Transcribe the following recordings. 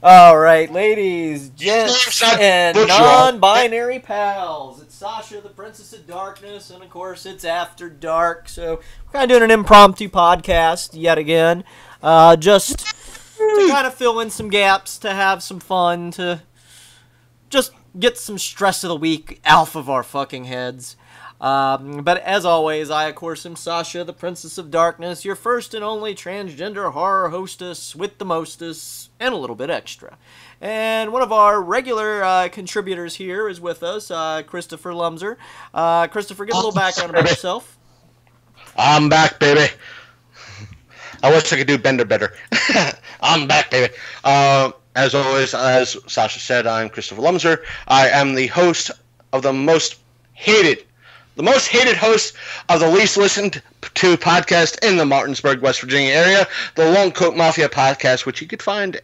All right, ladies, gents, and non-binary pals. It's Sasha, the Princess of Darkness, and of course, it's After Dark. So we're kind of doing an impromptu podcast yet again, just to kind of fill in some gaps, to have some fun, to just get some stress of the week off of our fucking heads. But as always, I, of course, am Sasha, the Princess of Darkness, your first and only transgender horror hostess with the mostess and a little bit extra. And one of our regular contributors here is with us, Christopher Lumzer. Christopher, give a little background about yourself. I'm back, baby. I wish I could do Bender better. I'm back, baby. As always, as Sasha said, I'm Christopher Lumzer. I am the host of the most hated host of the least listened to podcast in the Martinsburg, West Virginia area, the Long Coat Mafia podcast, which you could find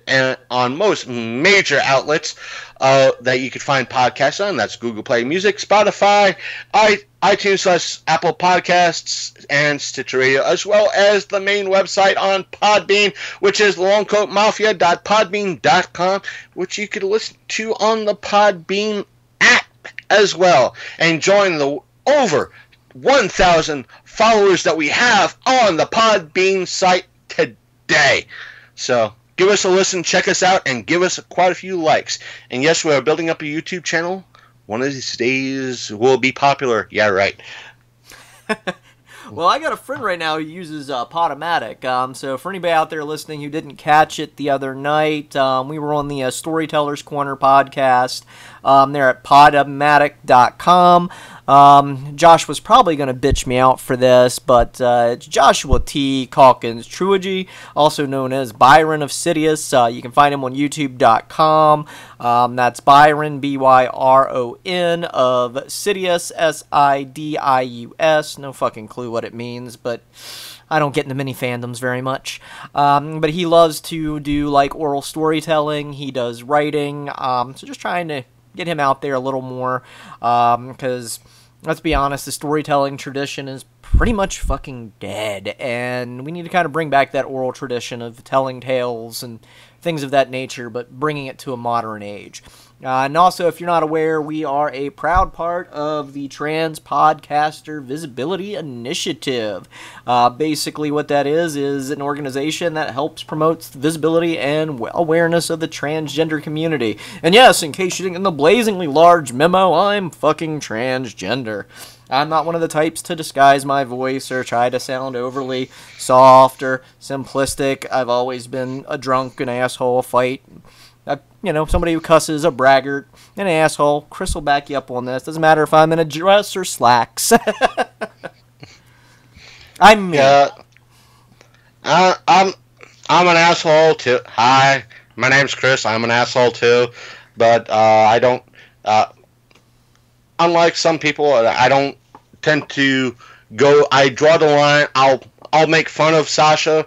on most major outlets that you could find podcasts on. That's Google Play Music, Spotify, iTunes / Apple Podcasts, and Stitcher Radio, as well as the main website on Podbean, which is longcoatmafia.podbean.com, which you could listen to on the Podbean app as well, and join the over 1,000 followers that we have on the Podbean site today. So give us a listen, check us out, and give us quite a few likes. And yes, we are building up a YouTube channel. One of these days we'll be popular. Yeah, right. Well, I got a friend right now who uses Podomatic. So for anybody out there listening who didn't catch it the other night, we were on the Storyteller's Corner podcast. They're at Podomatic.com. Josh was probably going to bitch me out for this, but it's Joshua T. Calkins Truigy, also known as Byron of Sidious. You can find him on YouTube.com. That's Byron, B-Y-R-O-N, of Sidious, S-I-D-I-U-S. No fucking clue what it means, but I don't get into many fandoms very much. But he loves to do like oral storytelling. He does writing. So just trying to get him out there a little more, because let's be honest, the storytelling tradition is pretty much fucking dead, and we need to kind of bring back that oral tradition of telling tales and things of that nature, but bringing it to a modern age. And also, if you're not aware, we are a proud part of the Trans Podcaster Visibility Initiative. Basically, what that is an organization that helps promote the visibility and awareness of the transgender community. And yes, in case you didn't get the blazingly large memo, I'm fucking transgender. I'm not one of the types to disguise my voice or try to sound overly soft or simplistic. I've always been a drunk, an asshole, a fight. Somebody who cusses, a braggart, an asshole. Chris will back you up on this. Doesn't matter if I'm in a dress or slacks. I'm me. I'm an asshole too. Hi, my name's Chris. I'm an asshole too, but I don't. Unlike some people, I don't tend to go. I draw the line. I'll make fun of Sasha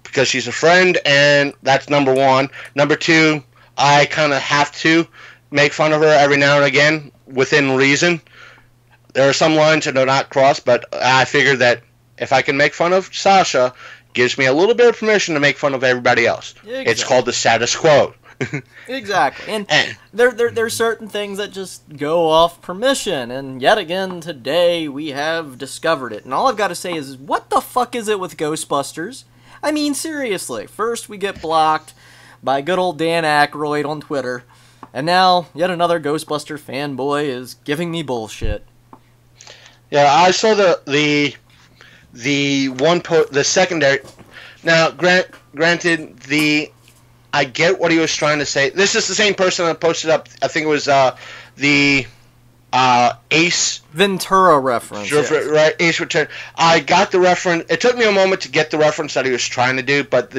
because she's a friend, and that's number one. Number two, I kind of have to make fun of her every now and again within reason. There are some lines that do not cross, but I figured that if I can make fun of Sasha, gives me a little bit of permission to make fun of everybody else. Exactly. It's called the status quo. Exactly. And there's certain things that just go off permission, and yet again today we have discovered it. And all I've got to say is, what the fuck is it with Ghostbusters? I mean, seriously. First we get blocked by good old Dan Aykroyd on Twitter, and now yet another Ghostbuster fanboy is giving me bullshit. Yeah, I saw the secondary. Now, granted, I get what he was trying to say. This is the same person that posted up, I think it was the Ace Ventura reference. Yes. Right, Ace Ventura. I got the reference. It took me a moment to get the reference that he was trying to do, but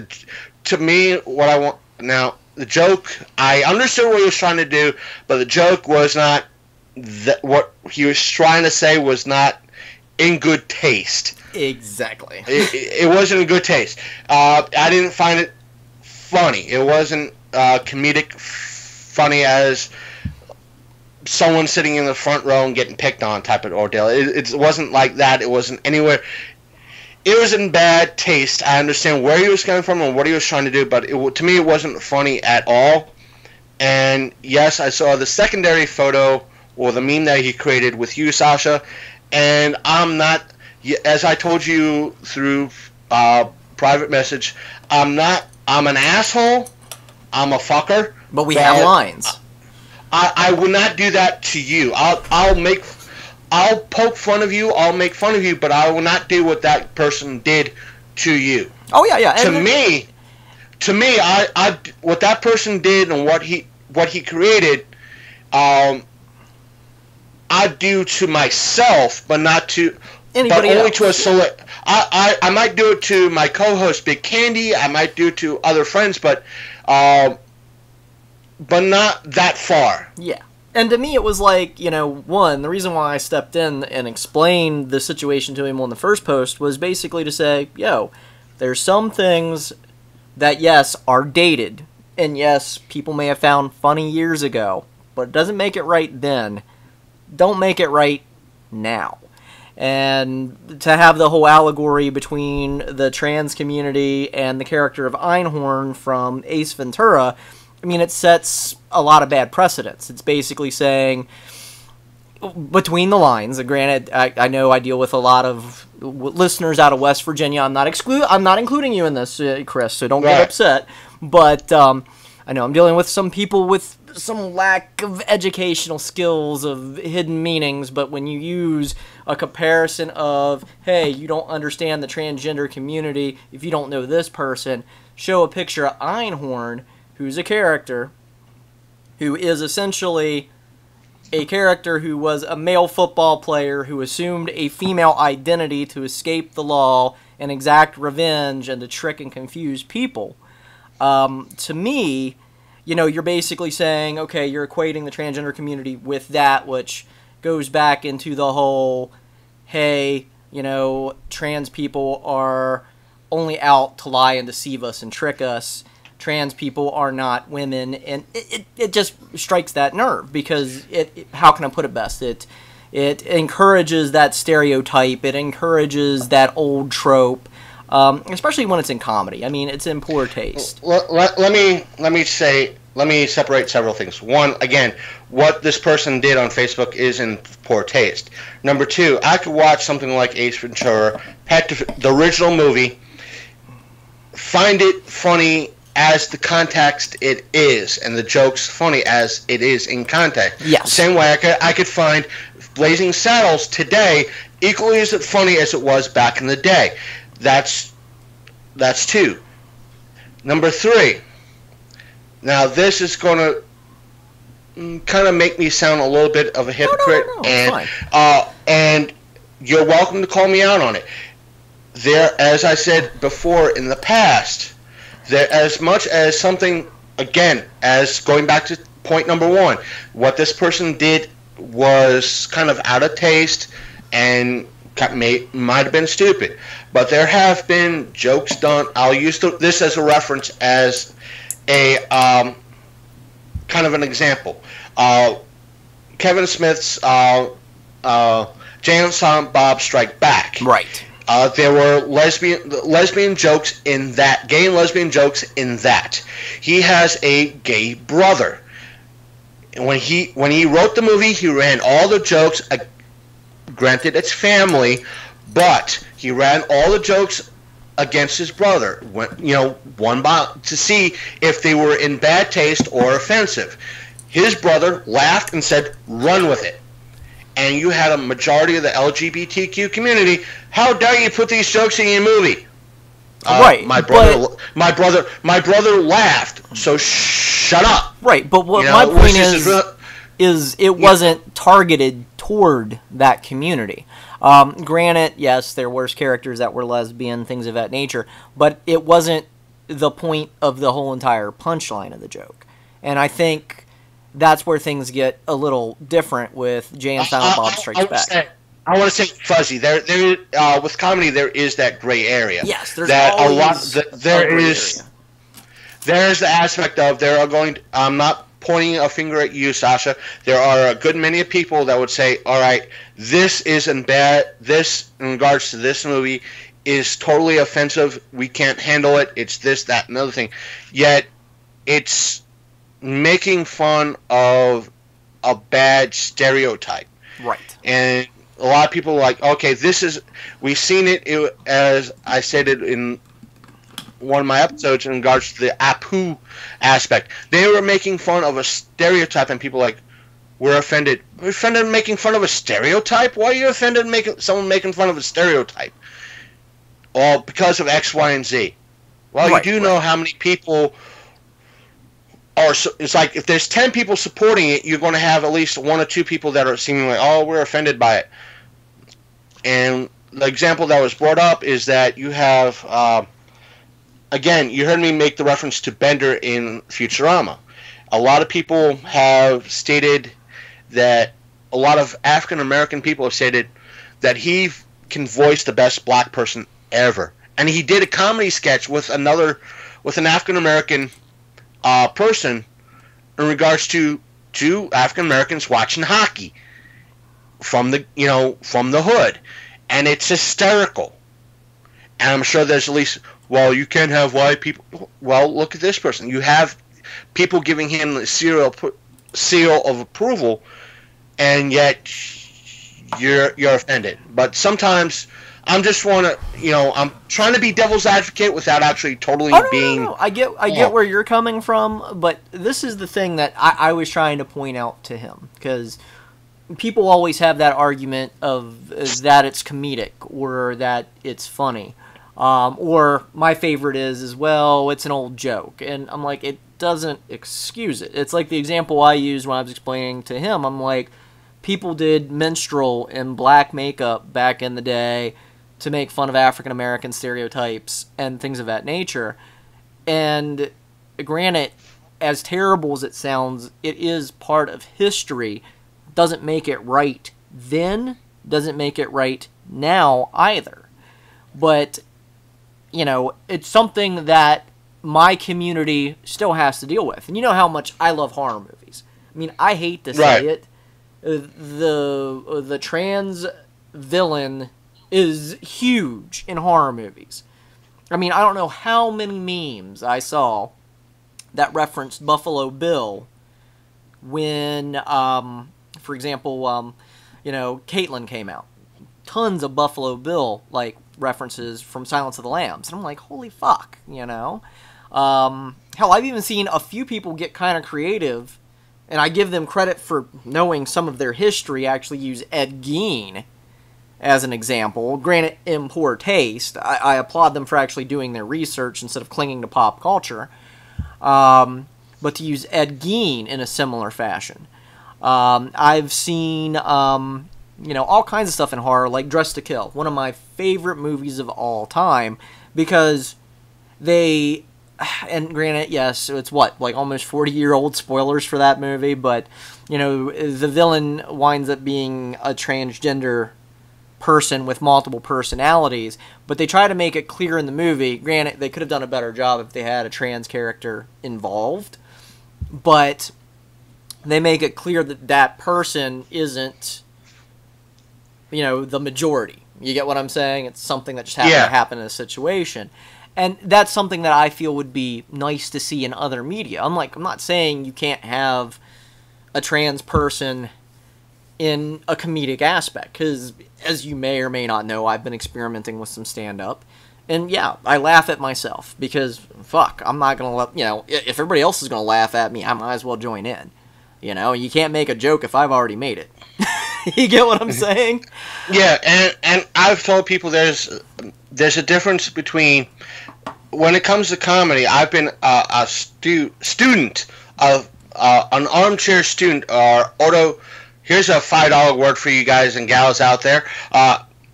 to me, what I want now, the joke, I understood what he was trying to do, but the joke was not what he was trying to say was not in good taste. Exactly. It wasn't in good taste. I didn't find it funny. It wasn't comedic funny as someone sitting in the front row and getting picked on type of ordeal. It wasn't like that. It wasn't anywhere. It was in bad taste. I understand where he was coming from and what he was trying to do, but to me it wasn't funny at all. And yes, I saw the secondary photo or the meme that he created with you, Sasha. And I'm not, as I told you through private message, I'm not. I'm an asshole. I'm a fucker. But we have lines. I will not do that to you. I'll poke fun of you. I'll make fun of you, but I will not do what that person did to you. Oh yeah, yeah. To me, I what that person did and what he created, I do to myself, but not to anybody but only else. to a select. I might do it to my co-host Big Candy. I might do it to other friends, but not that far. Yeah. And to me, it was like, the reason why I stepped in and explained the situation to him on the first post was basically to say, there's some things that, yes, are dated, and yes, people may have found funny years ago, but it doesn't make it right then. Don't make it right now. And to have the whole allegory between the trans community and the character of Einhorn from Ace Ventura, I mean, it sets a lot of bad precedents. It's basically saying, between the lines, and granted, I know I deal with a lot of listeners out of West Virginia. I'm not including you in this, Chris, so don't get upset. But I know I'm dealing with some people with some lack of educational skills of hidden meanings, but when you use a comparison of, hey, you don't understand the transgender community if you don't know this person, show a picture of Einhorn, who's a character, who is essentially a character who was a male football player who assumed a female identity to escape the law and exact revenge and to trick and confuse people. To me, you're basically saying, okay, you're equating the transgender community with that, which goes back into the whole, hey, trans people are only out to lie and deceive us and trick us. Trans people are not women, and it just strikes that nerve because how can I put it best? It encourages that stereotype. It encourages that old trope, especially when it's in comedy. I mean, it's in poor taste. Let me separate several things. One, again, what this person did on Facebook is in poor taste. Number two, I could watch something like Ace Ventura, the original movie, find it funny as the context it is, and the joke's funny as it is in context. Yes. Same way I could find Blazing Saddles today equally as funny as it was back in the day. That's two. Number three. Now this is going to kind of make me sound a little bit of a hypocrite, and you're welcome to call me out on it. There, as I said before in the past, there, as much as something, again, as going back to point number one, what this person did was kind of out of taste and might have been stupid. But there have been jokes done. I'll use this as a reference as a kind of an example. Kevin Smith's Jay and Silent Bob Strike Back. Right. There were lesbian jokes in that, gay and lesbian jokes in that. He has a gay brother. And when he wrote the movie, he ran all the jokes. Granted, it's family, but he ran all the jokes against his brother. One by to see if they were in bad taste or offensive. His brother laughed and said, "Run with it." And you had a majority of the LGBTQ community. How dare you put these jokes in your movie? Right. My brother laughed. So shut up. Right. But what my point is it wasn't targeted toward that community. Granted, yes, there were characters that were lesbian, things of that nature, but it wasn't the point of the whole entire punchline of the joke. And I think that's where things get a little different with Jay and Silent Bob Strikes Back. I want to say fuzzy. There, with comedy, there is that gray area. Yes, there's always There's the aspect of I'm not pointing a finger at you, Sasha. There are a good many people that would say, all right, this isn't bad. This, in regards to this movie, is totally offensive. We can't handle it. It's this, that, and other thing. Yet, it's making fun of a bad stereotype. Right. And a lot of people are like, okay, we've seen it, as I stated in one of my episodes in regards to the Apu aspect. They were making fun of a stereotype, and people like, we're offended. We're offended making fun of a stereotype? Why are you offended someone making fun of a stereotype? Well, because of X, Y, and Z. Well, right, you do know how many people are. It's like if there's 10 people supporting it, you're going to have at least 1 or 2 people that are seemingly, oh, we're offended by it. And the example that was brought up is that you have, again, you heard me make the reference to Bender in Futurama. A lot of people have stated that, a lot of African American people have stated that he can voice the best black person ever. And he did a comedy sketch with an African American person in regards to 2 African Americans watching hockey from the hood, and it's hysterical. And I'm sure there's at least, well, you can't have white people. Well, look at this person. You have people giving him the seal of approval, and yet you're offended. But sometimes I'm just I'm trying to be devil's advocate without actually totally being. No. I get where you're coming from, but this is the thing that I was trying to point out to him, because people always have that argument of that it's comedic or that it's funny, or my favorite is well, it's an old joke, and I'm like, it doesn't excuse it. It's like the example I used when I was explaining to him. I'm like, people did minstrel in black makeup back in the day to make fun of African American stereotypes and things of that nature. And granted, as terrible as it sounds, it is part of history. Doesn't make it right then, doesn't make it right now either. But, it's something that my community still has to deal with. And you know how much I love horror movies. I mean, I hate to say it. The trans villain is huge in horror movies. I mean, I don't know how many memes I saw that referenced Buffalo Bill when, for example, Caitlyn came out. Tons of Buffalo Bill, references from Silence of the Lambs. And I'm like, holy fuck, Hell, I've even seen a few people get kind of creative, and I give them credit for knowing some of their history, actually use Ed Gein as an example. Granted, in poor taste. I applaud them for actually doing their research instead of clinging to pop culture. But to use Ed Gein in a similar fashion. I've seen, all kinds of stuff in horror, like Dress to Kill. One of my favorite movies of all time, because they... And granted, yes, it's almost 40-year-old spoilers for that movie, but, the villain winds up being a transgender person with multiple personalities, but they try to make it clear in the movie. Granted, they could have done a better job if they had a trans character involved, but they make it clear that that person isn't, the majority. You get what I'm saying? It's something that just happened to happen in a situation. And that's something that I feel would be nice to see in other media. I'm not saying you can't have a trans person in a comedic aspect, because as you may or may not know, I've been experimenting with some stand-up, and yeah, I laugh at myself, because fuck, I'm not gonna let, if everybody else is gonna laugh at me, I might as well join in. You can't make a joke if I've already made it. You get what I'm saying? Yeah, and I've told people there's a difference between, when it comes to comedy, I've been a student of an armchair student, or here's a $5 word for you guys and gals out there.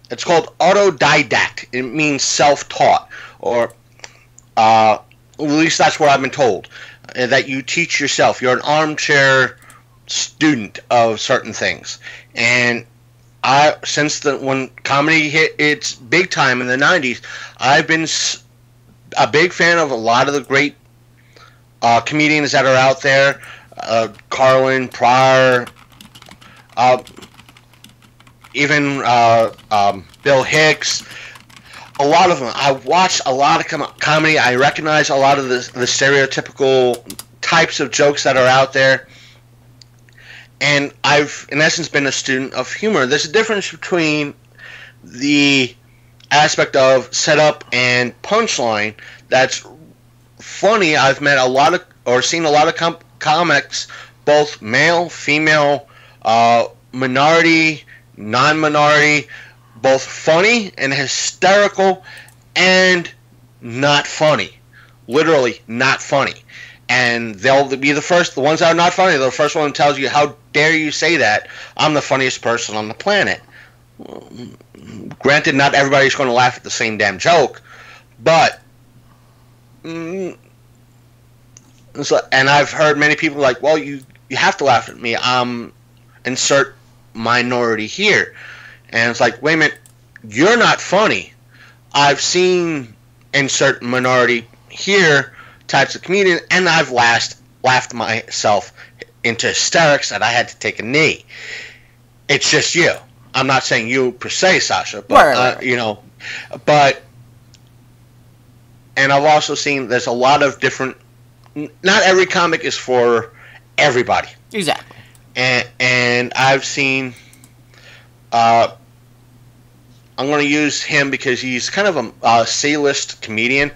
It's called autodidact. It means self-taught, or at least that's what I've been told. That you teach yourself. You're an armchair student of certain things. And when comedy hit its big time in the 90s, I've been a big fan of a lot of the great comedians that are out there. Carlin, Pryor, even Bill Hicks. A lot of them. I watched a lot of comedy. I recognize a lot of the stereotypical types of jokes that are out there. And I've, in essence, been a student of humor. There's a difference between the aspect of setup and punchline that's funny. I've met a lot of, or seen a lot of comics, both male, female, minority, non-minority, both funny and hysterical and not funny. Literally not funny. And they'll be the ones that are not funny, they're the first one who tells you, how dare you say that? I'm the funniest person on the planet. Granted, not everybody's going to laugh at the same damn joke, but and I've heard many people like, well, you have to laugh at me. Insert minority here. And it's like, wait a minute, you're not funny. I've seen insert minority here types of comedian, and I've laughed myself into hysterics that I had to take a knee. It's just you. I'm not saying you per se, Sasha, but right. You know, but, and I've also seen there's a lot of different. Not every comic is for everybody. Exactly. And I've seen. I'm going to use him because he's kind of a C-list comedian,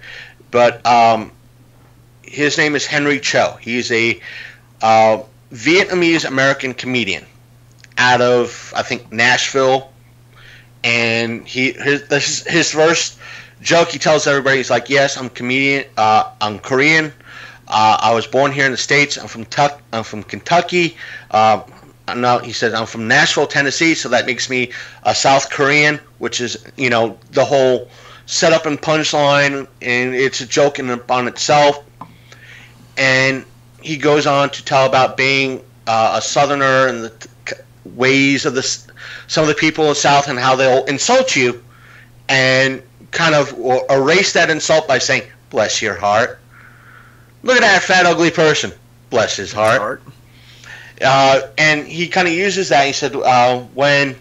but his name is Henry Cho. He's a Vietnamese American comedian out of, I think, Nashville, and his first joke he tells everybody, he's like, yes, I'm comedian, I'm Korean, I was born here in the States, I'm from Kentucky, no, he says, I'm from Nashville, Tennessee, so that makes me a South Korean, which is, you know, the whole setup and punchline, and it's a joke in upon itself. And he goes on to tell about being a Southerner and the ways of some of the people in the South and how they'll insult you and kind of erase that insult by saying, bless your heart. Look at that fat, ugly person. Bless his heart. And he kind of uses that. He said when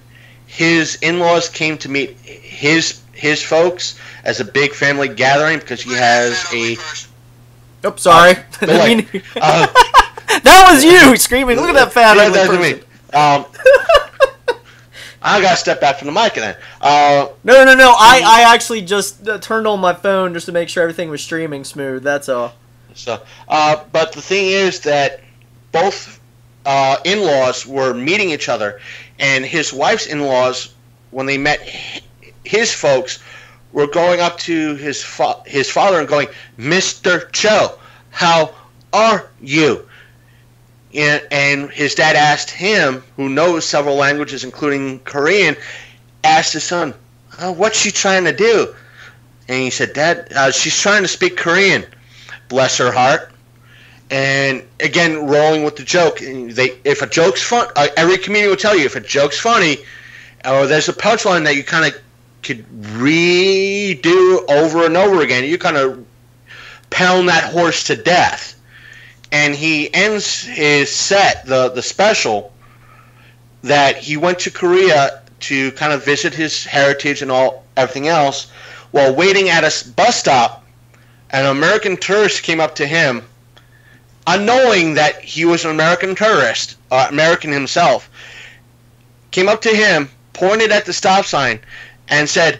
his in-laws came to meet his folks as a big family gathering, because he has a... Oops, sorry. That was you screaming, look at that fat ugly person. Me. I gotta step back from the mic then. No. I actually just turned on my phone just to make sure everything was streaming smooth. That's all. So, but the thing is that both in-laws were meeting each other, and his wife's in-laws, when they met his folks, were going up to his father and going, Mr. Cho, how are you? And his dad asked him, who knows several languages, including Korean, asked his son, what's she trying to do? And he said, Dad, she's trying to speak Korean. Bless her heart. And again, rolling with the joke. If a joke's fun, every comedian will tell you, if a joke's funny, or there's a punchline that you kind of could redo over and over again, you kind of pound that horse to death. And he ends his set, the special, that he went to Korea to kind of visit his heritage and everything else. While waiting at a bus stop, an American tourist came up to him, unknowing that he was an American tourist, American himself, came up to him, pointed at the stop sign, and said,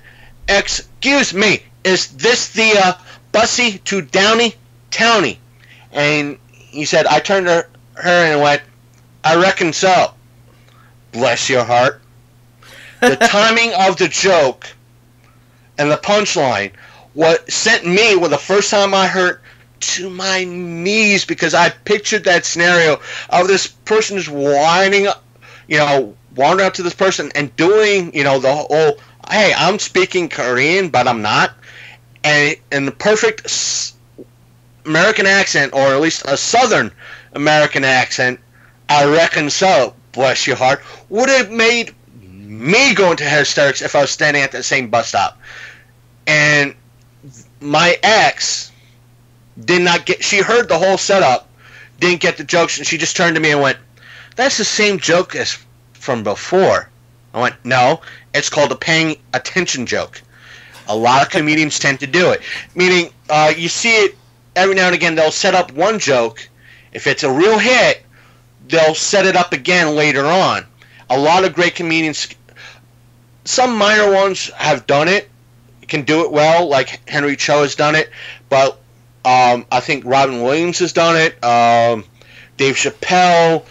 excuse me, is this the bussy to Downey Towny? And he said, I turned to her and went, I reckon so. Bless your heart. The timing of the joke and the punchline what sent me, the first time I heard, to my knees, because I pictured that scenario of this person just wandering up to this person and doing, the whole, hey, I'm speaking Korean, but I'm not. And in the perfect American accent, or at least a Southern American accent, I reckon so, bless your heart, would have made me go into hysterics if I was standing at that same bus stop. And my ex did not get, she heard the whole setup, didn't get the jokes, and she just turned to me and went, that's the same joke as from before. I went, no, it's called a paying attention joke. A lot of comedians tend to do it. Meaning, you see it every now and again, they'll set up one joke, If it's a real hit, they'll set it up again later on. A lot of great comedians, some minor ones have done it, can do it well, like Henry Cho has done it, but I think Robin Williams has done it, Dave Chappelle,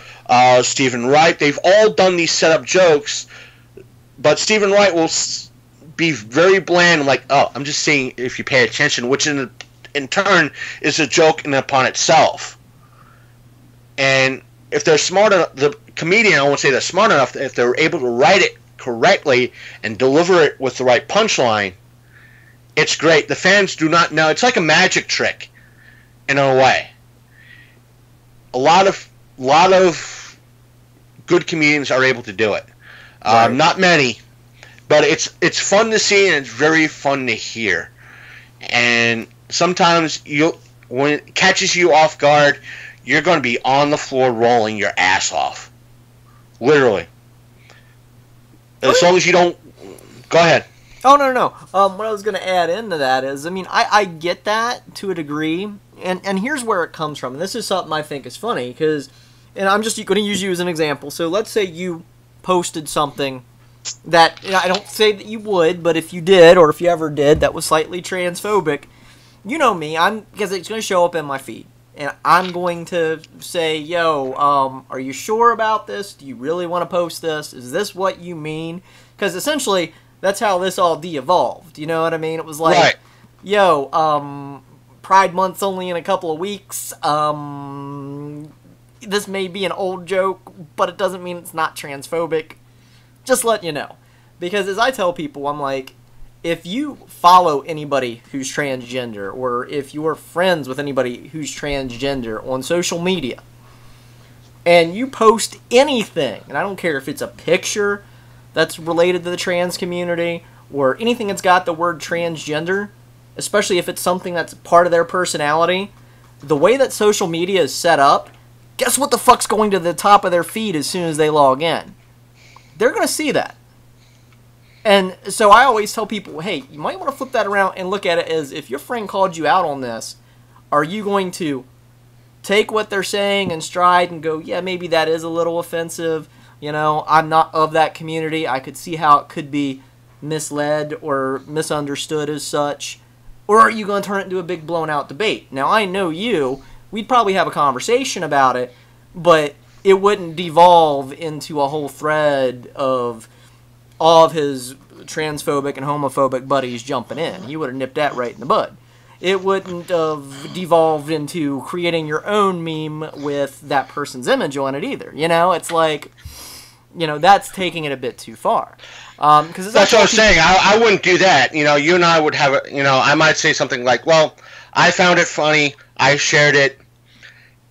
Stephen Wright, they've all done these setup jokes, but Stephen Wright will be very bland, like, oh, I'm just saying if you pay attention, which in turn is a joke in upon itself. And if they're smart enough, the comedian, I won't say they're smart enough, if they're able to write it correctly and deliver it with the right punchline, it's great. The fans do not know. It's like a magic trick, in a way. A lot of good comedians are able to do it. Right. Not many, but it's fun to see and it's very fun to hear. And sometimes when it catches you off guard, you're going to be on the floor rolling your ass off, literally. As long as you don't. Go ahead. Oh, no. What I was going to add into that is, I mean, I get that to a degree, and here's where it comes from. And this is something I think is funny, because, and I'm just going to use you as an example. So let's say you posted something that, I don't say that you would, but if you did, or if you ever did, that was slightly transphobic, you know me, because it's going to show up in my feed. And I'm going to say, yo, are you sure about this? Do you really want to post this? Is this what you mean? Because essentially, that's how this all de-evolved. You know what I mean? It was like, right. Yo, Pride Month's only in a couple of weeks. This may be an old joke, but it doesn't mean it's not transphobic. Just letting you know. Because as I tell people, I'm like, if you follow anybody who's transgender, or if you're friends with anybody who's transgender on social media, and you post anything, and I don't care if it's a picture that's related to the trans community, or anything that's got the word transgender, especially if it's something that's part of their personality, the way that social media is set up, guess what the fuck's going to the top of their feed as soon as they log in? They're going to see that. And so I always tell people, hey, you might want to flip that around and look at it as, if your friend called you out on this, are you going to take what they're saying in stride and go, yeah, maybe that is a little offensive, you know, I'm not of that community, I could see how it could be misled or misunderstood as such, or are you going to turn it into a big blown out debate? Now, I know you, we'd probably have a conversation about it, but it wouldn't devolve into a whole thread of all of his transphobic and homophobic buddies jumping in. He would have nipped that right in the bud. It wouldn't have devolved into creating your own meme with that person's image on it either. You know, it's like, you know, that's taking it a bit too far. Cause that's what I was saying. I wouldn't do that. You know, you and I would have, I might say something like, well, I found it funny. I shared it.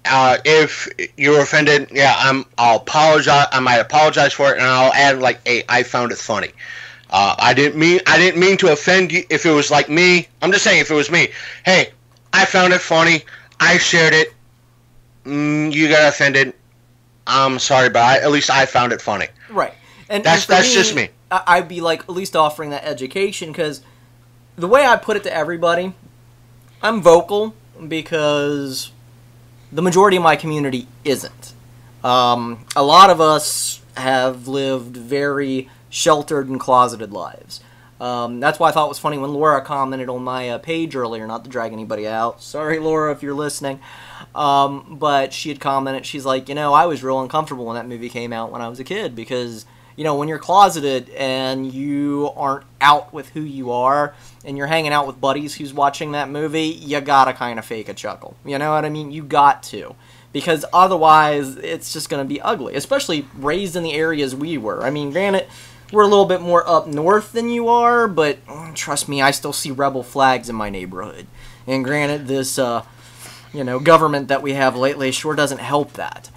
If you're offended, yeah, I'll apologize. I might apologize for it, and I'll add like, "Hey, I found it funny. I didn't mean to offend you. If it was like me, I'm just saying, if it was me, hey, I found it funny. I shared it. You got offended. I'm sorry, but at least I found it funny. Right, and that's just me. I'd be like at least offering that education, because the way I put it to everybody, I'm vocal because the majority of my community isn't. A lot of us have lived very sheltered and closeted lives. That's why I thought it was funny when Laura commented on my page earlier, not to drag anybody out. Sorry, Laura, if you're listening. But she had commented, she's like, I was real uncomfortable when that movie came out when I was a kid, because, when you're closeted and you aren't out with who you are, and you're hanging out with buddies who's watching that movie, you gotta kind of fake a chuckle. You know what I mean? You got to. Because otherwise, it's just gonna be ugly. Especially raised in the areas we were. I mean, granted, we're a little bit more up north than you are, but trust me, I still see rebel flags in my neighborhood. And granted, this, government that we have lately sure doesn't help that.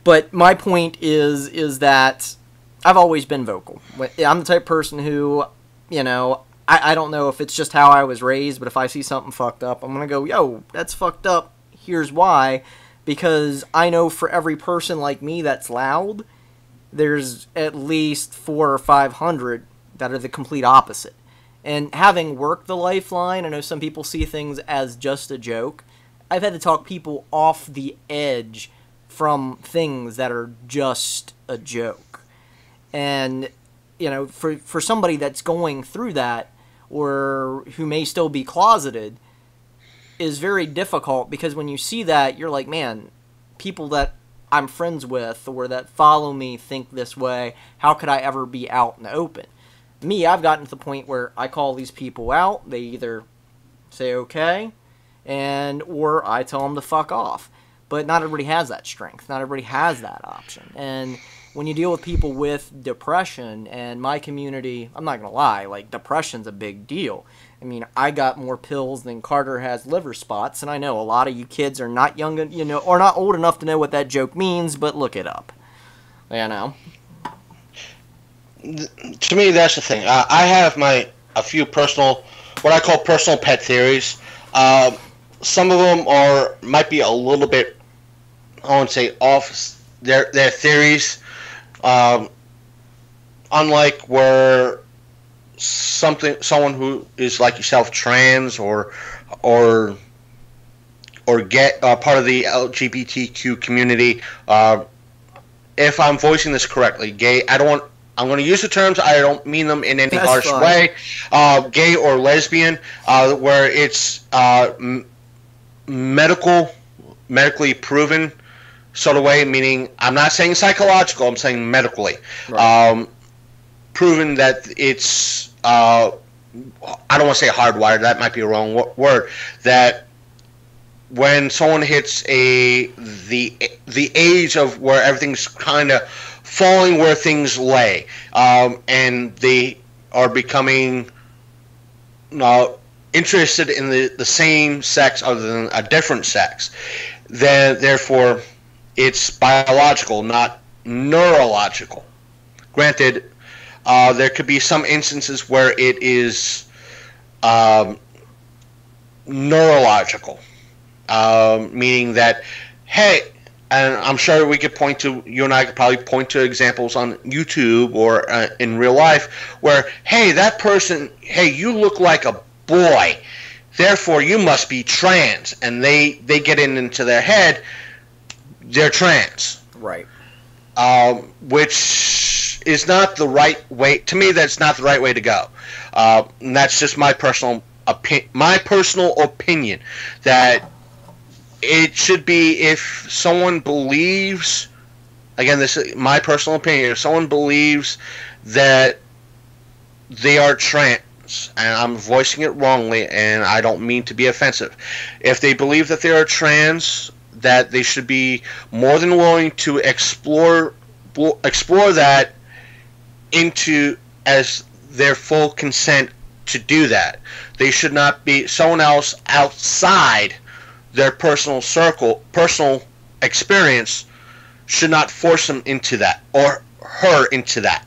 But my point is that I've always been vocal. I'm the type of person who, I don't know if it's just how I was raised, but if I see something fucked up, I'm going to go, yo, that's fucked up. Here's why. Because I know for every person like me that's loud, there's at least 400 or 500 that are the complete opposite. And having worked the Lifeline, I know some people see things as just a joke. I've had to talk people off the edge from things that are just a joke. And, you know, for somebody that's going through that, or who may still be closeted, is very difficult, because when you see that, you're like, man, people that I'm friends with or that follow me think this way. How could I ever be out in the open? Me, I've gotten to the point where I call these people out. They either say okay, or I tell them to fuck off. But not everybody has that strength. Not everybody has that option. And when you deal with people with depression, and my community, I'm not going to lie, like, depression's a big deal. I mean, I got more pills than Carter has liver spots, and I know a lot of you kids are not young, you know, or not old enough to know what that joke means, but look it up. You know? To me, that's the thing. I have a few personal, what I call personal pet theories. Some of them might be a little bit, I won't say off their theories. Unlike where someone who is like yourself, trans or get part of the LGBTQ community. If I'm voicing this correctly, gay. I'm going to use the terms. I don't mean them in any harsh way. Gay or lesbian, where it's medically proven sort of way, meaning I'm not saying psychological, I'm saying medically. Right. Proven that it's, I don't want to say hardwired, that might be a wrong word, that when someone hits the age of where everything's kind of falling where things lay, and they are becoming interested in the same sex other than a different sex, then therefore it's biological, not neurological. Granted, there could be some instances where it is neurological, meaning that, hey, and I'm sure you and I could probably point to examples on YouTube or in real life where, hey, that person, hey, you look like a boy, therefore you must be trans, and they get into their head, they're trans. Right. Which is not the right way. To me, that's not the right way to go. And that's just my personal opinion, that it should be, if someone believes, again, this is my personal opinion, if someone believes that they are trans, and I'm voicing it wrongly, and I don't mean to be offensive, if they believe that they are trans, that they should be more than willing to explore that into as their full consent to do that. They should not be someone else outside their personal circle, personal experience, should not force them into that, or her into that,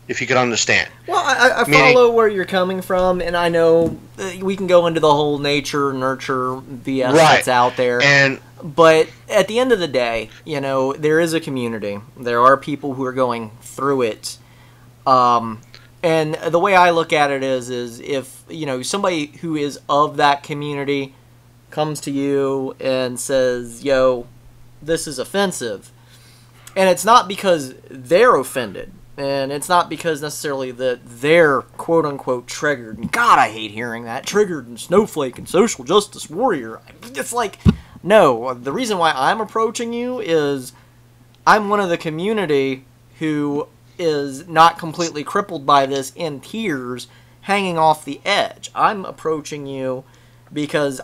if you could understand. Well, I follow where you're coming from, and I know we can go into the whole nature, nurture BS that's out there. But at the end of the day, you know, there is a community. There are people who are going through it. And the way I look at it is if, you know, somebody who is of that community comes to you and says, yo, this is offensive, and it's not because they're offended, and it's not because necessarily that they're quote-unquote triggered, and God, I hate hearing that, triggered and snowflake and social justice warrior. It's like, no, the reason why I'm approaching you is I'm one of the community who is not completely crippled by this, in tears, hanging off the edge. I'm approaching you because,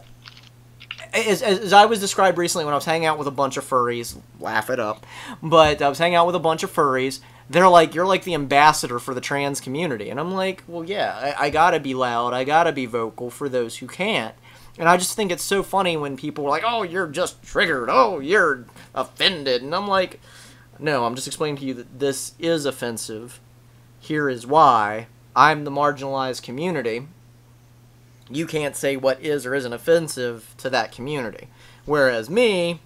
as I was described recently when I was hanging out with a bunch of furries, laugh it up, but I was hanging out with a bunch of furries, they're like, you're like the ambassador for the trans community. And I'm like, well, yeah, I gotta be loud, I gotta be vocal for those who can't. And I just think it's so funny when people are like, oh, you're just triggered, oh, you're offended. And I'm like, no, I'm just explaining to you that this is offensive. Here is why. I'm the marginalized community. You can't say what is or isn't offensive to that community. Whereas me,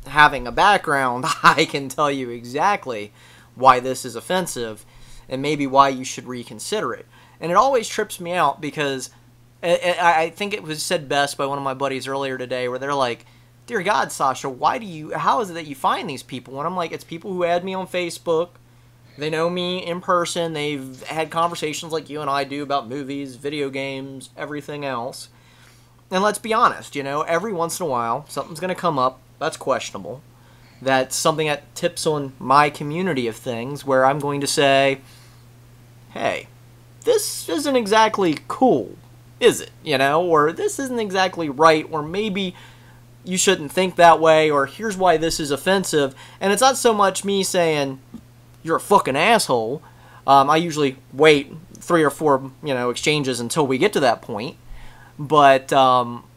having a background, I can tell you exactly why this is offensive and maybe why you should reconsider it. And it always trips me out because I think it was said best by one of my buddies earlier today, where they're like, "Dear God, Sasha, how is it that you find these people?" And I'm like, "It's people who add me on Facebook. They know me in person. They've had conversations like you and I do about movies, video games, everything else. And let's be honest, every once in a while, something's going to come up that's questionable. That's something that tips on my community of things, where I'm going to say, hey, this isn't exactly cool, is it? Or this isn't exactly right, or maybe you shouldn't think that way, or here's why this is offensive. And it's not so much me saying, you're a fucking asshole. I usually wait 3 or 4, exchanges until we get to that point. But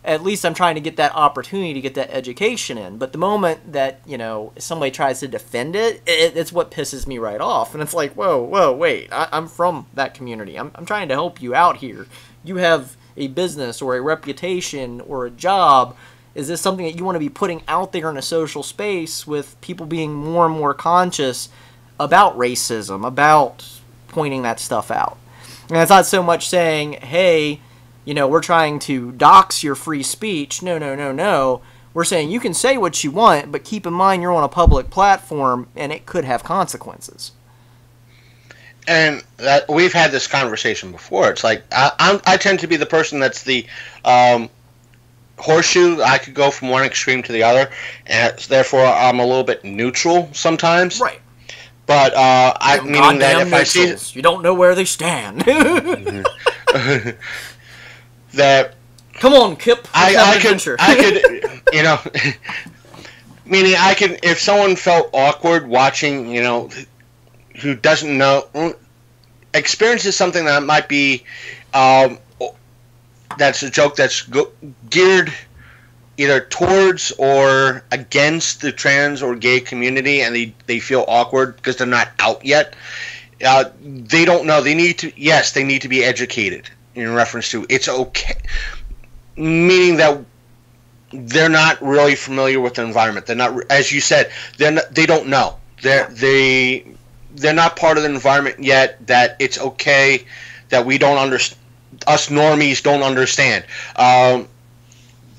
at least I'm trying to get that opportunity to get that education in. But the moment that, somebody tries to defend it's what pisses me right off. And it's like, whoa, wait, I'm from that community. I'm trying to help you out here. You have a business or a reputation or a job. Is this something that you want to be putting out there in a social space with people being more and more conscious about racism, about pointing that stuff out? And it's not so much saying, hey, we're trying to dox your free speech. No. We're saying you can say what you want, but keep in mind you're on a public platform and it could have consequences. And we've had this conversation before. It's like I tend to be the person that's the horseshoe. I could go from one extreme to the other, and therefore I'm a little bit neutral sometimes. Right. But meaning that if I see you don't know where they stand. that come on, Kip. I could meaning I can, if someone felt awkward watching, who doesn't know, experiences something that might be that's a joke that's geared either towards or against the trans or gay community, and they feel awkward because they're not out yet. They don't know. They need to be educated in reference to it's okay, meaning that they're not really familiar with the environment. They're not, as you said, they don't know. They're not part of the environment yet, that it's okay that we don't understand. Us normies don't understand.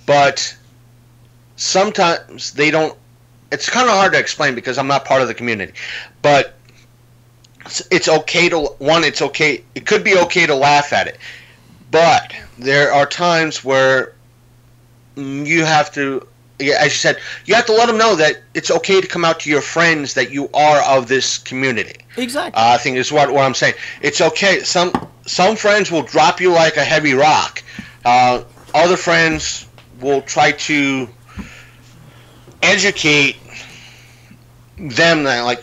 But sometimes they don't. It's kind of hard to explain because I'm not part of the community. But it's okay to, it's okay. It could be okay to laugh at it. But there are times where you have to, as you said, you have to let them know that it's okay to come out to your friends that you are of this community. Exactly. I think is what I'm saying. It's okay. Some friends will drop you like a heavy rock. Other friends will try to educate them. Like,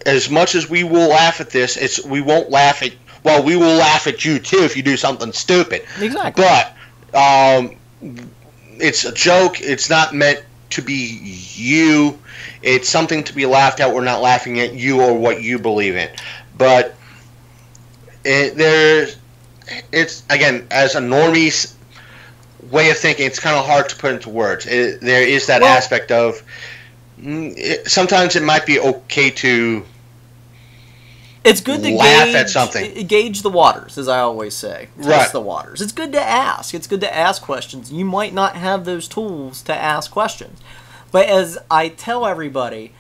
as much as we will laugh at this, we won't laugh at. Well, we will laugh at you too if you do something stupid. Exactly. But it's a joke. It's not meant to be you. It's something to be laughed at. We're not laughing at you or what you believe in. But it's again, as a normie's way of thinking, it's kind of hard to put into words. There is that aspect of sometimes it might be okay to. It's good to laugh at something. Gauge the waters, as I always say. Test the waters. It's good to ask. It's good to ask questions. You might not have those tools to ask questions. But as I tell everybody,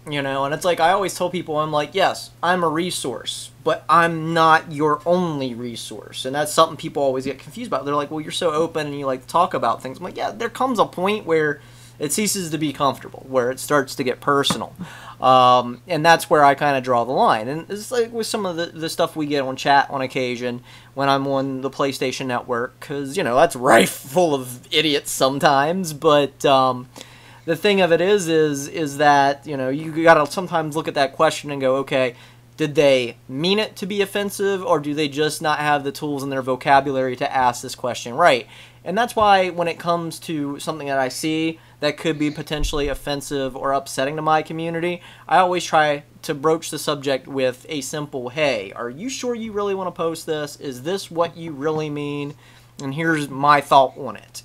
and it's like I always tell people, I'm like, yes, I'm a resource, but I'm not your only resource. And that's something people always get confused about. They're like, well, you're so open and you like to talk about things. I'm like, yeah, there comes a point where it ceases to be comfortable, where it starts to get personal. And that's where I kind of draw the line. And it's like with some of the stuff we get on chat on occasion when I'm on the PlayStation Network, because, that's rife full of idiots sometimes. But the thing of it is that, you got to sometimes look at that question and go, okay, did they mean it to be offensive, or do they just not have the tools in their vocabulary to ask this question right? And that's why when it comes to something that I see that could be potentially offensive or upsetting to my community, I always try to broach the subject with a simple, hey, are you sure you really want to post this? Is this what you really mean? And here's my thought on it.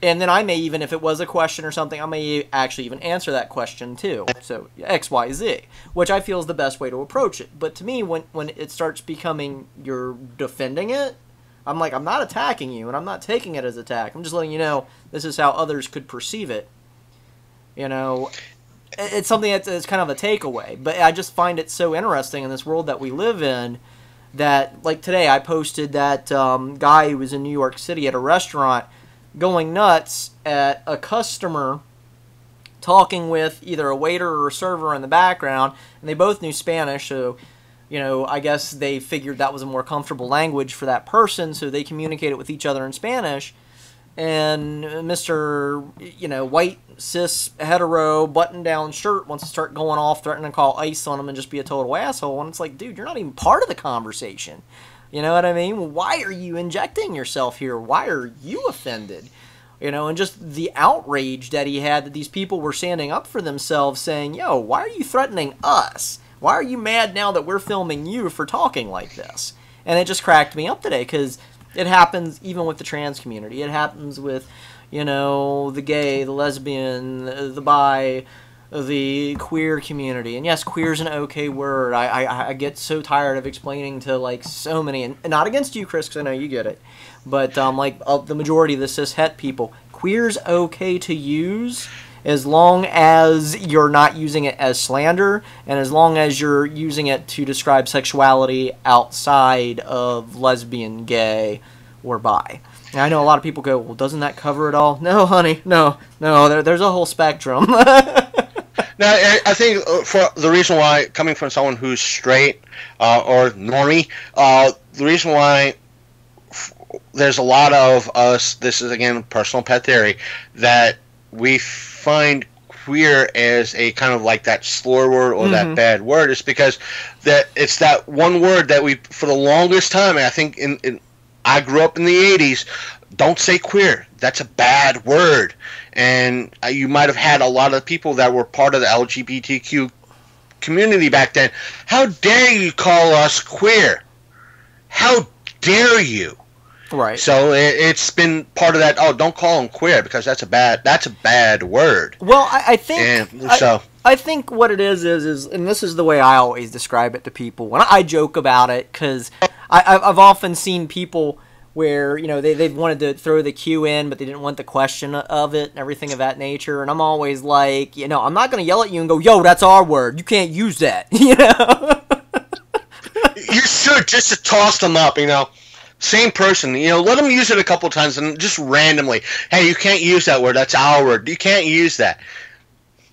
And then I may even, if it was a question or something, I may actually even answer that question too. So X, Y, Z, which I feel is the best way to approach it. But to me, when it starts becoming you're defending it, I'm like, I'm not attacking you, and I'm not taking it as attack. I'm just letting you know this is how others could perceive it. You know, it's something that's kind of a takeaway. But I just find it so interesting in this world that we live in that, like today, I posted that guy who was in New York City at a restaurant going nuts at a customer talking with either a waiter or a server in the background, and they both knew Spanish, so, you know, I guess they figured that was a more comfortable language for that person, so they communicated with each other in Spanish. And Mr., you know, white, cis, hetero, button-down shirt wants to start going off, threatening to call ICE on him and just be a total asshole. And it's like, dude, you're not even part of the conversation. You know what I mean? Why are you injecting yourself here? Why are you offended? You know, and just the outrage that he had that these people were standing up for themselves saying, yo, why are you threatening us? Why are you mad now that we're filming you for talking like this? And it just cracked me up today because it happens even with the trans community. It happens with, you know, the gay, the lesbian, the bi, the queer community. And yes, queer's an okay word. I get so tired of explaining to, like, so many, and not against you, Chris, because I know you get it, but, the majority of the cis-het people, queer's okay to use as long as you're not using it as slander, and as long as you're using it to describe sexuality outside of lesbian, gay, or bi. And I know a lot of people go, well, doesn't that cover it all? No, honey, no, there's a whole spectrum. Now, I think for the reason why, coming from someone who's straight or normie, the reason why there's a lot of us, this is again personal pet theory, that we find queer as a kind of like that slur word or that bad word is because that it's that one word that we, for the longest time, I think I grew up in the 80s, don't say queer. That's a bad word. And you might have had a lot of people that were part of the LGBTQ community back then. How dare you call us queer? How dare you? Right. So it's been part of that. Oh, don't call them queer because that's a bad word. Well, I think and so I think what it is, and this is the way I always describe it to people when I joke about it, because I've often seen people where, you know, they wanted to throw the Q in, but they didn't want the question of it and everything of that nature. And I'm always like, you know, I'm not going to yell at you and go, yo, that's our word. You can't use that, you know? You should, just to toss them up, you know. Same person, you know, let them use it a couple times and just randomly. Hey, you can't use that word. That's our word. You can't use that.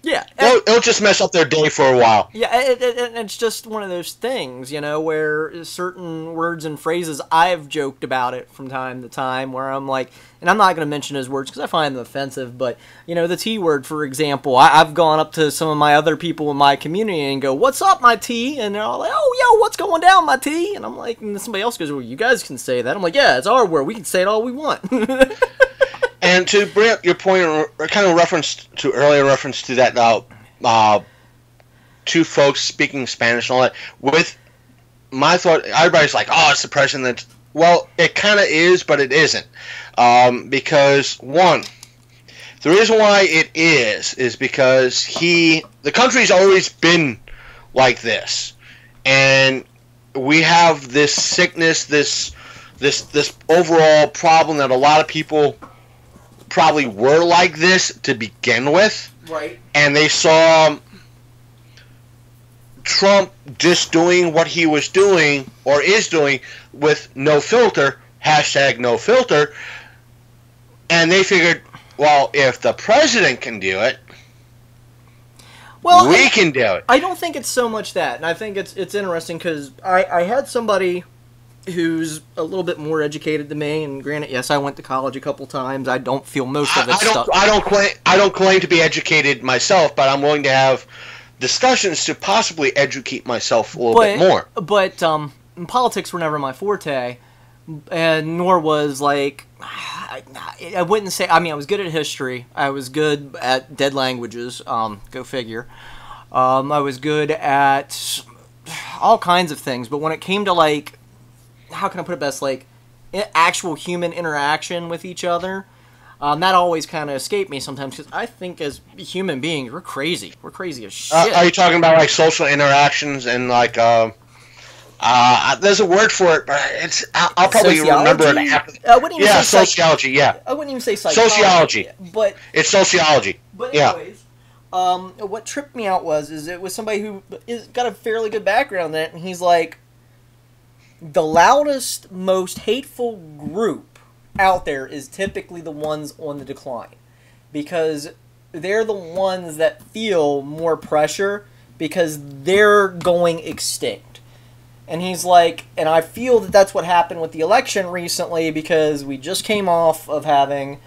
Yeah. It'll just mess up their day for a while. Yeah, it's just one of those things, you know, where certain words and phrases, I've joked about it from time to time, where I'm like, and I'm not going to mention those words because I find them offensive, but, you know, the T word, for example, I've gone up to some of my other people in my community and go, what's up, my T? And they're all like, oh, yo, what's going down, my T? And I'm like, and somebody else goes, well, you guys can say that. I'm like, yeah, it's our word. We can say it all we want. And to bring up your point, or kind of earlier reference to that, two folks speaking Spanish and all that, with my thought, everybody's like, oh, it's the president. Well, it kind of is, but it isn't. Because, one, the reason why it is because the country's always been like this. And we have this sickness, this overall problem that a lot of people probably were like this to begin with. Right. And they saw Trump just doing what he was doing or is doing with no filter, #no filter, and they figured, well, if the president can do it, we can do it. I don't think it's so much that, and I think it's interesting because I had somebody who's a little bit more educated than me, and granted, yes, I went to college a couple times. I don't feel most of it stuff. I don't claim to be educated myself, but I'm willing to have discussions to possibly educate myself a little bit more. But politics were never my forte, and nor was, like, I wouldn't say, I mean, I was good at history. I was good at dead languages, go figure. I was good at all kinds of things, but when it came to, like, how can I put it best, like, actual human interaction with each other, that always kind of escaped me sometimes, because I think as human beings, we're crazy. We're crazy as shit. Are you talking about, like, social interactions and, like, There's a word for it, but I'll probably remember it after. I wouldn't even say sociology. Yeah, I wouldn't even say psychology. Sociology. But it's sociology. But anyways, what tripped me out was it was somebody who got a fairly good background in it, and he's like, the loudest, most hateful group out there is typically the ones on the decline, because they're the ones that feel more pressure because they're going extinct. And he's like, and I feel that that's what happened with the election recently, because we just came off of having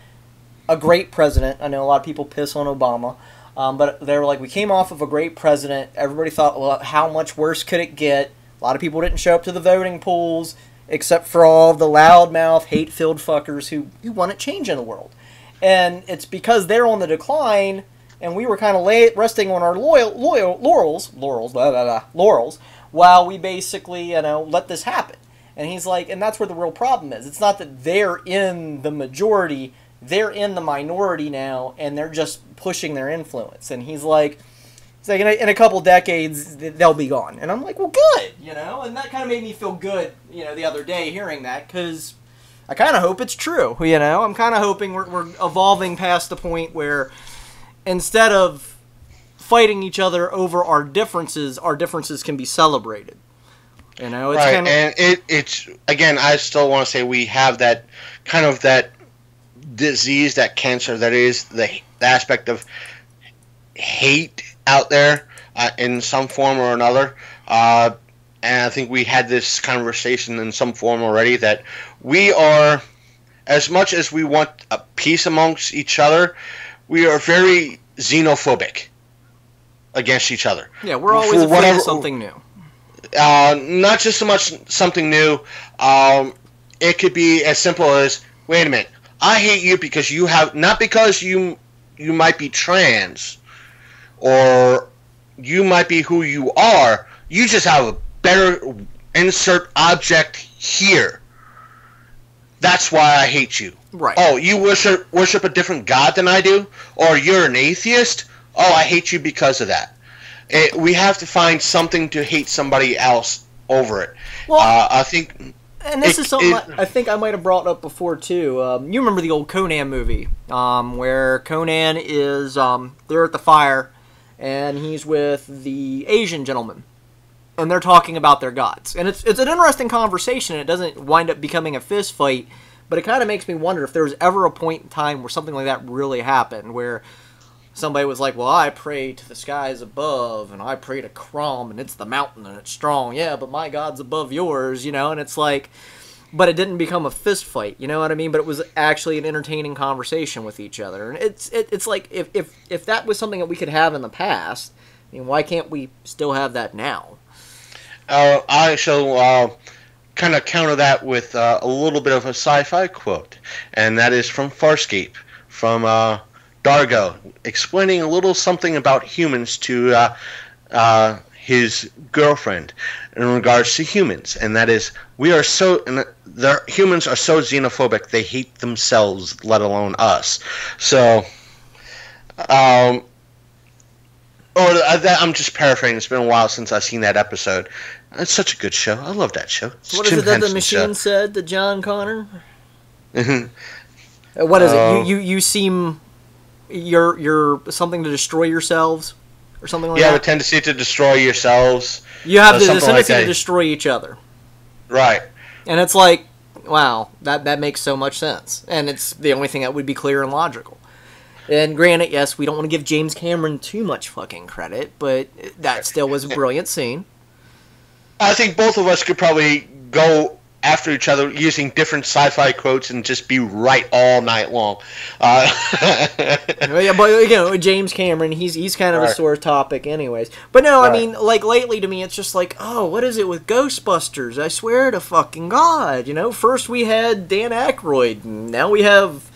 a great president. I know a lot of people piss on Obama, but they were like, we came off of a great president. Everybody thought, well, how much worse could it get? A lot of people didn't show up to the voting polls, except for all the loudmouth, hate-filled fuckers who wanted change in the world. And it's because they're on the decline, and we were kind of resting on our laurels, while we basically, let this happen. And he's like, and that's where the real problem is. It's not that they're in the majority, they're in the minority now, and they're just pushing their influence. And he's like in a couple decades, they'll be gone. And I'm like, well, good, and that kind of made me feel good, the other day hearing that, because I kind of hope it's true, I'm kind of hoping we're evolving past the point where instead of fighting each other over our differences can be celebrated. It's right, and it's again, I still want to say we have that kind of that disease, that cancer that is the aspect of hate out there in some form or another. And I think we had this conversation in some form already, that we are, as much as we want a peace amongst each other, we are very xenophobic against each other. Yeah, we're always afraid of something new. Not just so much something new. It could be as simple as, wait a minute, I hate you because you have, not because you might be trans, or you might be who you are, you just have a better insert object here. That's why I hate you. Right. Oh, you worship a different god than I do? Or you're an atheist? Oh, I hate you because of that. We have to find something to hate somebody else over it. Well, I think... And this is something I think I might have brought up before, too. You remember the old Conan movie, where Conan is there at the fire, and he's with the Asian gentleman, and they're talking about their gods. And it's an interesting conversation. It doesn't wind up becoming a fist fight, but it kind of makes me wonder if there was ever a point in time where something like that really happened, where somebody was like, well, I pray to the skies above, and I pray to Crom, and it's the mountain, and it's strong. Yeah, but my God's above yours, and it's like, but it didn't become a fist fight, you know what I mean? But it was actually an entertaining conversation with each other. And it's like, if that was something that we could have in the past, I mean, why can't we still have that now? I shall kind of counter that with a little bit of a sci-fi quote, and that is from Farscape, from Dargo, explaining a little something about humans to his girlfriend in regards to humans, and that is, humans are so xenophobic they hate themselves, let alone us. So, I'm just paraphrasing. It's been a while since I've seen that episode. It's such a good show. I love that show. So what is it that the machine said to John Connor? What is it? You seem... You're something to destroy yourselves, or something like that? You have a tendency to destroy yourselves. You have the tendency to destroy each other. Right. And it's like, wow, that makes so much sense. And it's the only thing that would be clear and logical. And granted, yes, we don't want to give James Cameron too much fucking credit, but that still was a brilliant scene. I think both of us could probably go after each other using different sci-fi quotes and just be right all night long. Yeah, but James Cameron, he's kind of a sore topic anyways. But no, I mean, like, lately to me it's just like, oh, what is it with Ghostbusters? I swear to fucking God, first we had Dan Aykroyd, and now we have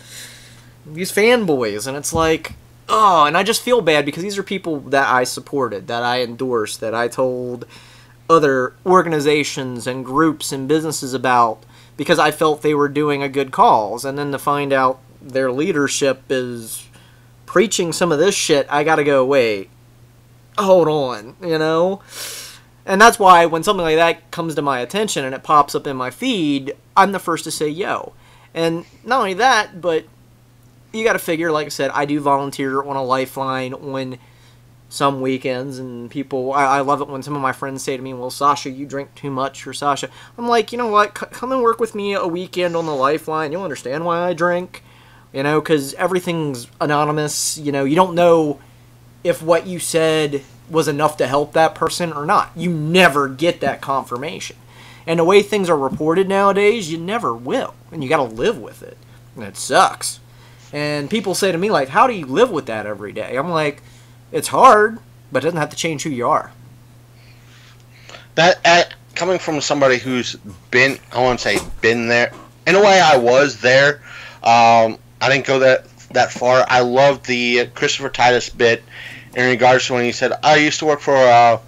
these fanboys, and it's like, oh, and I just feel bad because these are people that I supported, that I endorsed, that I told other organizations and groups and businesses about because I felt they were doing a good cause, and then to find out their leadership is preaching some of this shit, I gotta go, wait, hold on, And that's why when something like that comes to my attention and it pops up in my feed, I'm the first to say yo. And not only that, but you got to figure, like I said, I do volunteer on a Lifeline on some weekends, and people, I love it when some of my friends say to me, well, Sasha, you drink too much, or Sasha. I'm like, you know what, come and work with me a weekend on the Lifeline. You'll understand why I drink, because everything's anonymous. You don't know if what you said was enough to help that person or not. You never get that confirmation. And the way things are reported nowadays, you never will. And you got to live with it. And it sucks. And people say to me, like, how do you live with that every day? I'm like, it's hard, but it doesn't have to change who you are. That coming from somebody who's been, I won't say been there. In a way, I was there. I didn't go that far. I loved the Christopher Titus bit in regards to when he said, I used to work for a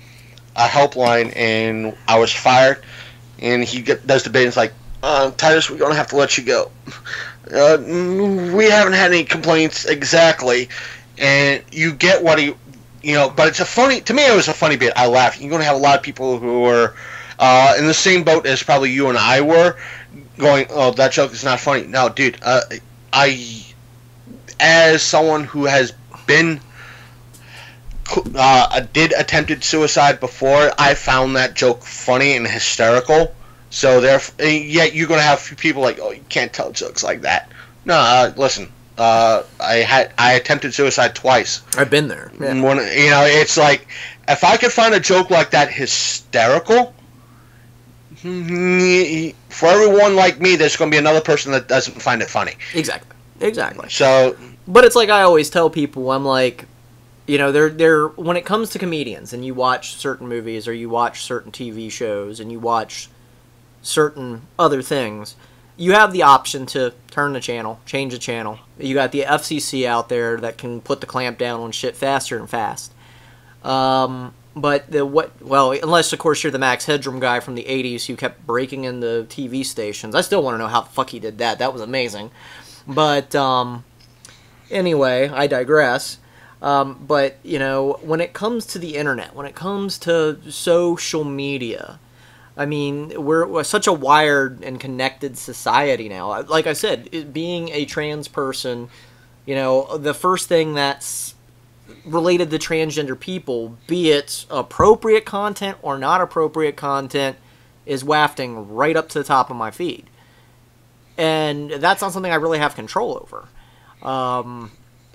helpline and I was fired. And he does the bit and it's like, Titus, we're going to have to let you go. We haven't had any complaints exactly. And you get what he, but it's to me it was a funny bit. I laughed. You're going to have a lot of people who are in the same boat as probably you and I were, going, oh, that joke is not funny. No, dude, as someone who has did attempted suicide before, I found that joke funny and hysterical. So yet you're going to have people like, oh, you can't tell jokes like that. No, listen. I attempted suicide twice. I've been there. Yeah. It's like, if I could find a joke like that hysterical, for everyone like me, there's going to be another person that doesn't find it funny. Exactly. So, but it's like I always tell people, I'm like, they're when it comes to comedians, and you watch certain movies or you watch certain TV shows and you watch certain other things, you have the option to turn the channel, change the channel. You got the FCC out there that can put the clamp down on shit faster and fast. But unless of course you're the Max Headroom guy from the 80s who kept breaking into TV stations. I still want to know how the fuck he did that. That was amazing. But anyway, I digress. But when it comes to the internet, when it comes to social media, I mean, we're such a wired and connected society now. Like I said, being a trans person, the first thing that's related to transgender people, be it appropriate content or not appropriate content, is wafting right up to the top of my feed. And that's not something I really have control over.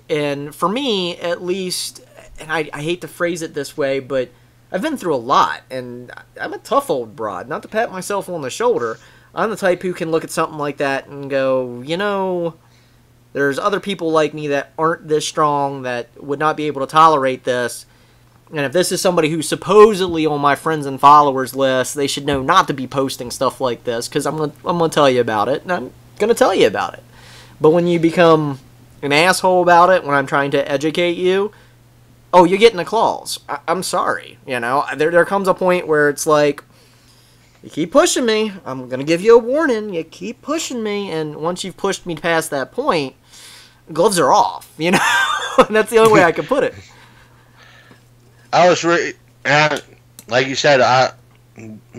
And for me, at least, and I hate to phrase it this way, but I've been through a lot, and I'm a tough old broad. Not to pat myself on the shoulder, I'm the type who can look at something like that and go, there's other people like me that aren't this strong, that would not be able to tolerate this. And if this is somebody who's supposedly on my friends and followers list, they should know not to be posting stuff like this, because I'm gonna tell you about it, and I'm gonna tell you about it. But when you become an asshole about it, when I'm trying to educate you, oh, you're getting the claws. I'm sorry, There comes a point where it's like, you keep pushing me, I'm going to give you a warning, you keep pushing me, and once you've pushed me past that point, gloves are off, And that's the only way I can put it. I was really, like you said,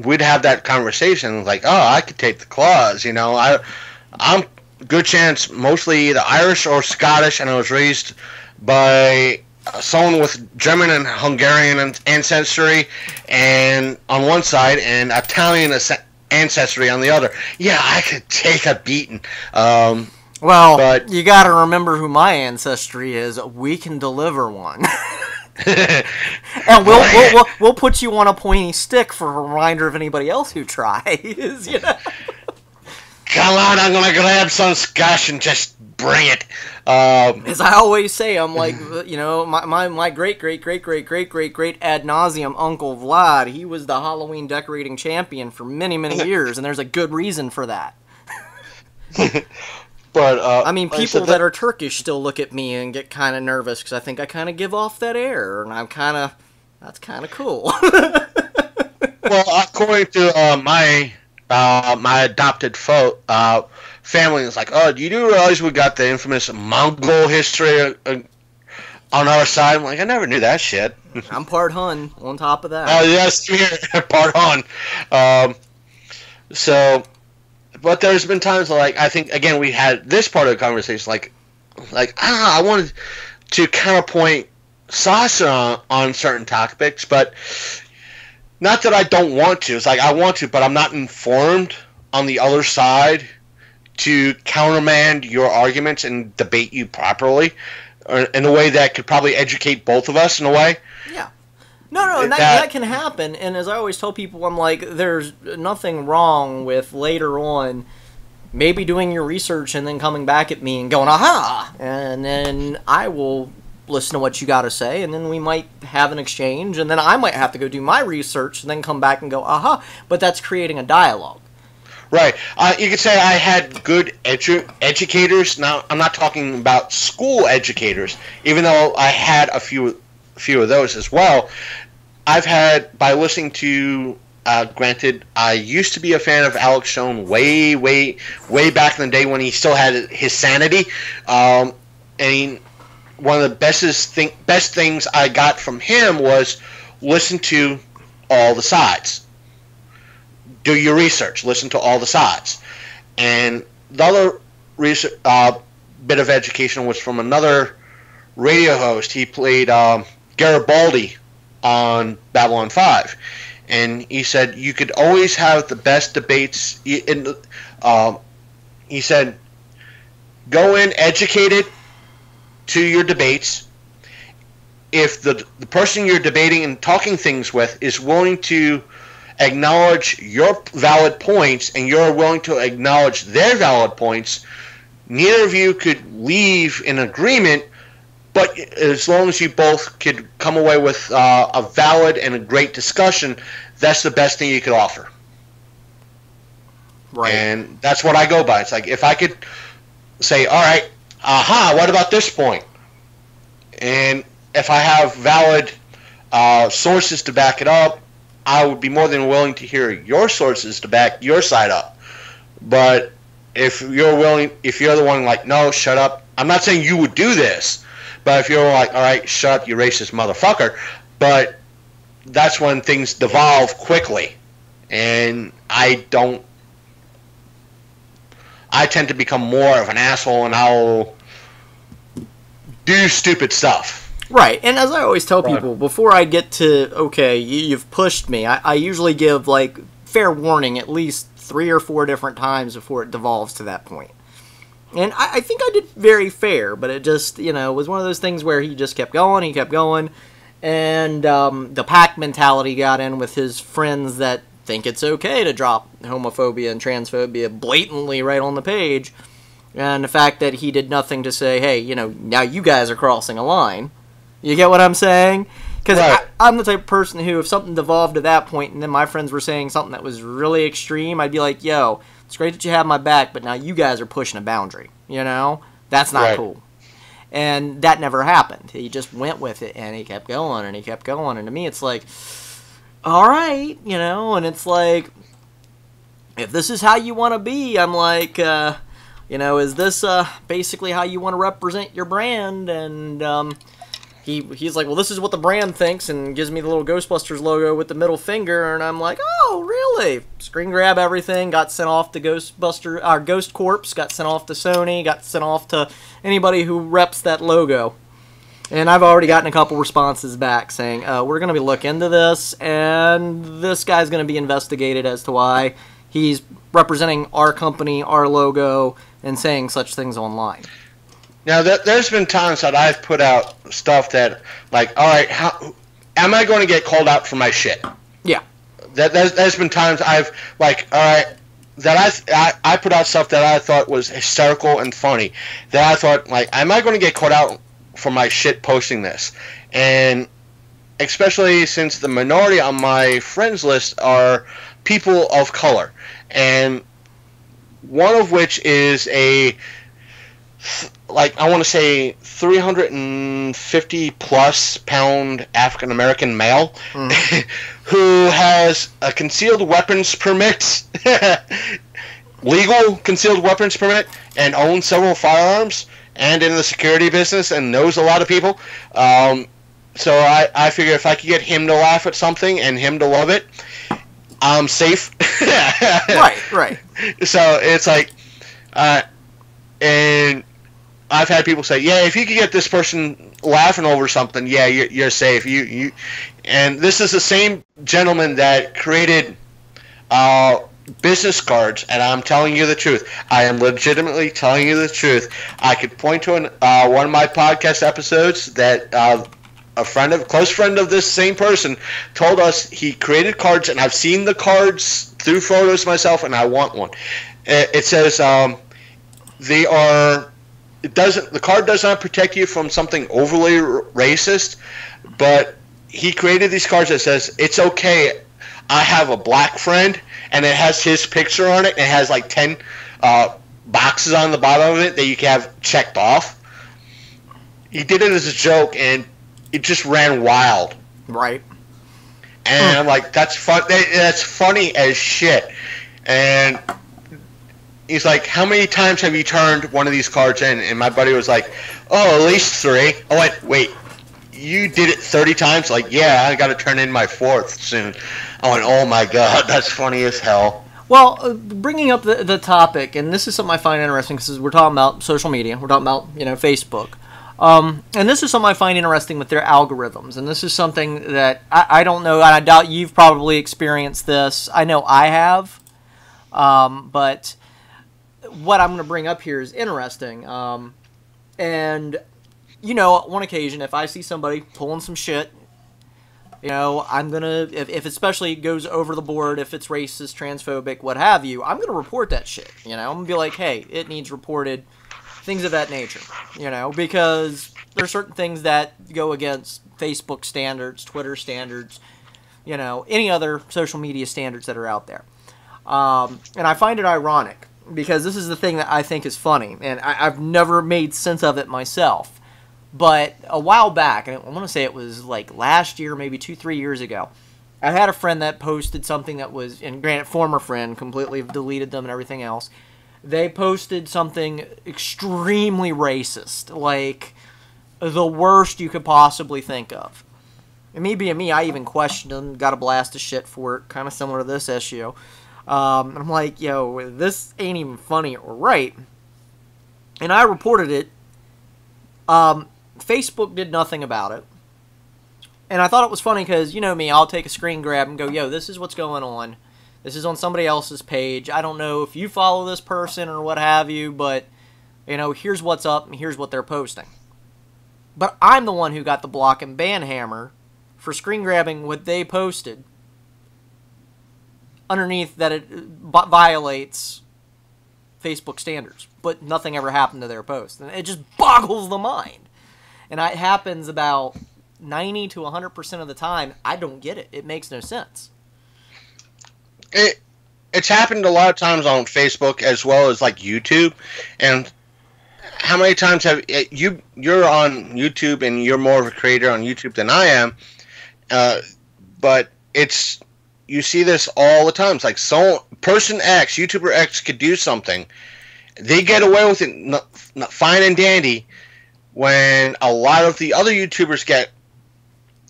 we'd have that conversation, like, oh, I could take the claws, I'm good chance mostly either Irish or Scottish, and I was raised by someone with German and Hungarian ancestry and on one side and Italian ancestry on the other. Yeah, I could take a beating. But you got to remember who my ancestry is. We can deliver one. And we'll put you on a pointy stick for a reminder of anybody else who tries. Come on, I'm gonna grab some scotch and just bring it. As I always say, I'm like, my great ad nauseum uncle Vlad, he was the Halloween decorating champion for many, many years, and there's a good reason for that. But I mean, people that are Turkish still look at me and get kind of nervous because I think I kind of give off that air, and that's kind of cool. Well, according to my adopted family is like, oh, do you realize we got the infamous Mongol history on our side. I'm like, I never knew that shit. I'm part Hun on top of that. Oh, yes, here, part Hun. So, but there's been times like, I think, again, we had this part of the conversation, I wanted to counterpoint Sasha on certain topics, but not that I don't want to. It's like I want to, but I'm not informed on the other side to countermand your arguments and debate you properly in a way that could probably educate both of us in a way. Yeah. No, and that can happen. And as I always tell people, I'm like, there's nothing wrong with later on maybe doing your research and then coming back at me and going, aha! And then I will listen to what you got to say, and then we might have an exchange, and then I might have to go do my research and then come back and go, aha! But that's creating a dialogue. Right. You could say I had good educators. Now, I'm not talking about school educators, even though I had a few of those as well. I've had, by listening to, granted, I used to be a fan of Alex Jones way back in the day when he still had his sanity. And one of the best things I got from him was listen to all the sides. Do your research. Listen to all the sides. And the other bit of education was from another radio host. He played Garibaldi on Babylon 5. And he said you could always have the best debates. He said, go in educated to your debates. If the person you're debating and talking things with is willing to acknowledge your valid points and you're willing to acknowledge their valid points, neither of you could leave in agreement, but as long as you both could come away with a valid and a great discussion, that's the best thing you could offer. Right. And that's what I go by. It's like, if I could say, all right, aha, what about this point? And if I have valid sources to back it up, I would be more than willing to hear your sources to back your side up. But if you're the one like, no, shut up. I'm not saying you would do this, but if you're like, all right, shut up, you racist motherfucker. But that's when things devolve quickly. And I tend to become more of an asshole, and I'll do stupid stuff. Right, and as I always tell people, before I get to, okay, you've pushed me, I usually give, like, fair warning at least 3 or 4 different times before it devolves to that point. And I think I did very fair, but it just, was one of those things where he just kept going, and the pack mentality got in with his friends that think it's okay to drop homophobia and transphobia blatantly right on the page, and the fact that he did nothing to say, hey, now you guys are crossing a line. You get what I'm saying? Because right. I'm the type of person who, if something devolved to that point and then my friends were saying something that was really extreme, I'd be like, yo, it's great that you have my back, but now you guys are pushing a boundary. That's not cool. And that never happened. He just went with it, and he kept going, and to me it's like, all right, and it's like, if this is how you want to be, I'm like, is this basically how you want to represent your brand? And he's like, well, this is what the brand thinks, and gives me the little Ghostbusters logo with the middle finger, and I'm like, oh, really? Screen grab everything, got sent off to Ghost Corps, got sent off to Sony, got sent off to anybody who reps that logo. And I've already gotten a couple responses back saying, we're going to be looking into this, and this guy's going to be investigated as to why he's representing our company, our logo, and saying such things online. Now, there's been times that I've put out stuff that, like, all right, how am I going to get called out for my shit? Yeah. There's been times I've, like, all right, that I put out stuff that I thought was hysterical and funny. That I thought, like, am I going to get called out for my shit posting this? And especially since the minority on my friends list are people of color. And one of which is I want to say 350 plus pound African American male who has a concealed weapons permit, legal concealed weapons permit, and owns several firearms. and in the security business and knows a lot of people. So I figure if I could get him to laugh at something and him to love it, I'm safe. Right. So it's like, and I've had people say, yeah, if you could get this person laughing over something, yeah, you're safe. And this is the same gentleman that created business cards, and I'm telling you the truth. I am legitimately telling you the truth. I could point to one of my podcast episodes that a close friend of this same person told us he created cards, and I've seen the cards through photos myself, and I want one. It says the card does not protect you from something overly racist, but he created these cards that says, it's okay, I have a black friend, and it has his picture on it, and it has like 10 boxes on the bottom of it that you can have checked off. He did it as a joke, and it just ran wild. Right. And I'm like, that's fun. That's funny as shit. And he's like, how many times have you turned one of these cards in? And my buddy was like, oh, at least 3. I went, wait, you did it 30 times? Like, yeah, I got to turn in my 4th soon. I went, oh my god, that's funny as hell. Well, bringing up the topic, and this is something I find interesting because we're talking about social media. We're talking about, Facebook. And this is something I find interesting with their algorithms. And this is something that I don't know, and I doubt you've probably experienced this. I know I have. But what I'm going to bring up here is interesting. And, on occasion, if I see somebody pulling some shit, I'm going to, if especially goes over the board, if it's racist, transphobic, what have you, I'm going to report that shit. I'm going to be like, hey, it needs reported. Things of that nature, because there are certain things that go against Facebook standards, Twitter standards, any other social media standards that are out there. And I find it ironic because this is the thing that I think is funny, and I've never made sense of it myself. But a while back, and I want to say it was like last year, maybe 2-3 years ago, I had a friend that posted something that was, and granted, former friend, completely deleted them and everything else. They posted something extremely racist, like the worst you could possibly think of. And me being me, I even questioned them, got a blast of shit for it, kind of similar to this issue. And I'm like, yo, this ain't even funny or right. And I reported it. Facebook did nothing about it. And I thought it was funny because, me, I'll take a screen grab and go, yo, this is what's going on. This is on somebody else's page. I don't know if you follow this person or what have you, but, here's what's up and here's what they're posting. But I'm the one who got the block and ban hammer for screen grabbing what they posted underneath that it violates Facebook standards. But nothing ever happened to their post. And it just boggles the mind. And it happens about 90 to 100% of the time. I don't get it. It makes no sense. It's happened a lot of times on Facebook as well as like YouTube. And how many times have you're on YouTube and you're more of a creator on YouTube than I am, but you see this all the time. It's like person X, YouTuber X could do something, they get away with it not fine and dandy. When a lot of the other YouTubers get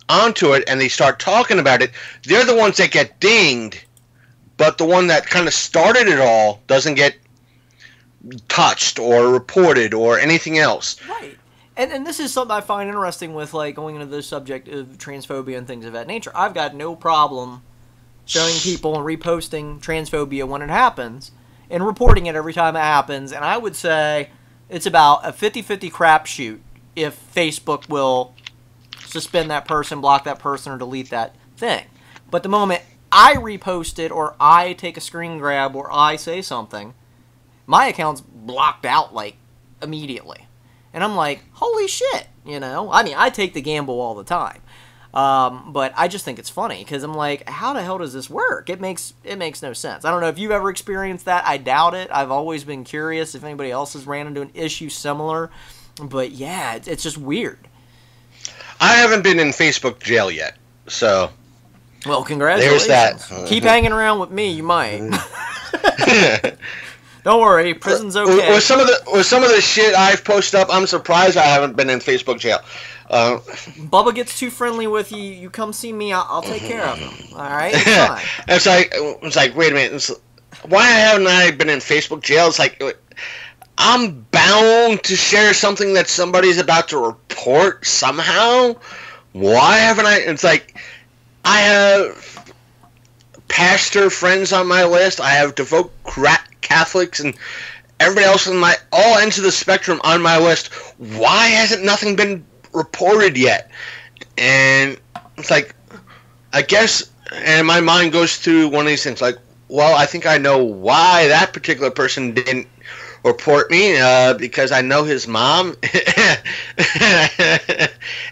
onto it and they start talking about it, they're the ones that get dinged. But the one that kind of started it all doesn't get touched or reported or anything else. Right. And this is something I find interesting with, like, going into the subject of transphobia and things of that nature. I've got no problem showing people and reposting transphobia when it happens and reporting it every time it happens. And I would say it's about a 50-50 crapshoot if Facebook will suspend that person, block that person, or delete that thing. But the moment I repost it, or I take a screen grab, or I say something, my account's blocked out, like, immediately. And I'm like, holy shit, I mean, I take the gamble all the time. But I just think it's funny, because I'm like, how the hell does this work? It makes no sense. I don't know if you've ever experienced that. I doubt it. I've always been curious if anybody else has ran into an issue similar. But yeah, it's just weird. I haven't been in Facebook jail yet, so... Well, congratulations. There's that. Keep hanging around with me, you might. Don't worry, prison's okay. With some of the shit I've posted up, I'm surprised I haven't been in Facebook jail. Bubba gets too friendly with you. You come see me. I'll take care of him. All right, it's fine. It's like, wait a minute. Why haven't I been in Facebook jail? It's like, I'm bound to share something that somebody's about to report somehow. Why haven't I? It's like, I have pastor friends on my list. I have devout Catholics and everybody else on all ends of the spectrum on my list. Why hasn't nothing been reported yet? And it's like, I guess, and my mind goes through one of these things like, well, I think I know why that particular person didn't report me, because I know his mom,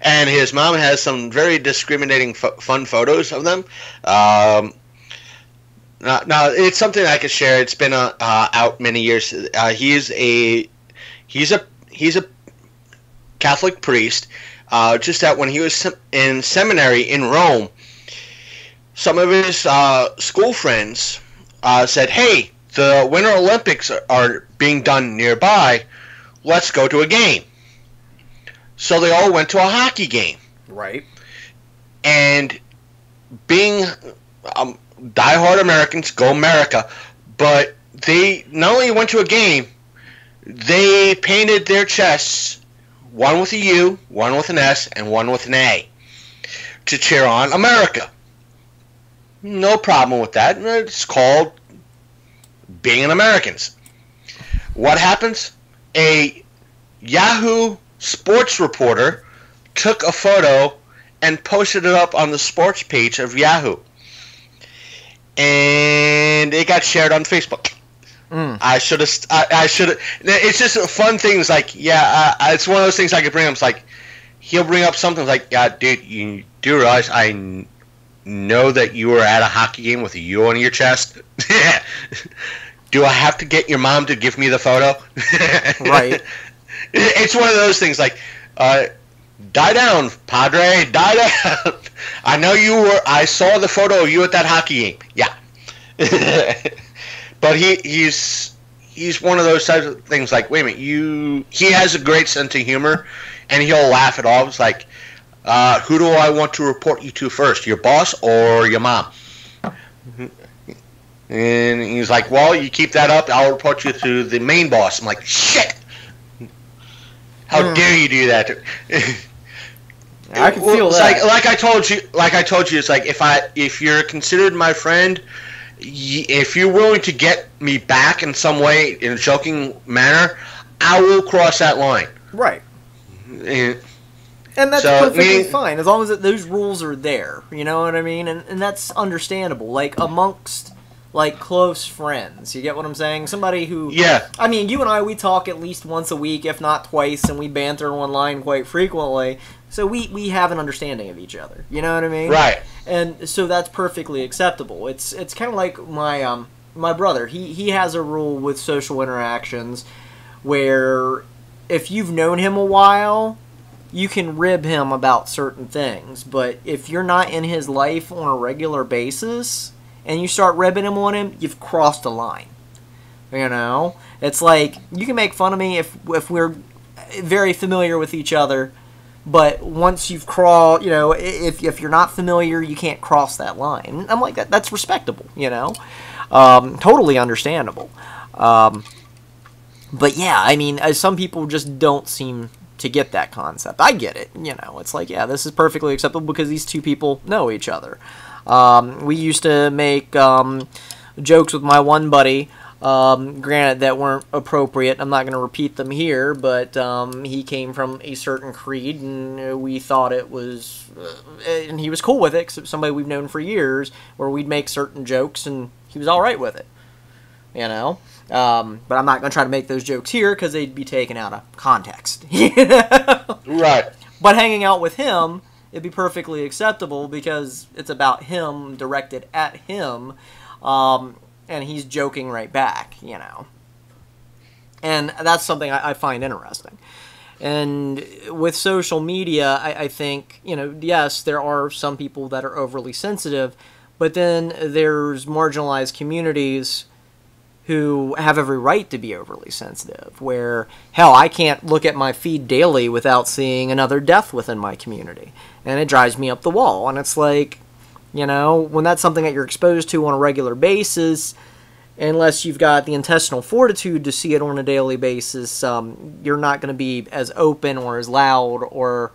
and his mom has some very discriminating fun photos of them. Now, it's something I could share. It's been out many years. He's a Catholic priest. Just that when he was in seminary in Rome, some of his school friends said, "Hey, the Winter Olympics are being done nearby. Let's go to a game." So they all went to a hockey game. Right. And being diehard Americans, go America, but they not only went to a game, they painted their chests, one with a U, one with an S, and one with an A, to cheer on America. No problem with that. It's called being an Americans. What happens? A Yahoo sports reporter took a photo and posted it up on the sports page of Yahoo. And it got shared on Facebook. I should have. It's just a fun thing. It's like, yeah, it's one of those things I could bring up. It's like, he'll bring up something like, yeah, dude, you do realize I know that you were at a hockey game with a U on your chest? Do I have to get your mom to give me the photo? Right. It's one of those things like, die down, Padre, die down. I know you were. I saw the photo of you at that hockey game. Yeah. But he's one of those types of things like, wait a minute, he has a great sense of humor, and he'll laugh it off. It's like, who do I want to report you to first, your boss or your mom? And he's like, well, you keep that up, I'll report you to the main boss. I'm like, shit! How dare you do that? I can feel that. Like I told you, it's like, if you're considered my friend, if you're willing to get me back in some way, in a joking manner, I will cross that line. Right. And that's perfectly fine, as long as those rules are there. You know what I mean? And that's understandable. Like, amongst, like, close friends. You get what I'm saying? Somebody who... Yeah. I mean, you and I, we talk at least once a week, if not twice, and we banter online quite frequently. So we have an understanding of each other. You know what I mean? Right. And so that's perfectly acceptable. It's kind of like my brother. He has a rule with social interactions where if you've known him a while, you can rib him about certain things. But if you're not in his life on a regular basis and you start ribbing him on him, you've crossed a line. You know? It's like, you can make fun of me if we're very familiar with each other, but once you've crossed, you know, if you're not familiar, you can't cross that line. I'm like, that's respectable, you know? Totally understandable. But yeah, I mean, some people just don't seem to get that concept. I get it, you know. It's like, yeah, this is perfectly acceptable because these two people know each other. We used to make jokes with my one buddy, granted that weren't appropriate. I'm not going to repeat them here, but he came from a certain creed, and we thought it was, and he was cool with it, 'cause it's somebody we've known for years, where we'd make certain jokes, and he was all right with it, you know. But I'm not going to try to make those jokes here, because they'd be taken out of context. You know? Right. But hanging out with him, it'd be perfectly acceptable, because it's about him, directed at him, and he's joking right back, you know. And that's something I find interesting. And with social media, I think, you know, yes, there are some people that are overly sensitive, but then there's marginalized communities who have every right to be overly sensitive, where, hell, I can't look at my feed daily without seeing another death within my community, and it drives me up the wall. And it's like, you know, when that's something that you're exposed to on a regular basis, unless you've got the intestinal fortitude to see it on a daily basis, you're not going to be as open or as loud or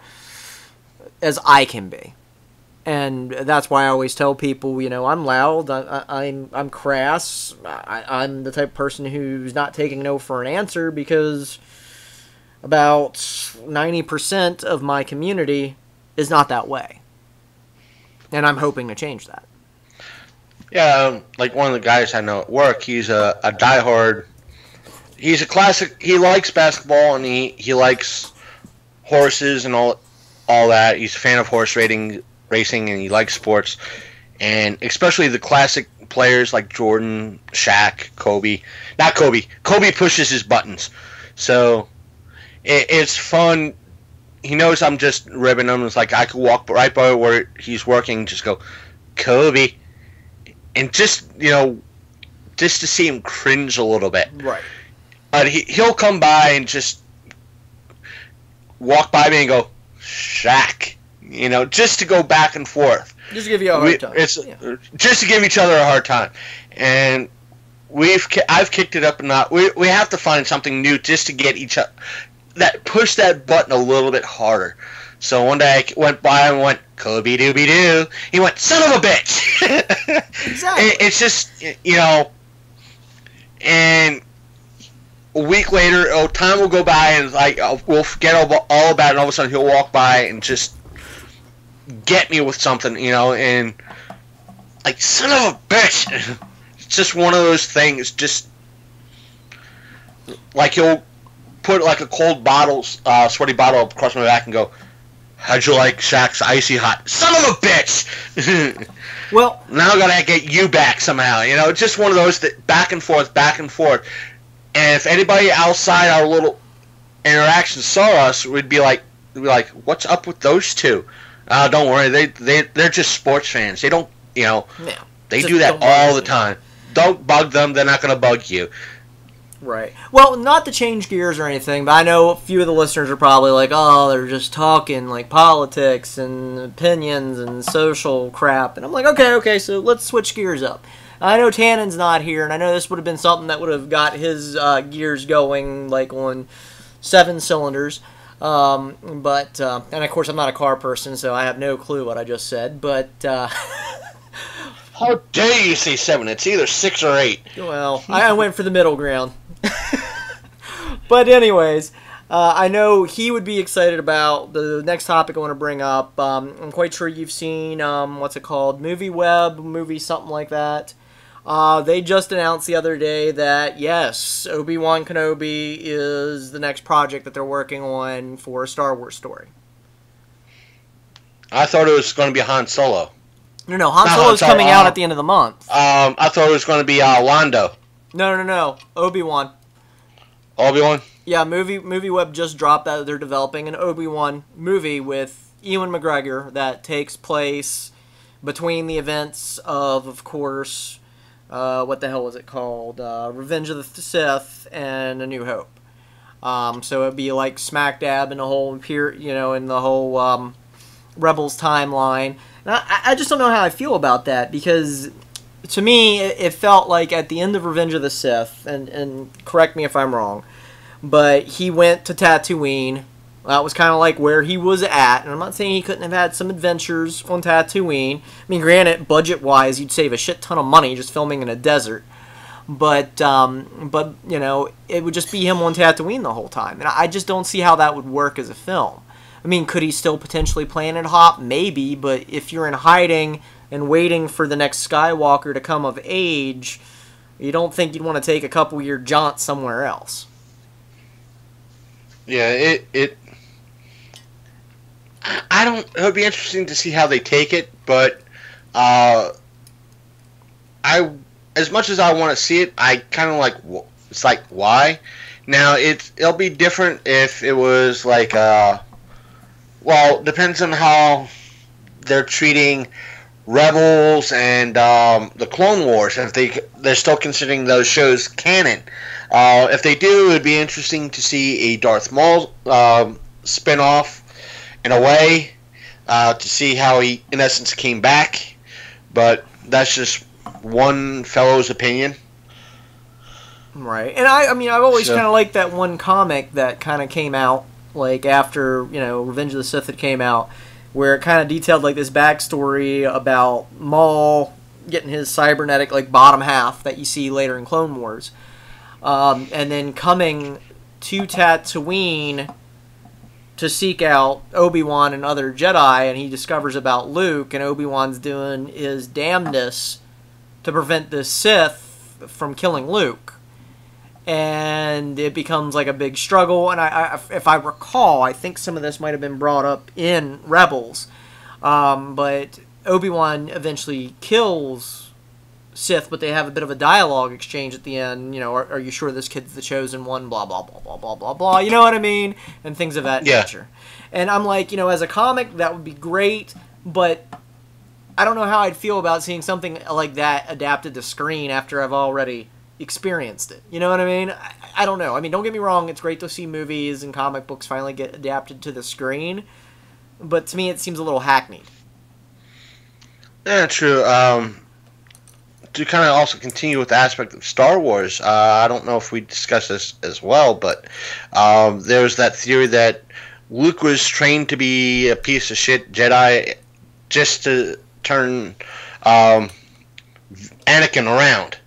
as I can be. And that's why I always tell people, you know, I'm loud, I'm crass, I'm the type of person who's not taking no for an answer, because about 90% of my community is not that way. And I'm hoping to change that. Yeah, like one of the guys I know at work, he's a diehard. He's a classic. He likes basketball and he likes horses and all that. He's a fan of horse racing, and he likes sports, and especially the classic players like Jordan, Shaq, Kobe. Not Kobe. Kobe pushes his buttons, so it's fun. He knows I'm just ribbing him. It's like I could walk right by where he's working, just go, Kobe. And just, you know, just to see him cringe a little bit. Right. But he'll come by and just walk by me and go, Shaq. You know, just to go back and forth. Just to give you a hard time. Just to give each other a hard time. And I've kicked it up a notch. We have to find something new just to get each other, push that button a little bit harder. So one day I went by and went, Kobe dooby doo. He went, son of a bitch. Exactly. It's just, you know, and a week later, time will go by and like we'll forget all about it, and all of a sudden he'll walk by and just get me with something, you know, and like, son of a bitch. It's just one of those things, just like he'll put like a cold bottle, sweaty bottle across my back and go, how'd you like Shaq's Icy Hot? Son of a bitch! Well, now I gotta get you back somehow. You know, just one of those that back and forth. And if anybody outside our little interaction saw us, we'd be like, what's up with those two? Don't worry, they're just sports fans. They don't, you know, they do that all the time. Don't bug them. They're not gonna bug you. Right. Well, not to change gears or anything, but I know a few of the listeners are probably like, oh, they're just talking like politics and opinions and social crap. And I'm like, okay, so let's switch gears up. I know Tannen's not here, and I know this would have been something that would have got his gears going like on 7 cylinders. And of course I'm not a car person, so I have no clue what I just said, but... How dare you say 7? It's either 6 or 8. Well, I went for the middle ground. But anyways, I know he would be excited about the next topic I want to bring up. I'm quite sure you've seen, what's it called? Movie something like that. They just announced the other day that, yes, Obi-Wan Kenobi is the next project that they're working on for a Star Wars story. I thought it was going to be Han Solo. No, Han Solo's coming out at the end of the month. I thought it was going to be Rando. No. Obi-Wan. Obi-Wan? Yeah, Movie Web just dropped that they're developing an Obi-Wan movie with Ewan McGregor that takes place between the events of course, what the hell was it called? Revenge of the Sith and A New Hope. So it'd be like smack dab in the whole in the whole Rebels timeline. And I just don't know how I feel about that, because to me it felt like at the end of Revenge of the Sith, and correct me if I'm wrong, but he went to Tatooine. That was kind of like where he was at, and I'm not saying he couldn't have had some adventures on Tatooine. I mean, granted, budget-wise, you'd save a shit ton of money just filming in a desert, but you know, it would just be him on Tatooine the whole time, and I just don't see how that would work as a film. I mean, could he still potentially planet hop? Maybe, but if you're in hiding and waiting for the next Skywalker to come of age, you don't think you'd want to take a couple-year jaunt somewhere else. Yeah, it would be interesting to see how they take it, but as much as I want to see it, I kind of like, it's like, why? Now, it'll be different if it was like, well, depends on how they're treating Rebels and the Clone Wars, if they're still considering those shows canon. If they do, it would be interesting to see a Darth Maul spin-off in a way, to see how he, in essence, came back. But that's just one fellow's opinion. Right. And I mean, I've always kind of liked that one comic that kind of came out, like, after, Revenge of the Sith had came out, where it kind of detailed, like, this backstory about Maul getting his cybernetic, like, bottom half that you see later in Clone Wars. And then coming to Tatooine to seek out Obi-Wan and other Jedi, and he discovers about Luke, and Obi-Wan's doing his damnedest to prevent the Sith from killing Luke. And it becomes like a big struggle, and if I recall, I think some of this might have been brought up in Rebels, but Obi-Wan eventually kills Sith, but they have a bit of a dialogue exchange at the end, are you sure this kid's the chosen one, blah, blah, blah, blah, blah, blah, blah, you know what I mean, and things of that nature. And I'm like, as a comic, that would be great, but I don't know how I'd feel about seeing something like that adapted to screen after I've already experienced it. You know what I mean? I don't know. I mean, don't get me wrong, it's great to see movies and comic books finally get adapted to the screen, but to me it seems a little hackneyed. Yeah, true. To kind of also continue with the aspect of Star Wars, I don't know if we discussed this as well, but there's that theory that Luke was trained to be a piece of shit Jedi just to turn Anakin around.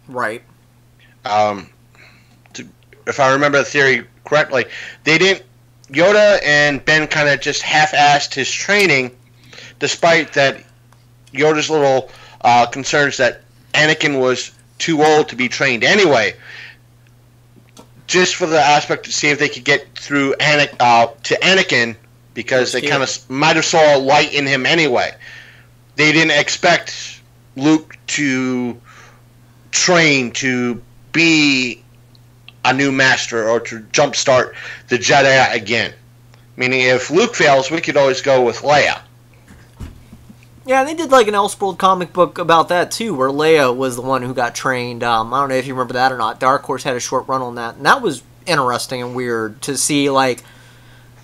Right. If I remember the theory correctly, Yoda and Ben kind of just half-assed his training, despite that Yoda's little concerns that Anakin was too old to be trained anyway, just for the aspect to see if they could get through to Anakin, because they kind of might have saw a light in him anyway. They didn't expect Luke to train to be a new master or to jumpstart the Jedi again. Meaning, if Luke fails, we could always go with Leia. Yeah, they did like an Elseworld comic book about that too, where Leia was the one who got trained. I don't know if you remember that or not. Dark Horse had a short run on that, and that was interesting and weird to see, like,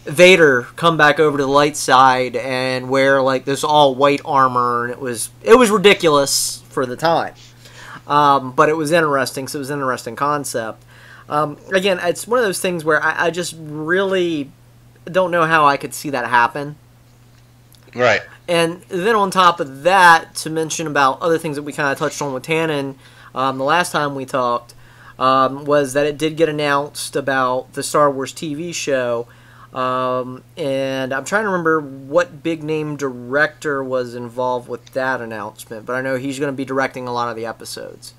Vader come back over to the light side and wear like this all white armor, and it was ridiculous for the time. But it was interesting, so it was an interesting concept. Again, it's one of those things where I just really don't know how I could see that happen. Right. And then on top of that, to mention about other things that we kind of touched on with Tannen the last time we talked, was that it did get announced about the Star Wars TV show. And I'm trying to remember what big-name director was involved with that announcement, but I know he's going to be directing a lot of the episodes.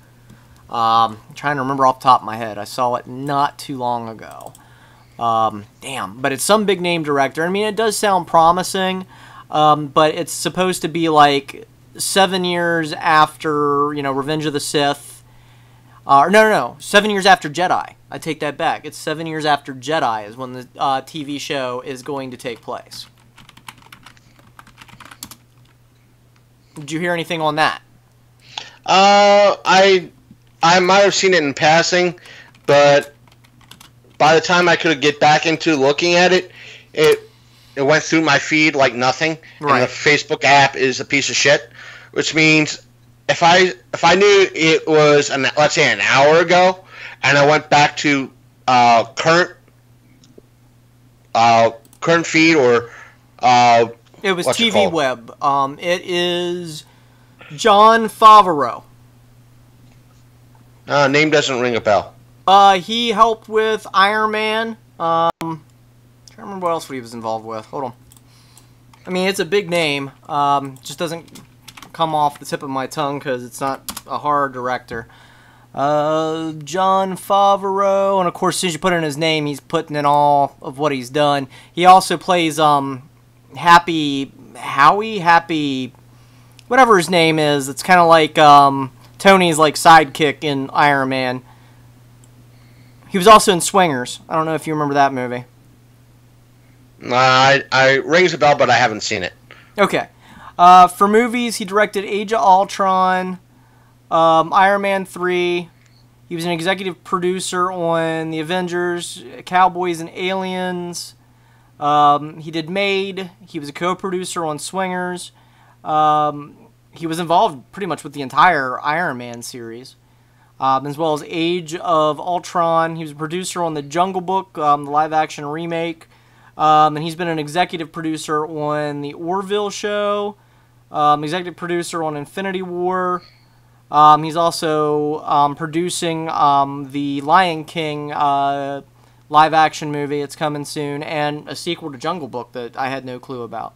I'm trying to remember off the top of my head. I saw it not too long ago. Damn, but it's some big-name director. I mean, it does sound promising, but it's supposed to be like 7 years after, Revenge of the Sith. No, 7 years after Jedi. I take that back. It's 7 years after Jedi is when the TV show is going to take place. Did you hear anything on that? I might have seen it in passing, but by the time I could get back into looking at it, it went through my feed like nothing. Right. And the Facebook app is a piece of shit, which means if I knew it was let's say an hour ago, and I went back to current feed or it was TV Web. It is Jon Favreau. Name doesn't ring a bell. He helped with Iron Man. I can't remember what else he was involved with. Hold on. I mean, it's a big name. Just doesn't come off the tip of my tongue because it's not a horror director. Jon Favreau, and of course, as soon as you put in his name, he's putting in all of what he's done. He also plays Happy Howie, whatever his name is. It's kind of like Tony's like sidekick in Iron Man. He was also in Swingers. I don't know if you remember that movie. I rings a bell, but I haven't seen it. Okay. For movies, he directed Age of Ultron, Iron Man 3. He was an executive producer on The Avengers, Cowboys and Aliens. He did Made. He was a co-producer on Swingers. He was involved pretty much with the entire Iron Man series, as well as Age of Ultron. He was a producer on The Jungle Book, the live-action remake. And he's been an executive producer on The Orville Show, executive producer on Infinity War. He's also producing the Lion King live-action movie. It's coming soon, and a sequel to Jungle Book that I had no clue about.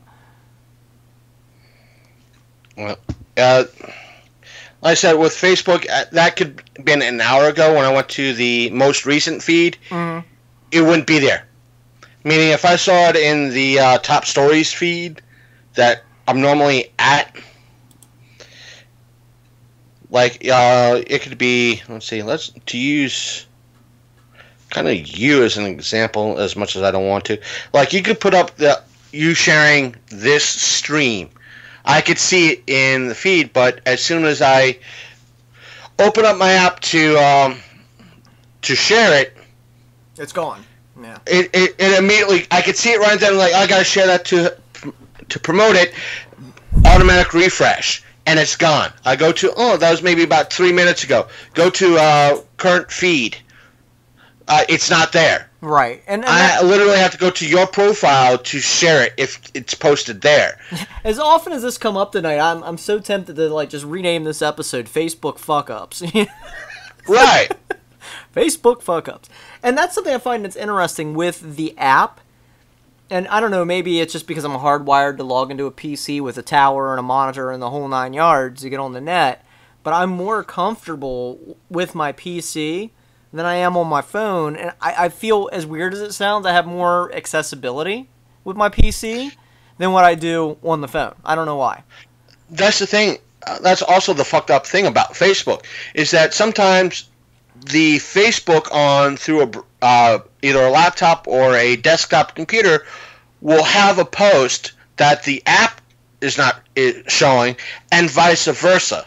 Well, like I said, with Facebook, that could have been an hour ago when I went to the most recent feed. Mm-hmm. It wouldn't be there. Meaning, if I saw it in the top stories feed that I'm normally at, like, it could be, to use kind of you as an example, as much as I don't want to. Like, you could put up you sharing this stream. I could see it in the feed, but as soon as I open up my app to share it, it's gone. Yeah. It immediately, I could see it right then, like, I gotta share that to promote it, automatic refresh, and it's gone. I go to, that was maybe about 3 minutes ago. Go to current feed. It's not there. Right. And I literally have to go to your profile to share it if it's posted there. As often as this come up tonight, I'm so tempted to, like, just rename this episode Facebook Fuck Ups. Right. Facebook Fuck Ups. And that's something I find that's interesting with the app. And I don't know, maybe it's just because I'm hardwired to log into a PC with a tower and a monitor and the whole 9 yards to get on the net. But I'm more comfortable with my PC than I am on my phone. And I feel, as weird as it sounds, I have more accessibility with my PC than what I do on the phone. I don't know why. That's the thing. That's also the fucked up thing about Facebook, is that sometimes the Facebook on through either a laptop or a desktop computer will have a post that the app is not showing, and vice versa.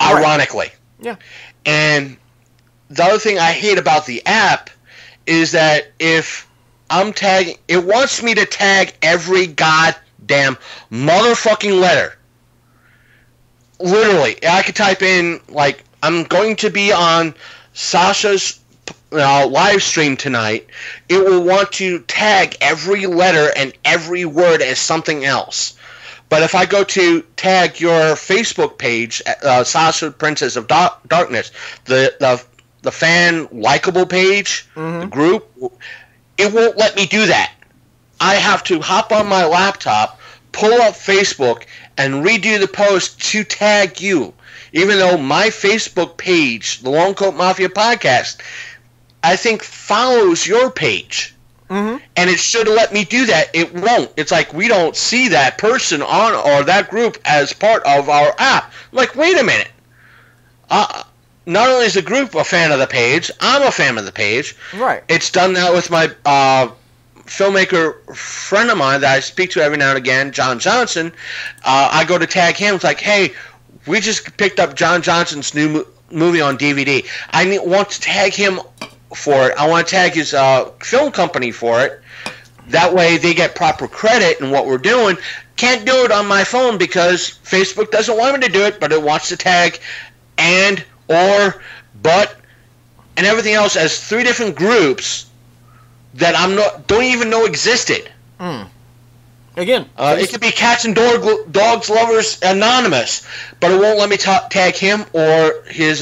Right. Ironically. Yeah. And the other thing I hate about the app is that if I'm tagging, it wants me to tag every goddamn motherfucking letter. Literally, I could type in, like, I'm going to be on Sasha's live stream tonight. It will want to tag every letter and every word as something else. But if I go to tag your Facebook page, Sasha Princess of Darkness, the fan likable page, the group, it won't let me do that. I have to hop on my laptop, pull up Facebook, and redo the post to tag you. Even though my Facebook page, the Long Coat Mafia Podcast, I think follows your page. And it should let me do that. It won't. It's like, we don't see that person on or that group as part of our app. I'm like, wait a minute. Not only is the group a fan of the page, I'm a fan of the page. Right. It's done that with my filmmaker friend of mine that I speak to every now and again, John Johnson. I go to tag him. It's like, hey, we just picked up John Johnson's new movie on DVD. I want to tag him for it. I want to tag his film company for it. That way they get proper credit in what we're doing. Can't do it on my phone because Facebook doesn't want me to do it, but it wants to tag and, or, but, and everything else as 3 different groups that don't even know existed. Again, it could be Cats and Dogs Lovers Anonymous, but it won't let me tag him or his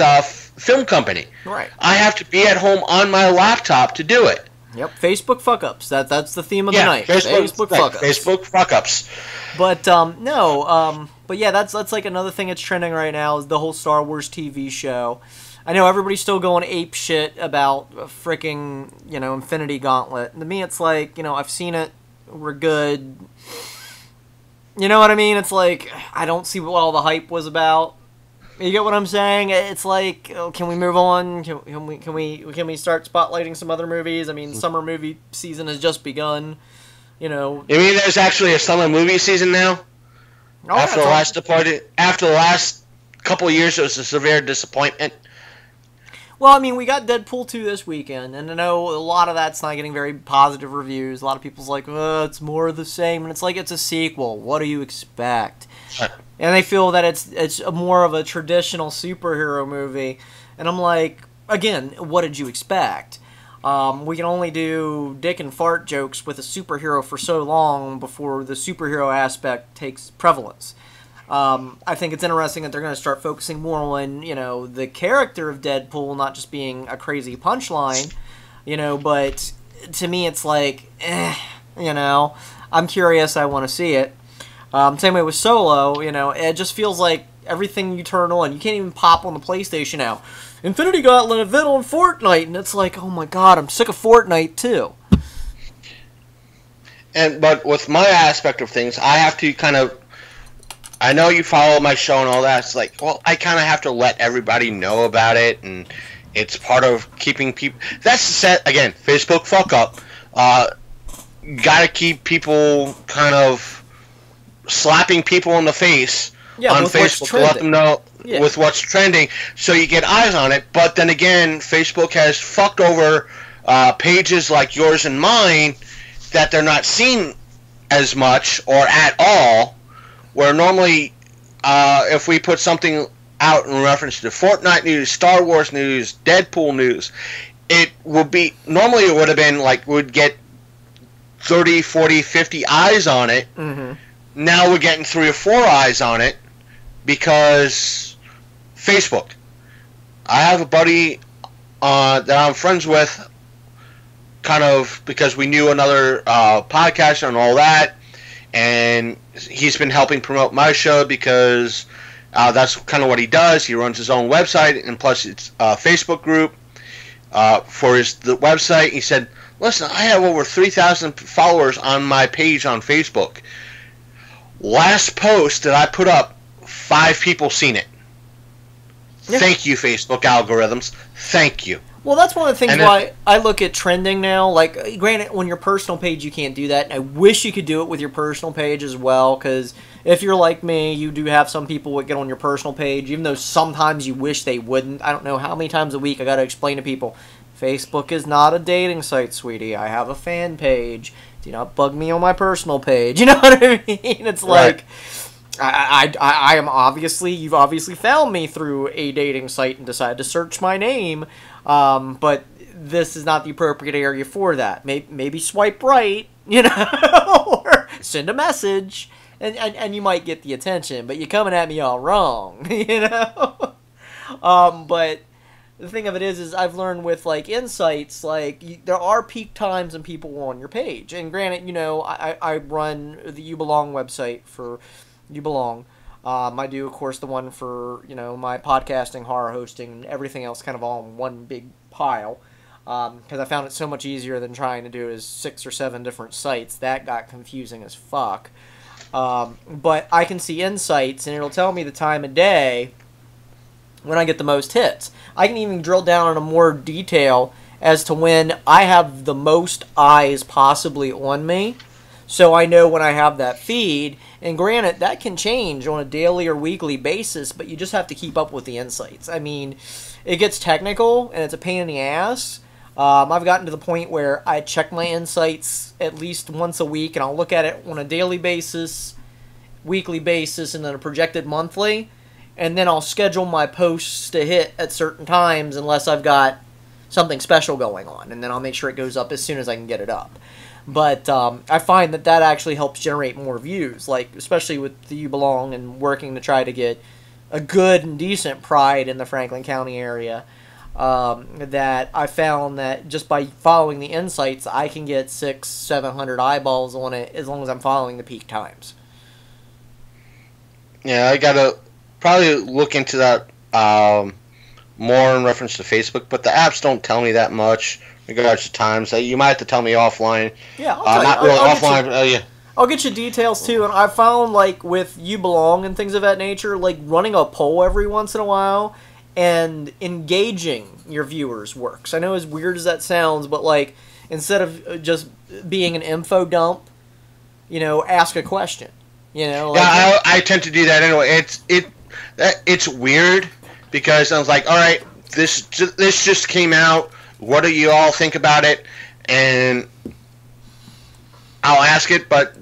film company. Right. I have to be at home on my laptop to do it. Yep, Facebook fuck-ups. That's the theme of the night. Facebook fuck-ups. Facebook fuck-ups. But, but yeah, that's like another thing that's trending right now is the whole Star Wars TV show. I know everybody's still going ape shit about freaking, Infinity Gauntlet. And to me, it's like, I've seen it. We're good. You know what I mean? It's like, I don't see what all the hype was about. You get what I'm saying? It's like, can we move on? Can we start spotlighting some other movies? I mean, summer movie season has just begun. You mean there's actually a summer movie season now? Oh, yeah, After the last couple of years, it was a severe disappointment. Well, I mean, we got Deadpool 2 this weekend, and I know a lot of that's not getting very positive reviews. A lot of people's like, it's more of the same, and it's like, it's a sequel. What do you expect? And they feel that it's more of a traditional superhero movie, and I'm like, again, what did you expect? We can only do dick and fart jokes with a superhero for so long before the superhero aspect takes prevalence. I think it's interesting that they're going to start focusing more on, the character of Deadpool, not just being a crazy punchline, but to me it's like, I'm curious, I want to see it. Same way with Solo, it just feels like everything you turn on, you can't even pop on the PlayStation now. Infinity Gauntlet event on Fortnite, and it's like, oh my god, I'm sick of Fortnite too. But with my aspect of things, I have to kind of, I know you follow my show and all that. It's like, well, I kind of have to let everybody know about it, and it's part of keeping people. That's the set again. Facebook fuck up. Got to keep people kind of slapping people in the face on Facebook to let them know with what's trending, so you get eyes on it. But then again, Facebook has fucked over pages like yours and mine that they're not seen as much or at all. Where normally, if we put something out in reference to Fortnite news, Star Wars news, Deadpool news, it would be, normally it would have been like, we'd get 30, 40, 50 eyes on it. Mm-hmm. Now we're getting 3 or 4 eyes on it because Facebook. I have a buddy that I'm friends with, kind of because we knew another podcast and all that, and he's been helping promote my show because that's kind of what he does. He runs his own website, and plus it's a Facebook group for the website. He said, listen, I have over 3,000 followers on my page on Facebook. Last post that I put up, 5 people seen it. Yeah. Thank you, Facebook algorithms. Thank you. Well, that's one of the things why I look at trending now. Like, granted, on your personal page, you can't do that. And I wish you could do it with your personal page as well, because if you're like me, you do have some people that get on your personal page, even though sometimes you wish they wouldn't. I don't know how many times a week I got to explain to people, Facebook is not a dating site, sweetie. I have a fan page. Do not bug me on my personal page. You know what I mean? It's like, I am obviously, you've obviously found me through a dating site and decided to search my name. But this is not the appropriate area for that. Maybe swipe right, or send a message, and you might get the attention. But you're coming at me all wrong, But the thing of it is I've learned with like insights, like there are peak times and people on your page. And granted, I run the You Belong website for You Belong. I do, of course, the one for, my podcasting, horror hosting, and everything else kind of all in one big pile. Because I found it so much easier than trying to do 6 or 7 different sites. That got confusing as fuck. But I can see insights, and it'll tell me the time of day when I get the most hits. I can even drill down into more detail as to when I have the most eyes possibly on me. So I know when I have that feed, and granted, that can change on a daily or weekly basis, but you just have to keep up with the insights. I mean, it gets technical, and it's a pain in the ass. I've gotten to the point where I check my insights at least once a week, and I'll look at it on a daily basis, weekly basis, and then a projected monthly, and then I'll schedule my posts to hit at certain times unless I've got something special going on, and then I'll make sure it goes up as soon as I can get it up. But I find that actually helps generate more views, like especially with the You Belong and working to try to get a good and decent Pride in the Franklin County area. That I found that just by following the insights, I can get 600-700 eyeballs on it as long as I'm following the peak times. Yeah, I gotta probably look into that more in reference to Facebook, but the apps don't tell me that much. Regards to times, you might have to tell me offline. Yeah, I'll really offline. Yeah. I'll get you details too, and I found like with You Belong and things of that nature, like running a poll every once in a while and engaging your viewers works. I know as weird as that sounds, but like instead of just being an info dump, ask a question. You know, like, Yeah, I tend to do that anyway. It's weird because I was like, all right, this just came out. What do you all think about it? And I'll ask it, but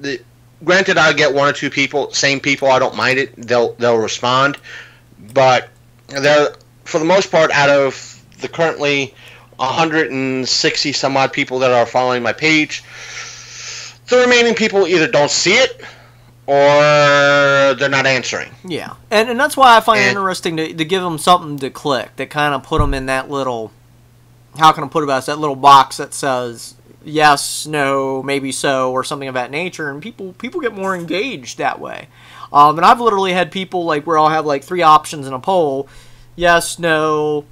granted, I'll get one or two people, same people. I don't mind it. They'll respond, but they're for the most part out of the currently 160 some odd people that are following my page. The remaining people either don't see it or they're not answering. Yeah, and that's why I find it interesting to give them something to click, that kind of put them in that little, how can I put it best, that little box that says yes, no, maybe so, or something of that nature, and people get more engaged that way. And I've literally had people, like, where I'll have, like, 3 options in a poll, yes, no,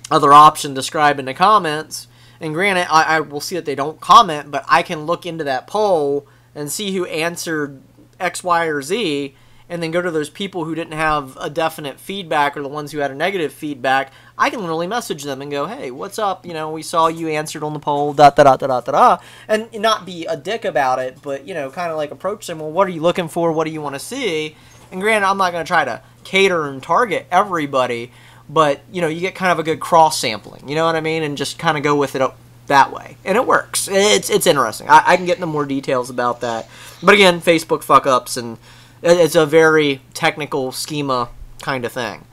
other option described in the comments, and granted, I will see that they don't comment, but I can look into that poll and see who answered X, Y, or Z, and then go to those people who didn't have a definite feedback or the ones who had a negative feedback. I can literally message them and go, hey, what's up? You know, we saw you answered on the poll, da-da-da-da-da-da, and not be a dick about it, but, you know, kind of like approach them, well, what are you looking for? What do you want to see? And granted, I'm not going to try to cater and target everybody, but, you know, you get kind of a good cross-sampling, you know what I mean? And just kind of go with it that way. And it works. It's interesting. I can get into more details about that. But again, Facebook fuck-ups, and it's a very technical schema kind of thing.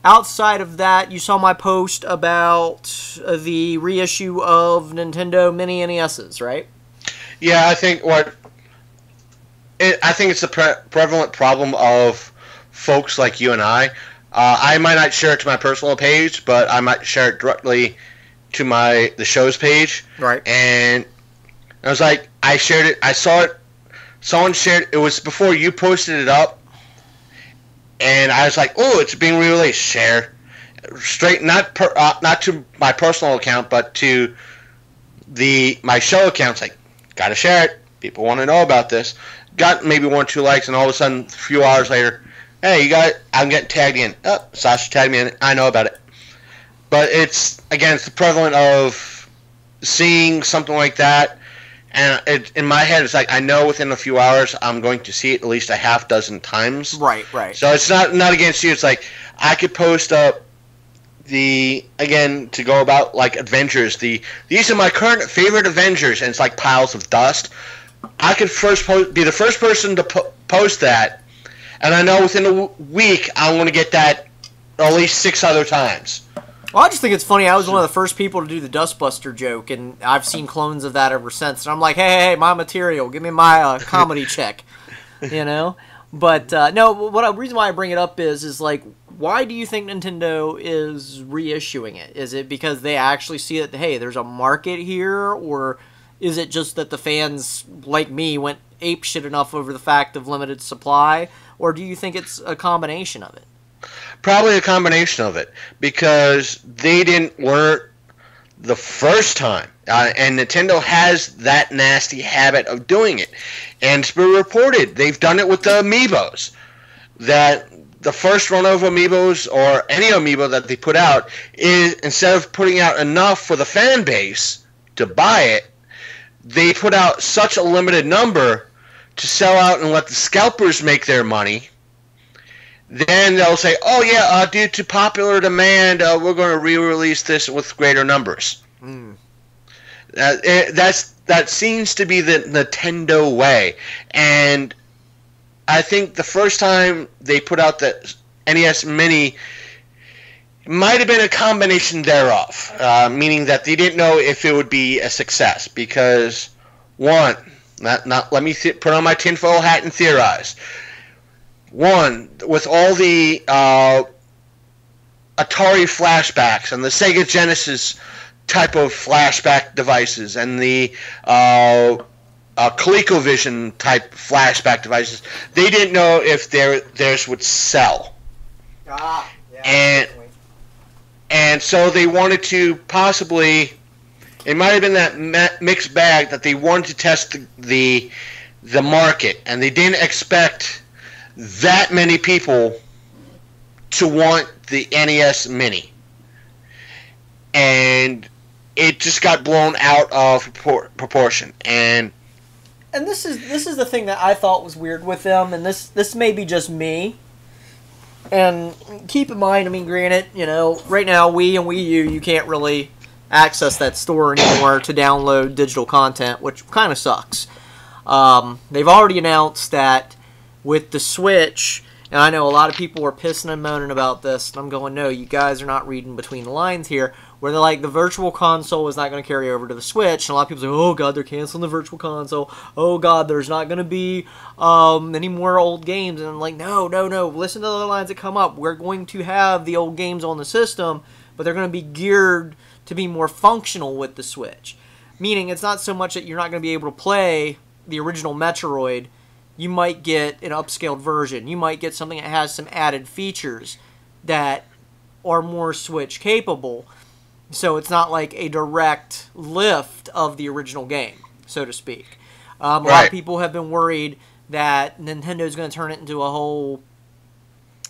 Outside of that, you saw my post about the reissue of Nintendo Mini NESs, right? Yeah, I think it's a prevalent problem of folks like you and I. I might not share it to my personal page, but I might share it directly to the show's page. Right. And I was like, I shared it. I saw it. Someone shared. It was before you posted it up, and I was like, "Oh, it's being re-released." Share, straight, not to my personal account, but to my show account. It's like, gotta share it. People want to know about this. Got maybe 1 or 2 likes, and all of a sudden, a few hours later, hey, you got it. I'm getting tagged in. Oh, Sasha tagged me in. I know about it. But it's the prevalent of seeing something like that. And in my head, it's like, I know within a few hours I'm going to see it at least a half dozen times. Right. So it's not against you. It's like, I could post up to go about, like, Avengers. These are my current favorite Avengers, and it's like piles of dust. I could be the first person to post that, and I know within a week I'm going to get that at least 6 other times. Well, I just think it's funny. I was one of the first people to do the Dustbuster joke, and I've seen clones of that ever since. And I'm like, hey, my material. Give me my comedy check, you know? But, no, the reason why I bring it up is like, why do you think Nintendo is reissuing it? Is it because they actually see that, hey, there's a market here? Or is it just that the fans, like me, went apeshit enough over the fact of limited supply? Or do you think it's a combination of it? Probably a combination of it, because they didn't learn the first time, and Nintendo has that nasty habit of doing it, and it's been reported they've done it with the Amiibos, that the first run of Amiibos, or any Amiibo that they put out, is instead of putting out enough for the fan base to buy it, they put out such a limited number to sell out and let the scalpers make their money. Then they'll say, oh yeah, due to popular demand, we're going to re-release this with greater numbers. That seems to be the Nintendo way. And I think the first time they put out the NES Mini, it might have been a combination thereof, meaning that they didn't know if it would be a success. Because, one, let me put on my tinfoil hat and theorize. One, with all the Atari flashbacks and the Sega Genesis type of flashback devices and the ColecoVision type flashback devices, they didn't know if theirs would sell. And so they wanted to possibly, it might have been that mixed bag that they wanted to test the market, and they didn't expect that many people to want the NES Mini. And it just got blown out of proportion. And and this is the thing that I thought was weird with them, and this may be just me. And keep in mind, I mean, granted, right now Wii and Wii U, you can't really access that store anymore to download digital content, which kind of sucks. They've already announced that with the Switch, and I know a lot of people were pissing and moaning about this, and I'm going, no, you guys are not reading between the lines here, where they're like, the Virtual Console is not going to carry over to the Switch, and a lot of people say, oh god, they're canceling the Virtual Console, oh god, there's not going to be any more old games, and I'm like, no, listen to the other lines that come up, we're going to have the old games on the system, but they're going to be geared to be more functional with the Switch, meaning it's not so much that you're not going to be able to play the original Metroid. You might get an upscaled version. You might get something that has some added features that are more Switch capable. So it's not like a direct lift of the original game, so to speak. A lot of people have been worried that Nintendo's going to turn it into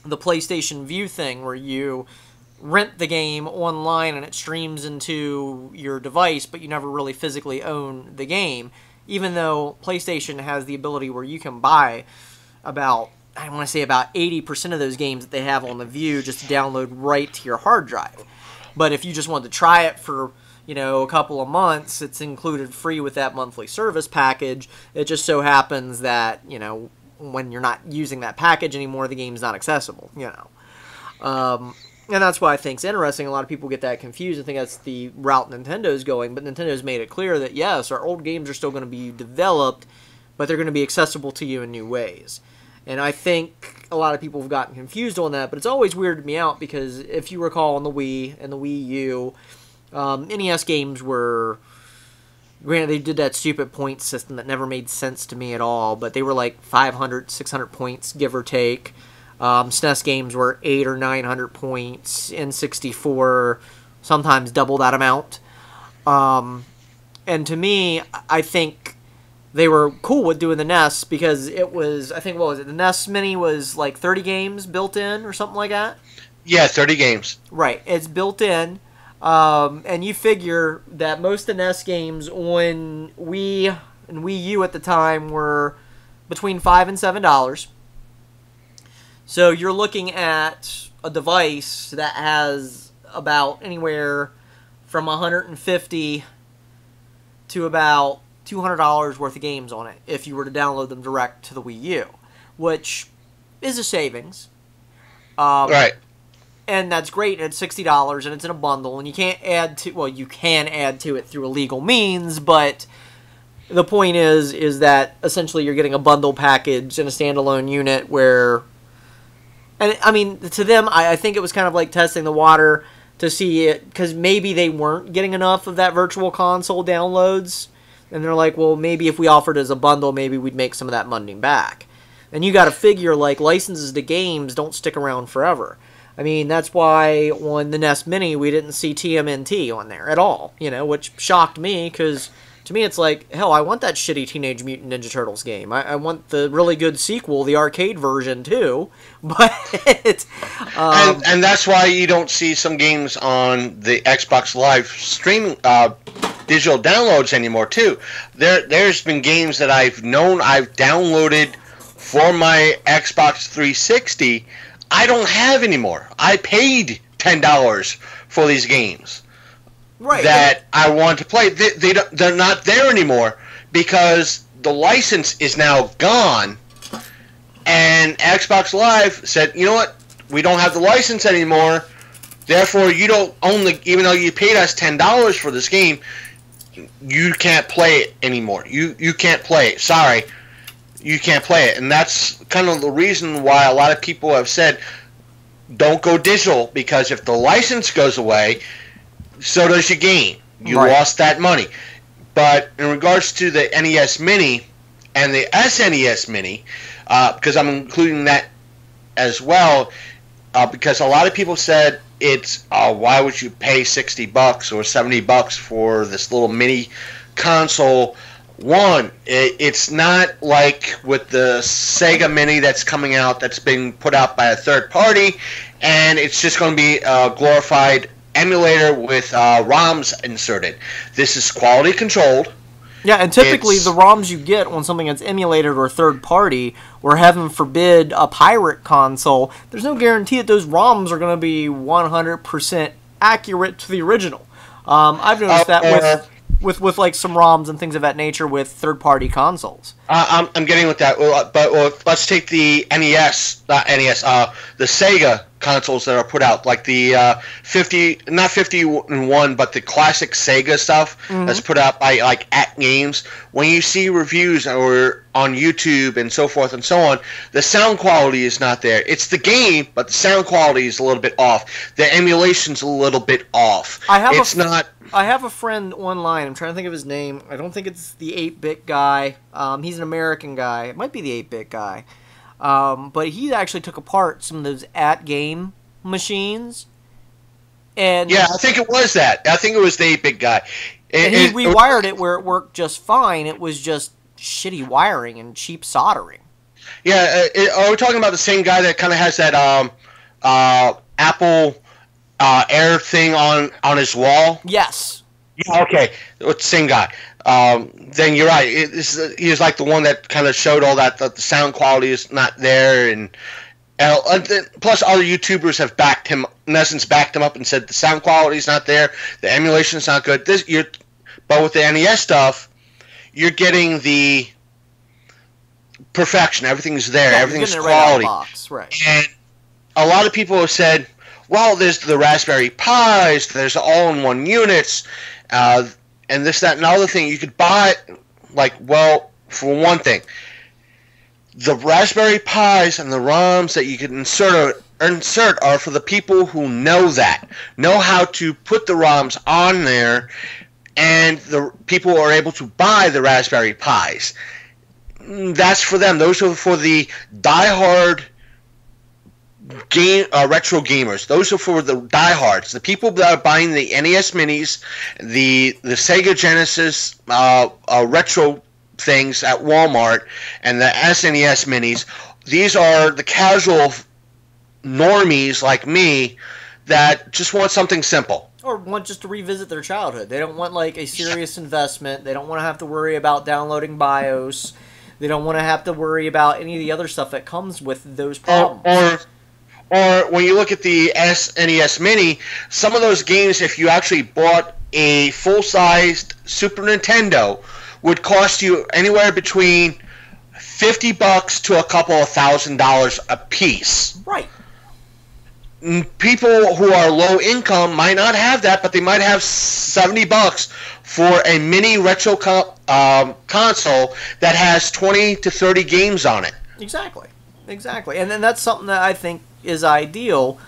the PlayStation View thing, where you rent the game online and it streams into your device, but you never really physically own the game. Even though PlayStation has the ability where you can buy about 80% of those games that they have on the View just to download right to your hard drive. But if you just want to try it for, a couple of months, it's included free with that monthly service package. It just so happens that, when you're not using that package anymore, the game's not accessible, And that's why I think it's interesting. A lot of people get that confused and think that's the route Nintendo's going. But Nintendo's made it clear that, yes, our old games are still going to be developed, but they're going to be accessible to you in new ways. And I think a lot of people have gotten confused on that. But it's always weirded me out because if you recall on the Wii and the Wii U, NES games were... Granted, they did that stupid point system that never made sense to me at all. But they were like 500, 600 points, give or take. SNES games were 800 or 900 points, N64 sometimes double that amount. And to me, I think they were cool with doing the NES because it was, I think, what was it? The NES Mini was like 30 games built in or something like that? Yeah, 30 games. Right, it's built in. And you figure that most of the NES games on Wii and Wii U at the time were between $5 and $7. So you're looking at a device that has about anywhere from $150 to about $200 worth of games on it if you were to download them direct to the Wii U, which is a savings. Right. And that's great, and it's $60, and it's in a bundle, and you can't add to... Well, you can add to it through illegal means, but the point is that essentially you're getting a bundle package in a standalone unit where... And, I mean, to them, I think it was kind of like testing the water to see it, because maybe they weren't getting enough of that Virtual Console downloads, and they're like, well, maybe if we offered it as a bundle, maybe we'd make some of that money back. And you got to figure, like, licenses to games don't stick around forever. I mean, that's why on the NES Mini, we didn't see TMNT on there at all, which shocked me, because... To me, it's like, hell, I want that shitty Teenage Mutant Ninja Turtles game. I want the really good sequel, the arcade version, too. But... and that's why you don't see some games on the Xbox Live streaming digital downloads anymore, too. There's been games that I've downloaded for my Xbox 360 I don't have anymore. I paid $10 for these games. Right. That I want to play. They're not there anymore because the license is now gone. And Xbox Live said, you know what? We don't have the license anymore. Therefore, you don't own the... Even though you paid us $10 for this game, you can't play it anymore. You can't play it. Sorry. You can't play it. And that's kind of the reason why a lot of people have said, don't go digital, because if the license goes away... So does your game. You lost that money. But in regards to the NES Mini and the SNES Mini, because I'm including that as well, because a lot of people said it's why would you pay $60 or $70 for this little mini console? One, it's not like with the Sega Mini that's coming out, that's being put out by a third party, and it's just going to be a glorified emulator with ROMs inserted. This is quality controlled. Yeah, and typically the ROMs you get on something that's emulated or third party, or heaven forbid a pirate console, there's no guarantee that those ROMs are going to be 100% accurate to the original. I've noticed that with like some ROMs and things of that nature with third party consoles. I'm getting with that, but let's take the NES, not NES, the Sega consoles that are put out, like the 51, but the classic Sega stuff that's put out by like At Games. When you see reviews or on YouTube and so forth and so on, the sound quality is not there. It's the game, but the sound quality is a little bit off. The emulation's a little bit off. I have a friend online. I'm trying to think of his name. I don't think it's the 8-bit guy. He's an American guy. It might be the 8-bit guy. But he actually took apart some of those at-game machines. And yeah, I think it was that. I think it was the 8-bit guy. And he rewired it where it worked just fine. It was just shitty wiring and cheap soldering. Yeah, are we talking about the same guy that kind of has that Apple Air thing on his wall? Yes. Yeah, okay. It's the same guy. Then you're right. He was like the one that kind of showed all that the sound quality is not there, and plus other YouTubers have backed him, in essence, backed him up and said the sound quality is not there, the emulation is not good. But with the NES stuff, you're getting the perfection. Everything's there. Yeah, everything's quality. Right out of the box. Right. And a lot of people have said, well, there's the Raspberry Pis, there's all-in-one units, and this, that, and other thing. You could buy, for one thing, the Raspberry Pis and the ROMs that you can insert are for the people who know how to put the ROMs on there, and the people who are able to buy the Raspberry Pis. That's for them. Those are for the diehard retro gamers. Those are for the diehards, the people that are buying the NES Minis, the Sega Genesis retro things at Walmart, and the SNES Minis. These are the casual normies like me that just want something simple. Or want just to revisit their childhood. They don't want like a serious investment. They don't want to have to worry about downloading BIOS. They don't want to have to worry about any of the other stuff that comes with those problems. Or when you look at the SNES Mini, some of those games, if you actually bought a full-sized Super Nintendo, would cost you anywhere between $50 to a couple of $1,000 a piece. Right. People who are low income might not have that, but they might have $70 for a mini retro console that has 20 to 30 games on it. Exactly. And then that's something that I think is ideal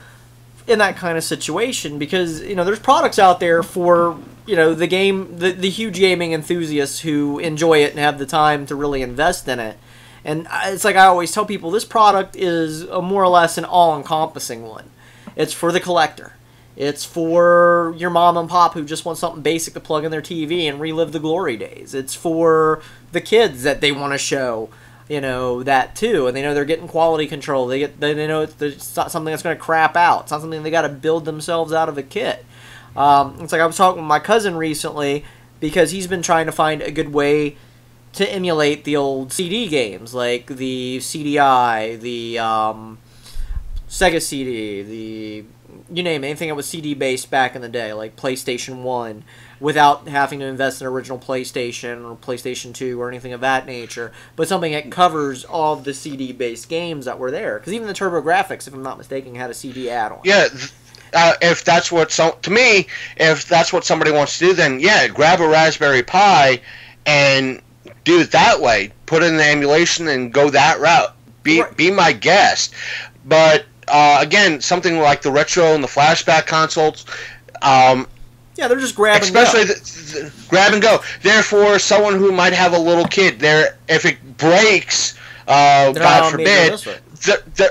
in that kind of situation, because there's products out there for the huge gaming enthusiasts who enjoy it and have the time to really invest in it. And it's like I always tell people, this product is more or less an all-encompassing one. It's for the collector. It's for your mom and pop who just want something basic to plug in their TV and relive the glory days. It's for the kids that they want to show that too, and they know they're getting quality control. They know it's not something that's going to crap out. It's not something they got to build themselves out of a kit. It's like I was talking with my cousin recently, because he's been trying to find a good way to emulate the old CD games, like the CDI, the Sega CD, you name it, anything that was CD based back in the day, like PlayStation 1, without having to invest in an original PlayStation or PlayStation 2 or anything of that nature, but something that covers all of the CD-based games that were there. Because even the TurboGrafx, if I'm not mistaken, had a CD add-on. Yeah, if that's what if that's what somebody wants to do, then yeah, grab a Raspberry Pi and do it that way. Put in the emulation and go that route. Be my guest. But again, something like the retro and the flashback consoles. Yeah, they're just grab and go. Especially grab and go. Therefore, someone who might have a little kid, if it breaks, God forbid,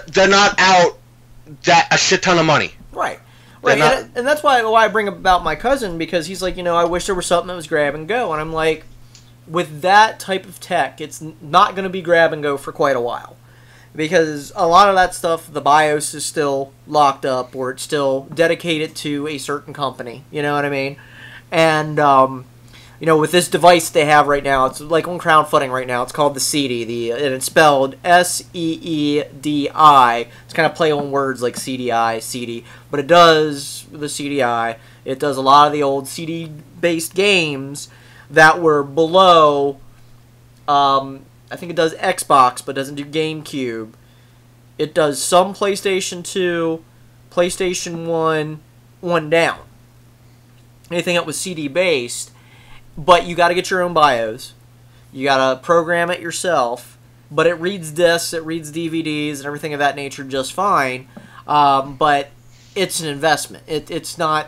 they're not out a shit ton of money. Right. And that's why I bring about my cousin, because he's like, I wish there was something that was grab and go. And I'm like, with that type of tech, it's not going to be grab and go for quite a while. Because a lot of that stuff, the BIOS is still locked up, or it's still dedicated to a certain company. You know what I mean? And with this device they have right now, it's like on crowdfunding right now. It's called the Seedi, and it's spelled SEEDI. It's kind of play on words like CDI, CD, but it does the CDI. It does a lot of the old CD-based games that were below. I think it does Xbox, but doesn't do GameCube. It does some PlayStation 2, PlayStation 1, one down. Anything that was CD-based. But you got to get your own BIOS. You got to program it yourself. But it reads discs, it reads DVDs, and everything of that nature just fine. But it's an investment. It's not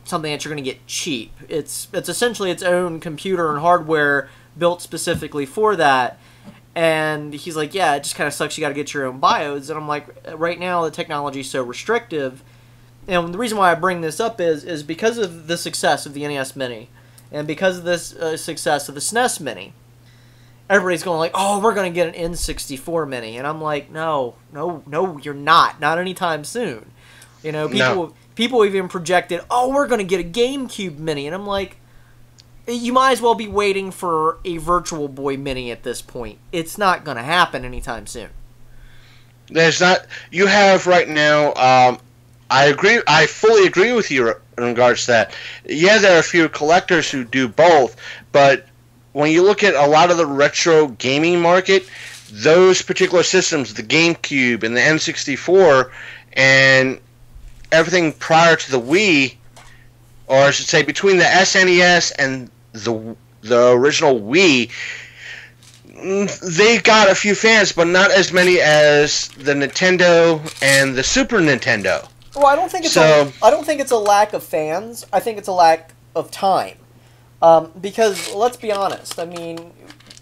something that you're going to get cheap. It's essentially its own computer and hardware built specifically for that. And he's like, yeah, it just kind of sucks. You got to get your own BIOS. And I'm like, right now the technology is so restrictive. And the reason why I bring this up is because of the success of the NES Mini. And because of this success of the SNES Mini, everybody's going like, oh, we're going to get an N64 Mini. And I'm like, no, you're not. Not anytime soon. People even projected, oh, we're going to get a GameCube Mini. And I'm like, you might as well be waiting for a Virtual Boy Mini at this point. It's not going to happen anytime soon. There's not. You have right now. I agree. I fully agree with you in regards to that. Yeah, there are a few collectors who do both, but when you look at a lot of the retro gaming market, those particular systems, the GameCube and the N64, and everything prior to the Wii, or I should say between the SNES and the original Wii, they got a few fans, but not as many as the Nintendo and the Super Nintendo. Well, I don't think it's a lack of fans. I think it's a lack of time. Because let's be honest. I mean,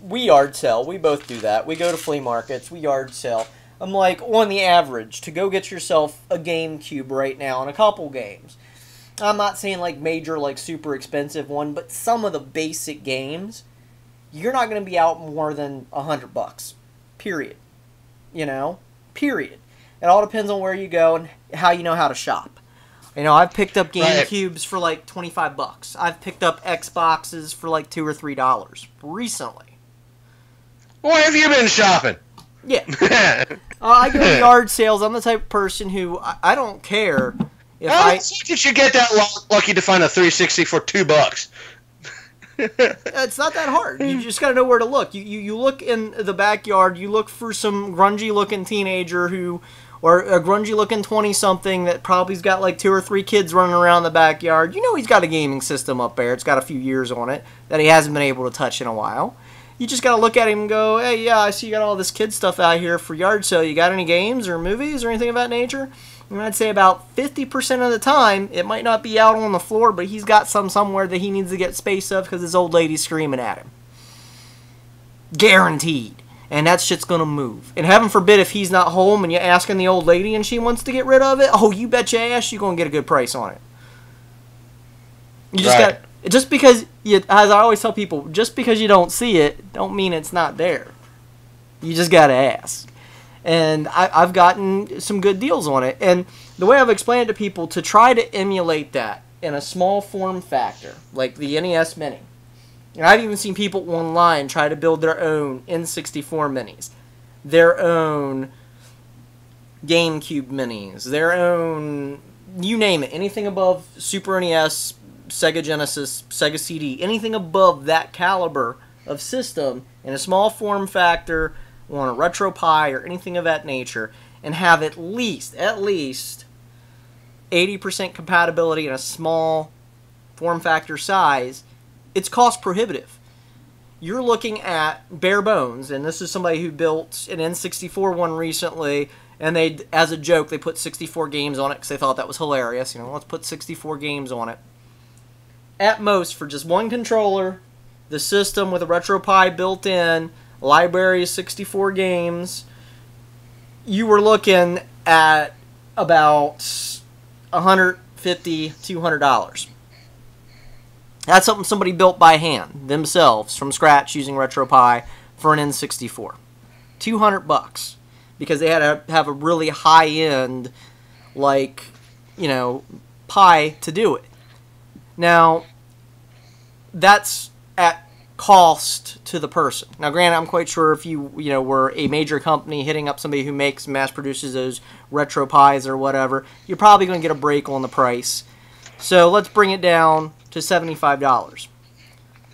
we yard sell. We both do that. We go to flea markets. We yard sell. I'm like, on the average, to go get yourself a GameCube right now and a couple games. I'm not saying like major, like super expensive one, but some of the basic games, you're not going to be out more than $100. Period. Period. It all depends on where you go and how you know how to shop. I've picked up GameCubes for like $25. I've picked up Xboxes for like $2 or $3 recently. Why have you been shopping? Yeah. I go to yard sales. I'm the type of person who I don't care if How did you get that lucky to find a 360 for $2? It's not that hard. You just gotta know where to look. You look in the backyard. You look for some grungy-looking teenager or a grungy-looking 20-something that probably's got like 2 or 3 kids running around the backyard. He's got a gaming system up there. It's got a few years on it that he hasn't been able to touch in a while. You just gotta look at him and go, hey, yeah, I see you got all this kid stuff out here for yard sale. You got any games or movies or anything of that nature? And I'd say about 50% of the time, it might not be out on the floor, but he's got some somewhere that he needs to get space of because his old lady's screaming at him. Guaranteed. And that shit's gonna move. And heaven forbid if he's not home and you're asking the old lady and she wants to get rid of it, oh, you bet your ass you're gonna get a good price on it. You just got, just because as I always tell people, just because you don't see it, don't mean it's not there. You just gotta ask. And I've gotten some good deals on it. And the way I've explained it to people, to try to emulate that in a small form factor, like the NES Mini. And I've even seen people online try to build their own N64 Minis, their own GameCube Minis, their own, you name it, anything above Super NES, Sega Genesis, Sega CD, anything above that caliber of system in a small form factor on a RetroPie or anything of that nature, and have at least 80% compatibility in a small form factor size, it's cost prohibitive. You're looking at bare bones, and this is somebody who built an N64 one recently, and they, as a joke, they put 64 games on it because they thought that was hilarious. Let's put 64 games on it. At most, for just one controller, the system with a RetroPie built in, library of 64 games, you were looking at about $150, $200. That's something somebody built by hand, themselves, from scratch, using RetroPie for an N64. $200. Because they had to have a really high-end, Pi to do it. Now, that's at cost to the person. Now, granted, I'm quite sure if you were a major company hitting up somebody who makes mass produces those retro pies or whatever, you're probably going to get a break on the price. So let's bring it down to $75.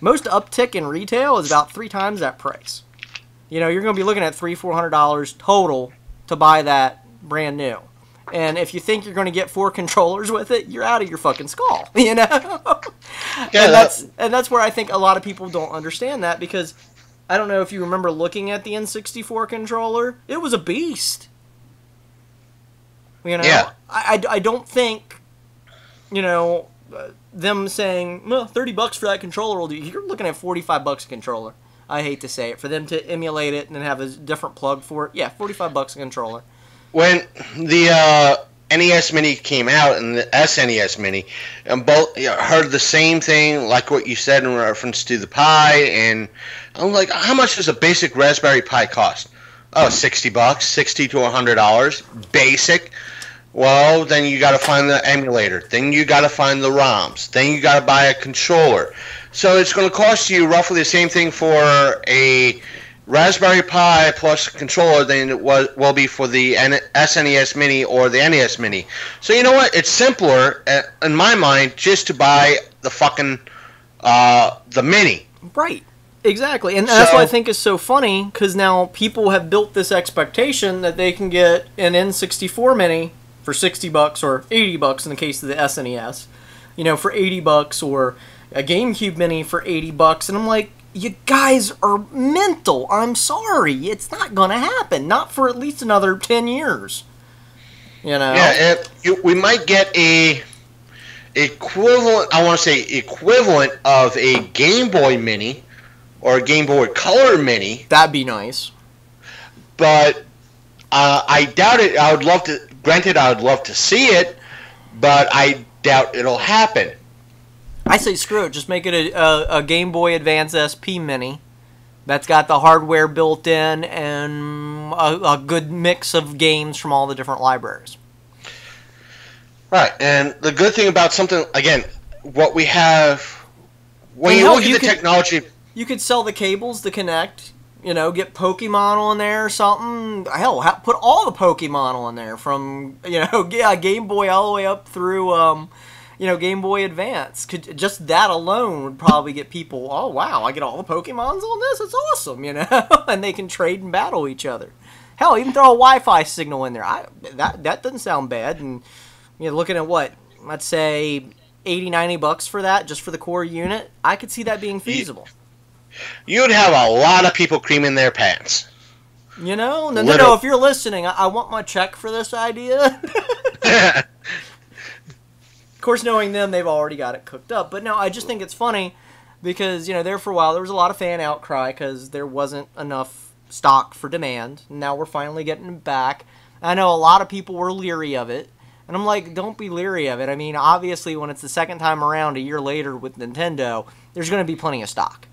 Most uptick in retail is about 3 times that price. You're going to be looking at $300-$400 total to buy that brand new. And if you think you're going to get 4 controllers with it, you're out of your fucking skull, Yeah, and that's where I think a lot of people don't understand that, because I don't know if you remember looking at the N64 controller. It was a beast. Yeah. I don't think, them saying, well, $30 for that controller will do. You're looking at $45 a controller. I hate to say it. For them to emulate it and then have a different plug for it, yeah, $45 a controller. When the NES Mini came out and the SNES Mini, and both heard the same thing, like what you said in reference to the Pi, and I'm like, how much does a basic Raspberry Pi cost? Oh, $60, $60 to $100, basic. Well, then you got to find the emulator. Then you got to find the ROMs. Then you got to buy a controller. So it's going to cost you roughly the same thing for a Raspberry Pi plus a controller than it will be for the SNES Mini or the NES Mini. So you know what? It's simpler, in my mind, just to buy the fucking the Mini. Right. Exactly. And that's what I think is so funny, because now people have built this expectation that they can get an N64 Mini for $60 or $80 in the case of the SNES, for $80, or a GameCube Mini for $80, and I'm like, you guys are mental. I'm sorry. It's not going to happen. Not for at least another 10 years. Yeah, we might get a equivalent, I want to say equivalent of a Game Boy Mini or a Game Boy Color Mini. That'd be nice. But I doubt it. I would love to, granted, I would love to see it, but I doubt it'll happen. I say screw it. Just make it a Game Boy Advance SP Mini that's got the hardware built in and a good mix of games from all the different libraries. Right, and the good thing about something, again, what we have, when you look at the technology... You could sell the cables to connect, get Pokemon on there or something. Hell, put all the Pokemon on there from, Game Boy all the way up through... Game Boy Advance. Just that alone would probably get people, oh, wow, I get all the Pokemons on this? It's awesome, And they can trade and battle each other. Hell, even throw a Wi-Fi signal in there. That doesn't sound bad. And, looking at what? Let's say $80-$90 for that, just for the core unit. I could see that being feasible. You'd have a lot of people creaming their pants. No, if you're listening, I want my check for this idea. Of course, knowing them, they've already got it cooked up. But no, I just think it's funny because, there for a while, there was a lot of fan outcry because there wasn't enough stock for demand. Now we're finally getting it back. I know a lot of people were leery of it. And I'm like, don't be leery of it. I mean, obviously, when it's the second time around a year later with Nintendo, there's going to be plenty of stock.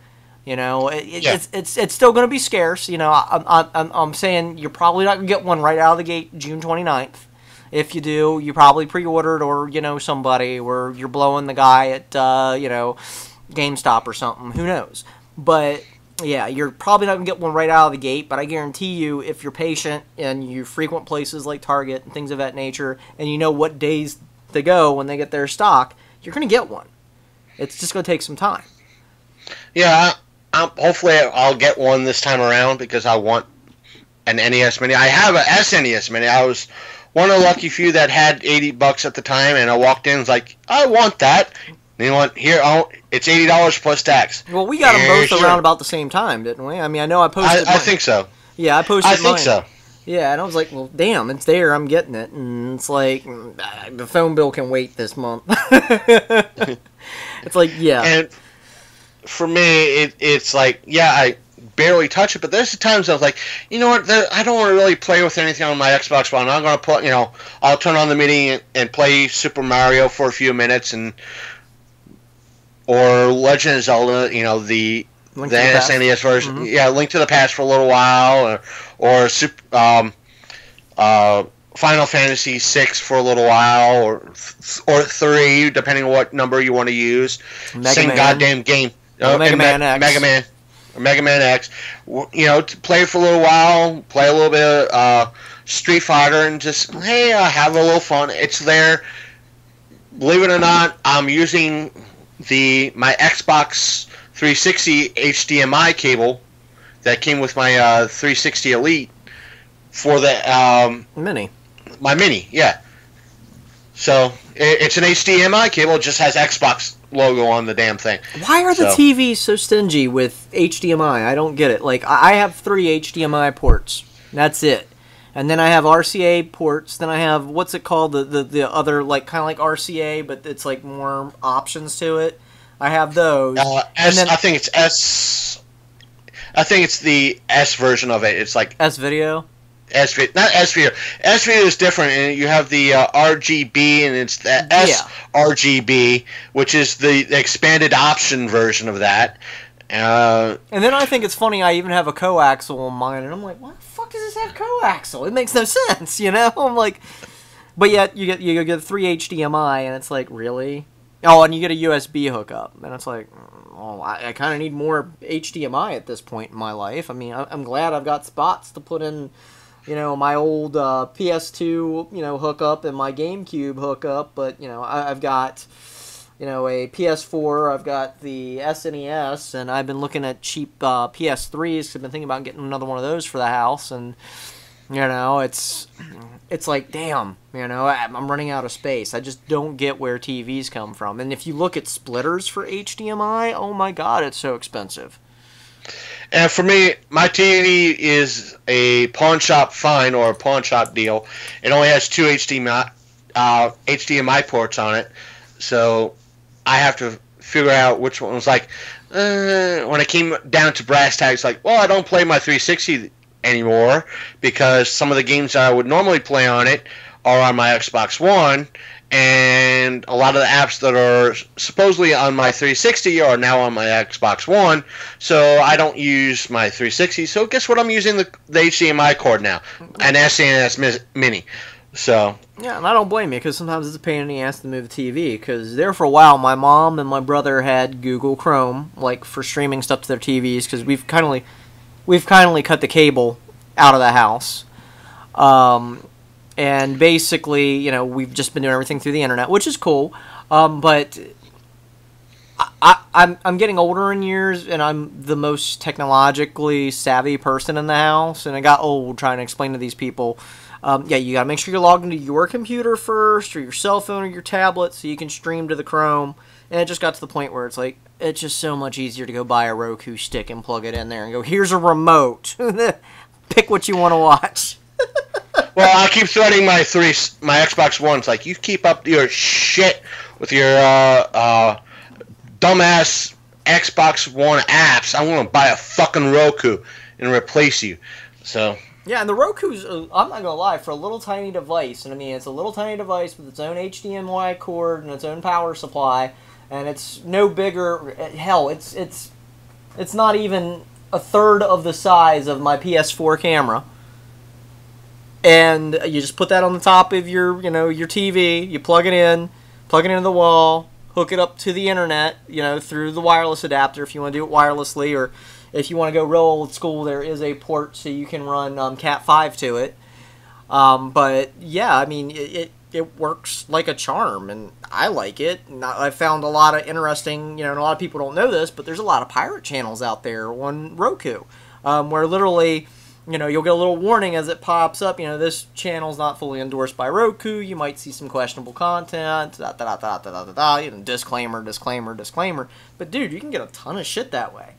It's still going to be scarce. I'm saying you're probably not going to get one right out of the gate June 29th. If you do, you probably pre-ordered, or somebody, or you're blowing the guy at GameStop or something. Who knows? But yeah, you're probably not gonna get one right out of the gate. But I guarantee you, if you're patient and you frequent places like Target and things of that nature, and you know what days they go when they get their stock, you're gonna get one. It's just gonna take some time. Yeah, hopefully I'll get one this time around because I want an NES Mini. I have a SNES Mini. I was one of the lucky few that had $80 at the time, and I walked in and was like, I want that. And you want, here, it's $80 plus tax. Well, we got them both around about the same time, didn't we? I mean, I know I posted I think so. Yeah, I posted mine. I think so. Yeah, and I was like, well, damn, it's there, I'm getting it. And it's like, the phone bill can wait this month. It's like, yeah. And for me, it's like, yeah, I barely touch it, but there's times I was like, you know what, I don't want to really play with anything on my Xbox One. I'm going to put, I'll turn on the Mini and play Super Mario for a few minutes, or Legend of Zelda, the SNES version. Mm-hmm. Yeah, Link to the Past for a little while, or Final Fantasy 6 for a little while, or 3, depending on what number you want to use. Mega Same Man. Goddamn game. Mega Man X. Mega Man X. You know, to play for a little while, play a little bit of Street Fighter, and just, hey, have a little fun. It's there. Believe it or not, I'm using my Xbox 360 HDMI cable that came with my 360 Elite for the Mini. My Mini, yeah. So it's an HDMI cable. It just has Xbox logo on the damn thing. Why are the TVs so stingy with HDMI? I don't get it. Like, I have 3 HDMI ports. That's it. And then I have RCA ports. Then I have, what's it called? The other, like, kind of like RCA, but it's like more options to it. I have those. I think it's S. I think it's the S version of it. It's like S video. Not S video. S video is different, and you have the RGB, and it's the sRGB, which is the expanded option version of that. And then I think it's funny. I even have a coaxial on mine, and I'm like, why the fuck does this have coaxial? It makes no sense, you know. I'm like, but yet you get 3 HDMI, and it's like, really? Oh, and you get a USB hookup, and it's like, oh, I kind of need more HDMI at this point in my life. I mean, I'm glad I've got spots to put in, you know, my old PS2, you know, hookup and my GameCube hookup, but, you know, I've got, you know, a PS4, I've got the SNES, and I've been looking at cheap PS3s, because I've been thinking about getting another one of those for the house, and, you know, it's like, damn, you know, I'm running out of space. I just don't get where TVs come from. And if you look at splitters for HDMI, oh my god, it's so expensive. And for me, my TV is a pawn shop find or a pawn shop deal. It only has 2 HDMI ports on it, so I have to figure out which one was like. When it came down to brass tacks, like, well, I don't play my 360 anymore because some of the games that I would normally play on it are on my Xbox One, and a lot of the apps that are supposedly on my 360 are now on my Xbox One, so I don't use my 360. So guess what? I'm using the HDMI cord now, an SNES Mini. So yeah, and I don't blame you, because sometimes it's a pain in the ass to move the TV, because there for a while my mom and my brother had Google Chrome, like, for streaming stuff to their TVs, because we've kindly cut the cable out of the house. And basically, you know, we've just been doing everything through the internet, which is cool. But I'm getting older in years, and I'm the most technologically savvy person in the house, and I got old trying to explain to these people, yeah, you gotta make sure you're logged into your computer first, or your cell phone, or your tablet, so you can stream to the Chrome. And it just got to the point where it's like, it's just so much easier to go buy a Roku stick and plug it in there and go, here's a remote. Pick what you want to watch. Well, I keep threatening my Xbox One. It's like, you keep up your shit with your dumbass Xbox One apps. I'm going to buy a fucking Roku and replace you. So yeah, and the Roku's, I'm not going to lie, for a little tiny device, and I mean, it's a little tiny device with its own HDMI cord and its own power supply, and it's no bigger, hell, it's not even a third of the size of my PS4 camera. And you just put that on the top of your, you know, your TV, you plug it into the wall, hook it up to the internet, you know, through the wireless adapter if you want to do it wirelessly, or if you want to go real old school, there is a port so you can run Cat 5 to it. But yeah, I mean, it works like a charm, and I like it. And I found a lot of interesting, you know, and a lot of people don't know this, but there's a lot of pirate channels out there on Roku, where literally, you know, you'll get a little warning as it pops up, you know, this channel's not fully endorsed by Roku, you might see some questionable content, you know, disclaimer. But dude, you can get a ton of shit that way.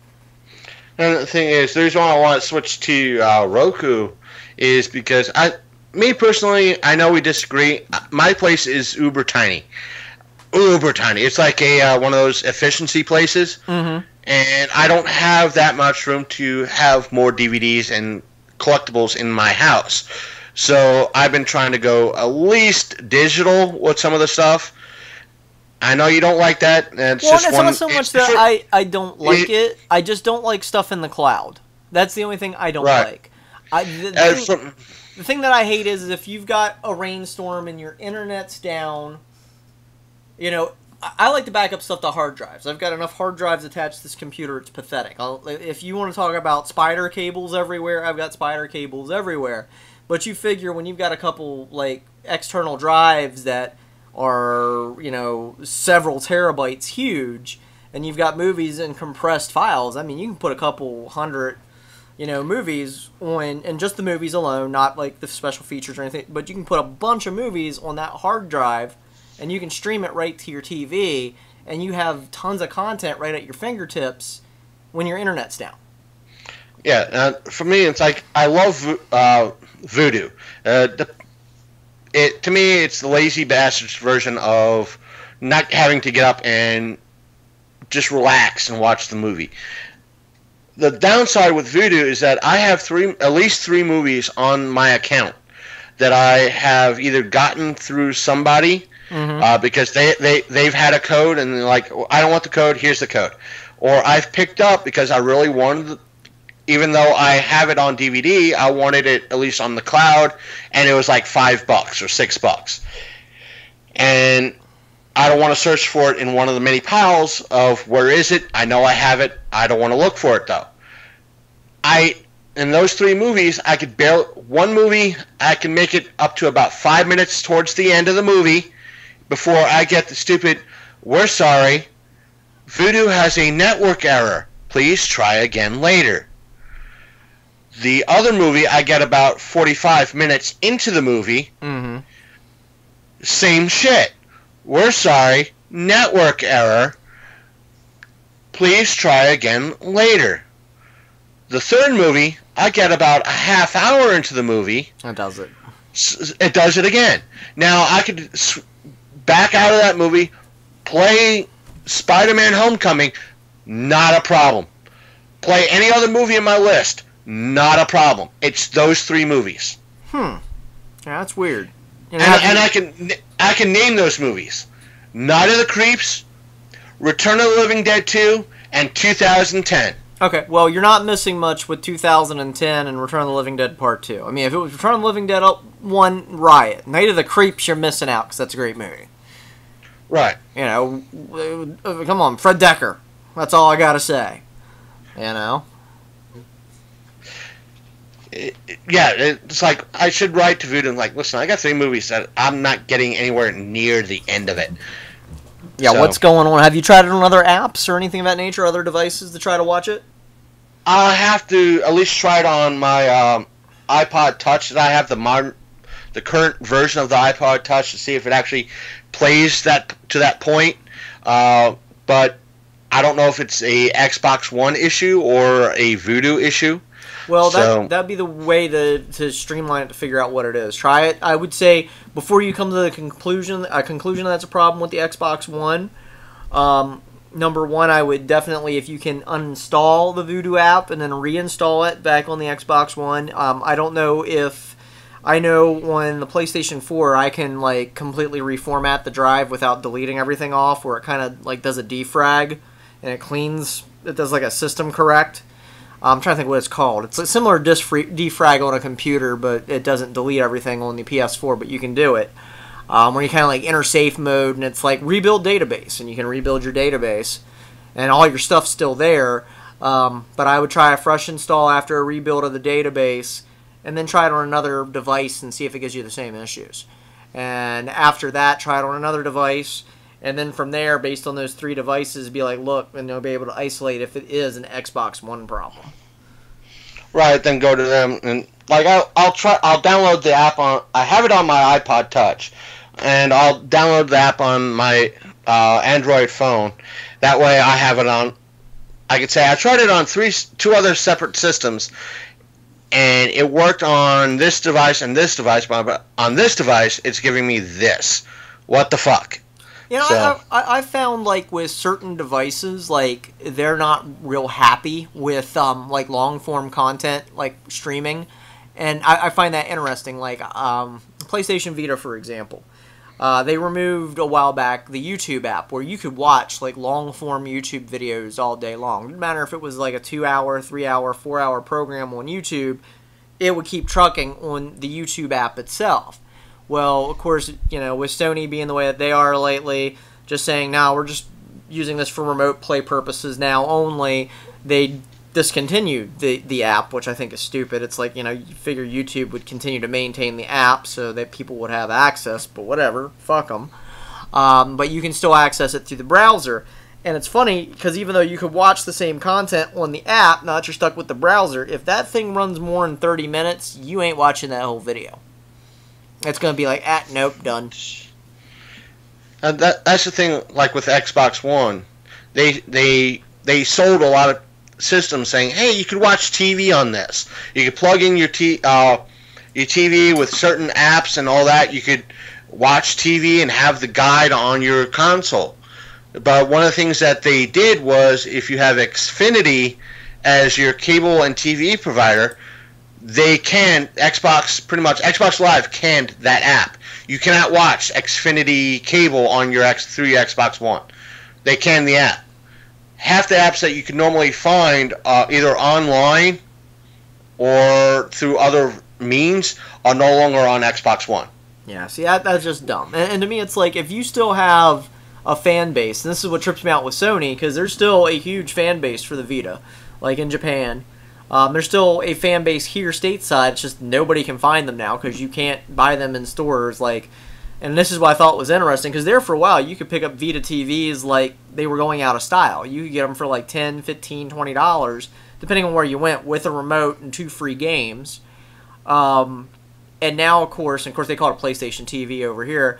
And the thing is, the reason why I want to switch to Roku is because me personally, I know we disagree. My place is uber tiny. It's like a one of those efficiency places, and I don't have that much room to have more DVDs and collectibles in my house. So I've been trying to go at least digital with some of the stuff. I know you don't like that. It's not so much that I don't like it. I just don't like stuff in the cloud. That's the only thing I don't like. The thing that I hate is if you've got a rainstorm and your internet's down, you know, I like to back up stuff to hard drives. I've got enough hard drives attached to this computer, it's pathetic. If you want to talk about spider cables everywhere, I've got spider cables everywhere. But you figure when you've got a couple, like, external drives that are, several terabytes huge, and you've got movies in compressed files, I mean, you can put a couple hundred, movies on, and just the movies alone, not, like, the special features or anything, but you can put a bunch of movies on that hard drive, and you can stream it right to your TV, and you have tons of content right at your fingertips when your internet's down. Yeah, for me, it's like I love Voodoo. To me, it's the lazy bastards version of not having to get up and just relax and watch the movie. The downside with Voodoo is that I have at least three movies on my account that I have either gotten through somebody because they've had a code and they're like, I don't want the code, here's the code. Or I've picked up because I really wanted even though I have it on DVD, I wanted it at least on the cloud, and it was like $5 or $6. And I don't want to search for it in one of the many piles of where is it? I know I have it. I don't want to look for it though. In those three movies, one movie, I can make it up to about 5 minutes towards the end of the movie before I get the stupid, we're sorry, Voodoo has a network error. Please try again later. The other movie, I get about 45 minutes into the movie. Mm-hmm. Same shit. We're sorry. Network error. Please try again later. The third movie, I get about a half hour into the movie. It does it. It does it again. Now, I could back out of that movie, play Spider-Man Homecoming, not a problem. Play any other movie in my list, not a problem. It's those three movies. Yeah, that's weird. And I can name those movies: Night of the Creeps, Return of the Living Dead 2, and 2010. Okay, well, you're not missing much with 2010 and Return of the Living Dead Part 2. I mean, if it was Return of the Living Dead 1, Riot. Night of the Creeps, you're missing out, because that's a great movie. Right. Come on, Fred Decker. That's all I gotta say. It's like I should write to Voodoo and like, listen, I got three movies that I'm not getting anywhere near the end of it. Yeah, so, what's going on? Have you tried it on other apps or anything of that nature, other devices to try to watch it? I have to at least try it on my iPod Touch. That I have the current version of the iPod Touch to see if it actually plays that to that point. But I don't know if it's a Xbox One issue or a Voodoo issue. Well, that'd be the way to streamline it to figure out what it is. Try it. I would say before you come to the conclusion that's a problem with the Xbox One. Number one, I would definitely, if you can uninstall the Voodoo app and then reinstall it back on the Xbox One. I don't know if I know on the PlayStation 4 I can like completely reformat the drive without deleting everything off, where it kind of like does a defrag and it does like a system correct. I'm trying to think what it's called. It's a similar defrag on a computer, but it doesn't delete everything on the PS4, but you can do it. Where you kind of like enter safe mode, and it's like rebuild database, and you can rebuild your database, and all your stuff's still there. But I would try a fresh install after a rebuild of the database, and then try it on another device and see if it gives you the same issues. And after that, try it on another device. And then from there, based on those three devices, be like, look, and they'll be able to isolate if it is an Xbox One problem. Right, then go to them and like I'll download the app I have it on my iPod Touch, and I'll download the app on my Android phone. That way, I have it on. I could say I tried it on two other separate systems, and it worked on this device and this device. But on this device, it's giving me this. What the fuck? I found like with certain devices, like they're not real happy with like long form content like streaming, and I find that interesting. Like PlayStation Vita, for example, they removed a while back the YouTube app where you could watch like long form YouTube videos all day long. It didn't matter if it was like a 2-hour, 3-hour, 4-hour program on YouTube, it would keep trucking on the YouTube app itself. Well, of course, with Sony being the way that they are lately, just saying, now we're just using this for remote play purposes now only. They discontinued the app, which I think is stupid. It's like, you figure YouTube would continue to maintain the app so that people would have access, but whatever, fuck them. But you can still access it through the browser. And it's funny, because even though you could watch the same content on the app, now that you're stuck with the browser, if that thing runs more than 30 minutes, you ain't watching that whole video. It's going to be like, nope, done. That's the thing, like with Xbox One. They sold a lot of systems saying, hey, you could watch TV on this. You could plug in your TV with certain apps and all that. You could watch TV and have the guide on your console. But one of the things that they did was, if you have Xfinity as your cable and TV provider, Xbox Live canned that app. You cannot watch Xfinity cable on through your Xbox One. They canned the app. Half the apps that you can normally find either online or through other means are no longer on Xbox One. Yeah, see, that's just dumb. And to me, it's like, if you still have a fan base, and this is what trips me out with Sony, because there's still a huge fan base for the Vita, like in Japan. There's still a fan base here stateside. It's just nobody can find them now because you can't buy them in stores. And this is what I thought was interesting, because there for a while you could pick up Vita TVs like they were going out of style. You could get them for like $10, $15, $20, depending on where you went, with a remote and 2 free games. And now, of course, they call it a PlayStation TV over here.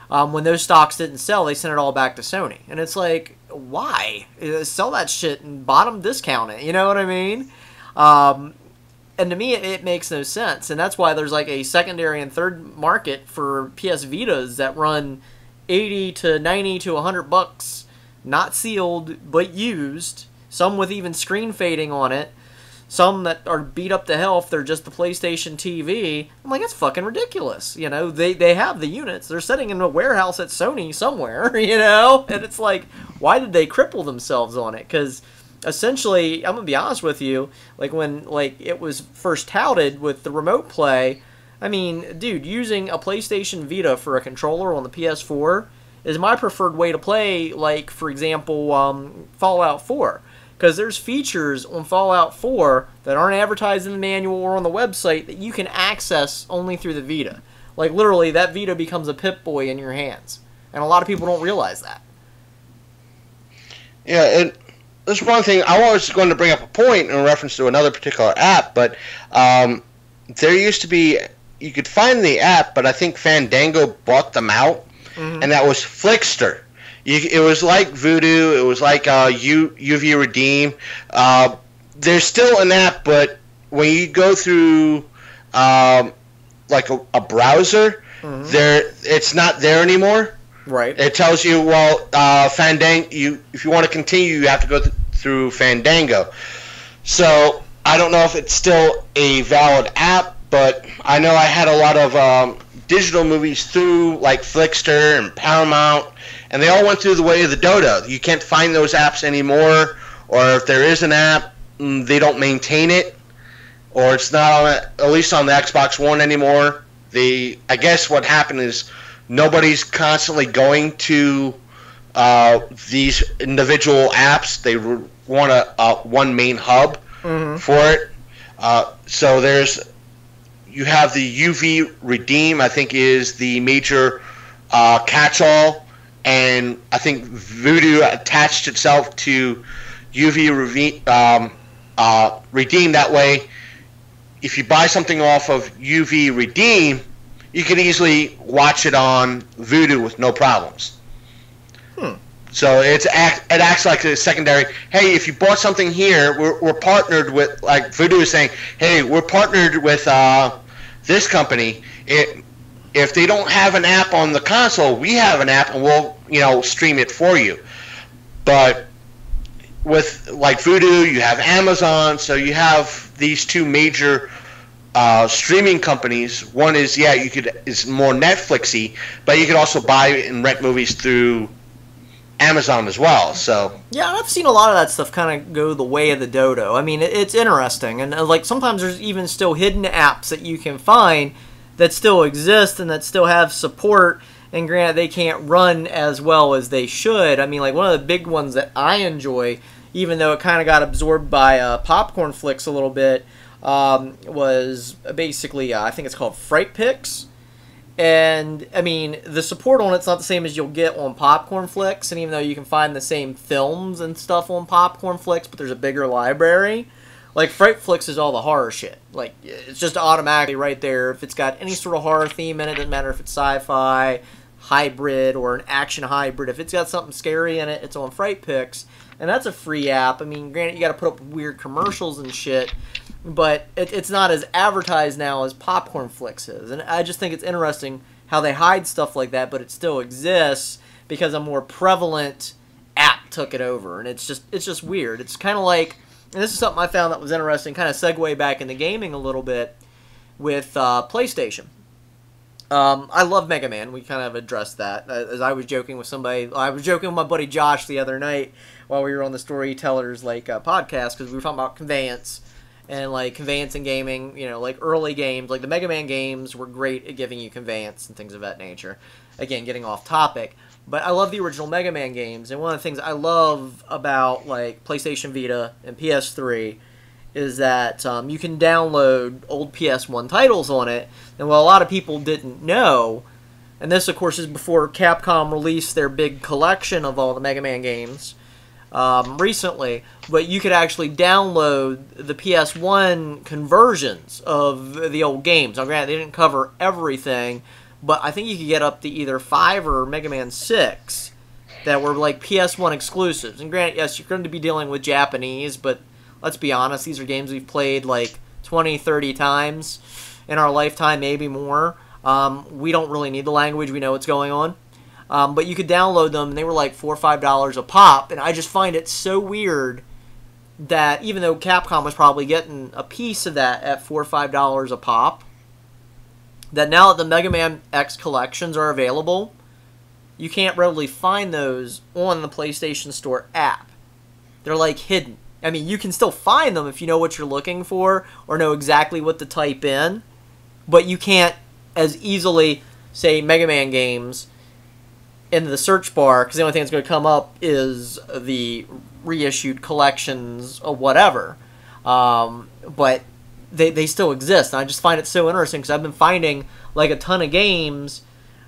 When those stocks didn't sell, they sent it all back to Sony. And it's like, why? Sell that shit and bottom discount it. You know what I mean? And to me, it makes no sense. And that's why there's like a secondary and third market for PS Vitas that run $80 to $90 to $100, not sealed, but used. Some with even screen fading on it. Some that are beat up to hell if they're just the PlayStation TV. I'm like, that's fucking ridiculous. They have the units. They're sitting in a warehouse at Sony somewhere, And it's like, why did they cripple themselves on it? Because essentially, I'm going to be honest with you, when it was first touted with the remote play, I mean, dude, using a PlayStation Vita for a controller on the PS4 is my preferred way to play, for example, Fallout 4. Because there's features on Fallout 4 that aren't advertised in the manual or on the website that you can access only through the Vita. Literally, that Vita becomes a Pip-Boy in your hands. And a lot of people don't realize that. Yeah, there's one thing. I was going to bring up a point in reference to another particular app, but there used to be, you could find the app, but I think Fandango bought them out, and that was Flickster. It was like Voodoo. It was like UV Redeem. There's still an app, but when you go through a browser, it's not there anymore. Right. It tells you, Fandango. If you want to continue, you have to go through Fandango. So I don't know if it's still a valid app, but I know I had a lot of digital movies through Flickster and Paramount. And they all went through the way of the dodo. You can't find those apps anymore, or if there is an app, they don't maintain it, or it's not at least on the Xbox One anymore. I guess what happened is nobody's constantly going to these individual apps. They want one main hub for it. So you have the UV Redeem, I think, is the major catch-all. And I think Voodoo attached itself to UV Redeem. That way, if you buy something off of UV Redeem, you can easily watch it on Voodoo with no problems. So it acts like a secondary. Hey, if you bought something here, we're partnered with, Voodoo is saying, hey, we're partnered with this company. If they don't have an app on the console, we have an app and we'll, stream it for you. But with Voodoo, you have Amazon, so you have these two major streaming companies. One is is more Netflixy, but you could also buy and rent movies through Amazon as well. So yeah, I've seen a lot of that stuff kind of go the way of the dodo. I mean, it's interesting, and sometimes there's even still hidden apps that you can find that still exist and that still have support, And granted, they can't run as well as they should. I mean, like, one of the big ones that I enjoy, even though it kind of got absorbed by Popcorn Flicks a little bit, was basically, I think it's called Fright Picks. And, I mean, the support on it's not the same as you'll get on Popcorn Flicks, and even though you can find the same films and stuff on Popcorn Flicks, but there's a bigger library, like, Fright Flicks is all the horror shit. Like, it's just automatically right there. If it's got any sort of horror theme in it, doesn't matter if it's sci-fi, hybrid, or an action hybrid. If it's got something scary in it, it's on Fright Picks, and that's a free app. I mean, granted, you gotta put up weird commercials and shit, but it's not as advertised now as Popcorn Flicks is. And I just think it's interesting how they hide stuff like that, but it still exists because a more prevalent app took it over. And it's just weird. It's kind of like, and this is something I found that was interesting, kind of segue back into gaming a little bit with PlayStation. I love Mega Man. We kind of addressed that. As I was joking with somebody, I was joking with my buddy Josh the other night while we were on the Storytellers podcast, because we were talking about conveyance. And, like, conveyance in gaming, you know, like, early games, like, the Mega Man games were great at giving you conveyance and things of that nature. Again, getting off topic. But I love the original Mega Man games, and one of the things I love about, like, PlayStation Vita and PS3 is that you can download old PS1 titles on it. And what a lot of people didn't know, and this, of course, is before Capcom released their big collection of all the Mega Man games recently, but you could actually download the PS1 conversions of the old games. Now, granted, they didn't cover everything, but I think you could get up to either 5 or Mega Man 6 that were like PS1 exclusives. And granted, yes, you're going to be dealing with Japanese, but let's be honest, these are games we've played like 20, 30 times in our lifetime, maybe more. We don't really need the language. We know what's going on. But you could download them, and they were like $4 or $5 a pop, and I just find it so weird that even though Capcom was probably getting a piece of that at $4 or $5 a pop, that now that the Mega Man X collections are available, you can't readily find those on the PlayStation Store app. They're like hidden. I mean, you can still find them if you know what you're looking for or know exactly what to type in, but you can't as easily say Mega Man games into the search bar, because the only thing that's going to come up is the reissued collections or whatever. But they still exist, and I just find it so interesting because I've been finding like a ton of games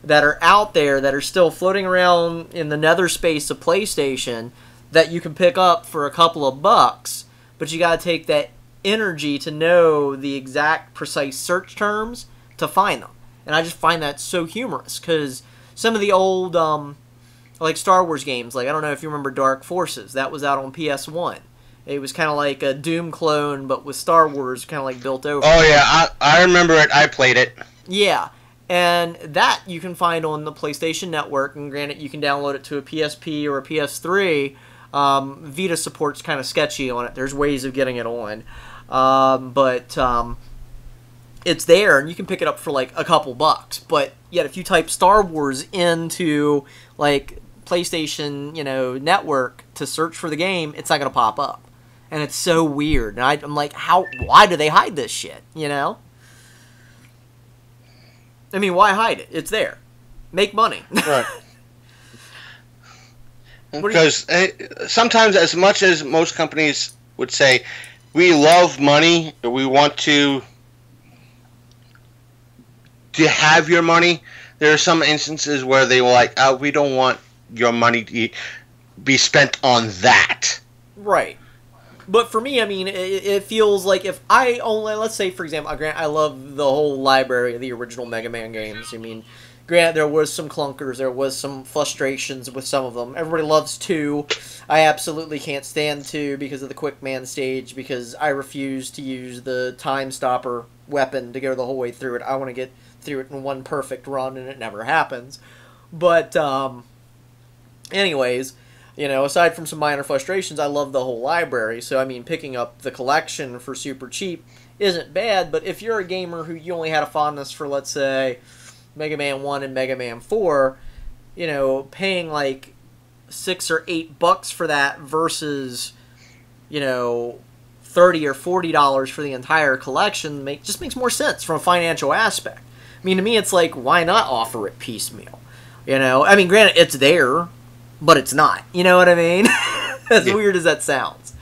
that are out there that are still floating around in the nether space of PlayStation that you can pick up for a couple of bucks, but you got to take that energy to know the exact precise search terms to find them. And I just find that so humorous, because some of the old, like Star Wars games, like I don't know if you remember Dark Forces, that was out on PS1. It was kind of like a Doom clone, but with Star Wars kind of like built over. Oh yeah, I remember it. I played it. Yeah, and that you can find on the PlayStation Network, and granted you can download it to a PSP or a PS3. Vita support's kind of sketchy on it. There's ways of getting it on. But it's there, and you can pick it up for like a couple bucks. But yet, if you type Star Wars into like PlayStation, Network to search for the game, it's not gonna pop up, and it's so weird. And I'm like, why do they hide this shit? I mean, why hide it? It's there. Make money. Right. Because sometimes, as much as most companies would say, we love money, we want to have your money, there are some instances where they were like, we don't want your money to be spent on that. Right. But for me, I mean, it feels like if I only, let's say, for example, I love the whole library of the original Mega Man games. I mean, granted, there was some clunkers, there was some frustrations with some of them. Everybody loves 2. I absolutely can't stand 2 because of the Quick Man stage, because I refuse to use the Time Stopper weapon to go the whole way through it. I want to get through it in one perfect run, and it never happens. But, anyways, aside from some minor frustrations, I love the whole library. So, I mean, picking up the collection for super cheap isn't bad, but if you're a gamer who you only had a fondness for, let's say, Mega Man 1 and Mega Man 4, paying like $6 or $8 for that versus, $30 or $40 for the entire collection just makes more sense from a financial aspect. I mean, to me, it's like, why not offer it piecemeal? You know, I mean, granted, it's there, but it's not. You know what I mean? As weird as that sounds.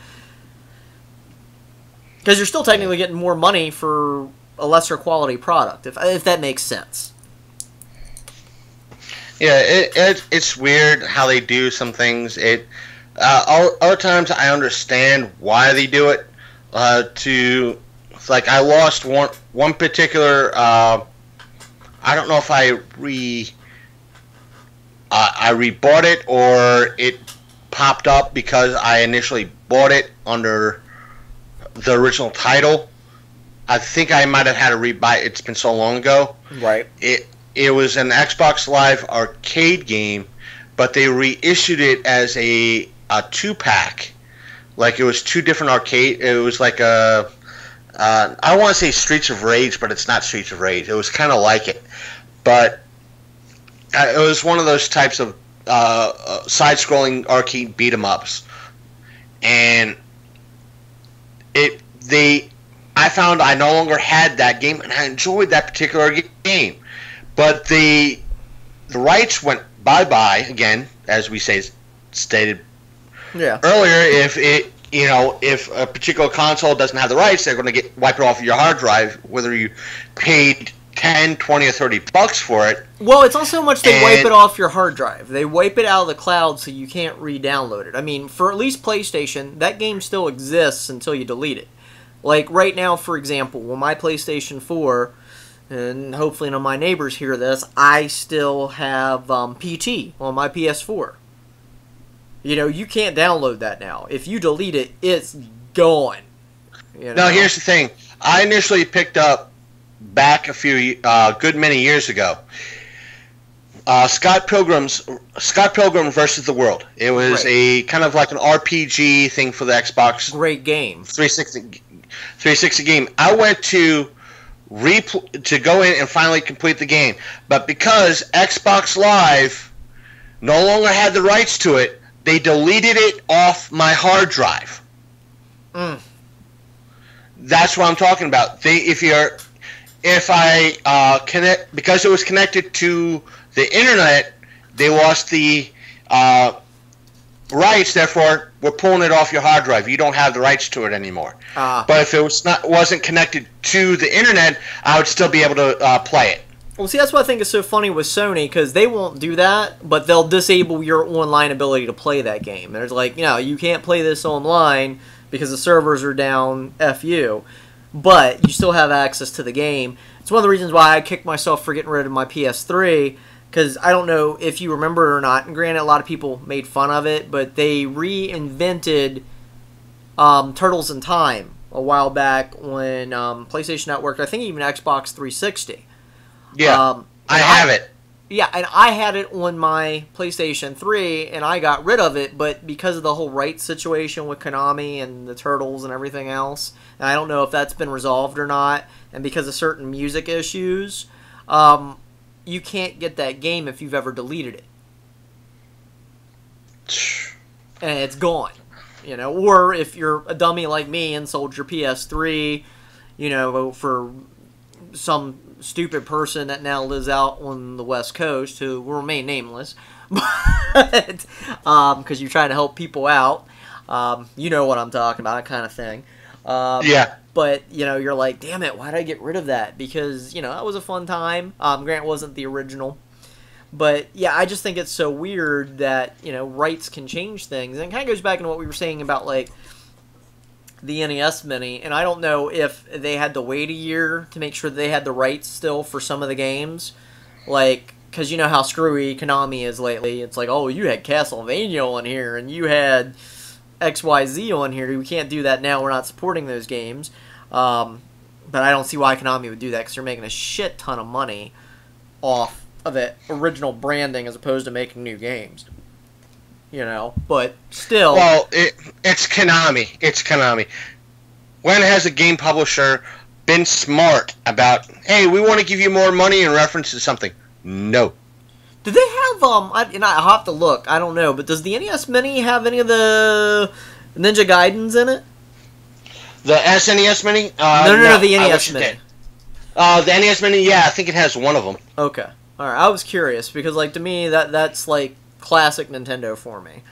Because you're still technically getting more money for a lesser quality product, if that makes sense. Yeah, it's weird how they do some things. Other times I understand why they do it. Like I lost one particular. I don't know if I rebought it or it popped up because I initially bought it under the original title. I think I might have had to rebuy it. It's been so long ago. Right. It was an Xbox Live arcade game, but they reissued it as a 2-pack. Like it was 2 different arcade. It was like a I want to say Streets of Rage, but it's not Streets of Rage. It was kind of like it, but it was one of those types of side-scrolling arcade beat-em-ups, and I found I no longer had that game, and I enjoyed that particular game, but the rights went bye-bye again, as we stated earlier. If a particular console doesn't have the rights, they're going to wipe it off your hard drive, whether you paid 10, 20, or $30 for it. Well, it's not so much they wipe it off your hard drive. They wipe it out of the cloud so you can't re-download it. I mean, for at least PlayStation, that game still exists until you delete it. Like, right now, for example, on my PlayStation 4, and hopefully none of my neighbors hear this, I still have PT on my PS4. You know, you can't download that now. If you delete it, it's gone. You know? Now, here's the thing. I initially picked up, back a few good many years ago, Scott Pilgrim versus the World. It was a kind of like an RPG thing for the Xbox. Great game. 360 game. I went to go in and finally complete the game, but because Xbox Live no longer had the rights to it, they deleted it off my hard drive. That's what I'm talking about. If I connect, because it was connected to the internet, they lost the rights. Therefore, we're pulling it off your hard drive. You don't have the rights to it anymore. But if it wasn't connected to the internet, I would still be able to play it. Well, see, that's what I think is so funny with Sony, because they won't do that, but they'll disable your online ability to play that game. There's like, you can't play this online because the servers are down, F you, but you still have access to the game. It's one of the reasons why I kicked myself for getting rid of my PS3, because I don't know if you remember it or not, and granted, a lot of people made fun of it, but they reinvented Turtles in Time a while back when PlayStation Network, I think even Xbox 360. Yeah, I have it. Yeah, and I had it on my PlayStation 3, and I got rid of it, but because of the whole rights situation with Konami and the Turtles and everything else, and I don't know if that's been resolved or not, and because of certain music issues, you can't get that game if you've ever deleted it. And it's gone. Or if you're a dummy like me and sold your PS3, for some stupid person that now lives out on the West Coast who will remain nameless, but because you're trying to help people out, you know what I'm talking about, that kind of thing. Yeah. But you're like, damn it, why did I get rid of that? Because that was a fun time. Grant wasn't the original, but yeah, I just think it's so weird that rights can change things, and it kind of goes back into what we were saying about like the NES Mini, and I don't know if they had to wait a year to make sure they had the rights still for some of the games, like, because you know how screwy Konami is lately. It's like, oh, you had Castlevania on here, and you had XYZ on here. We can't do that now. We're not supporting those games. But I don't see why Konami would do that, because they're making a shit ton of money off of the original branding as opposed to making new games. But still. Well, it's Konami. It's Konami. When has a game publisher been smart about, hey, we want to give you more money in reference to something? No. Do they have, I'll have to look, I don't know, but does the NES Mini have any of the Ninja Gaidens in it? The SNES Mini? No, the NES Mini. The NES Mini, yeah, I think it has one of them. Okay. All right, I was curious because, like, to me, that's like classic Nintendo for me.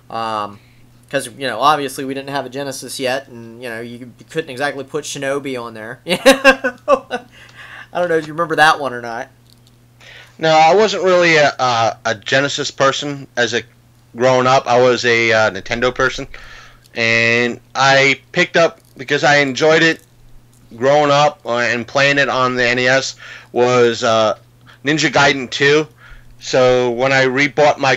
Because obviously we didn't have a Genesis yet, and you couldn't exactly put Shinobi on there. I don't know if you remember that one or not. No, I wasn't really a Genesis person as a growing up. I was a Nintendo person, and I picked up because I enjoyed it growing up and playing it on the NES was Ninja Gaiden 2. So when I rebought my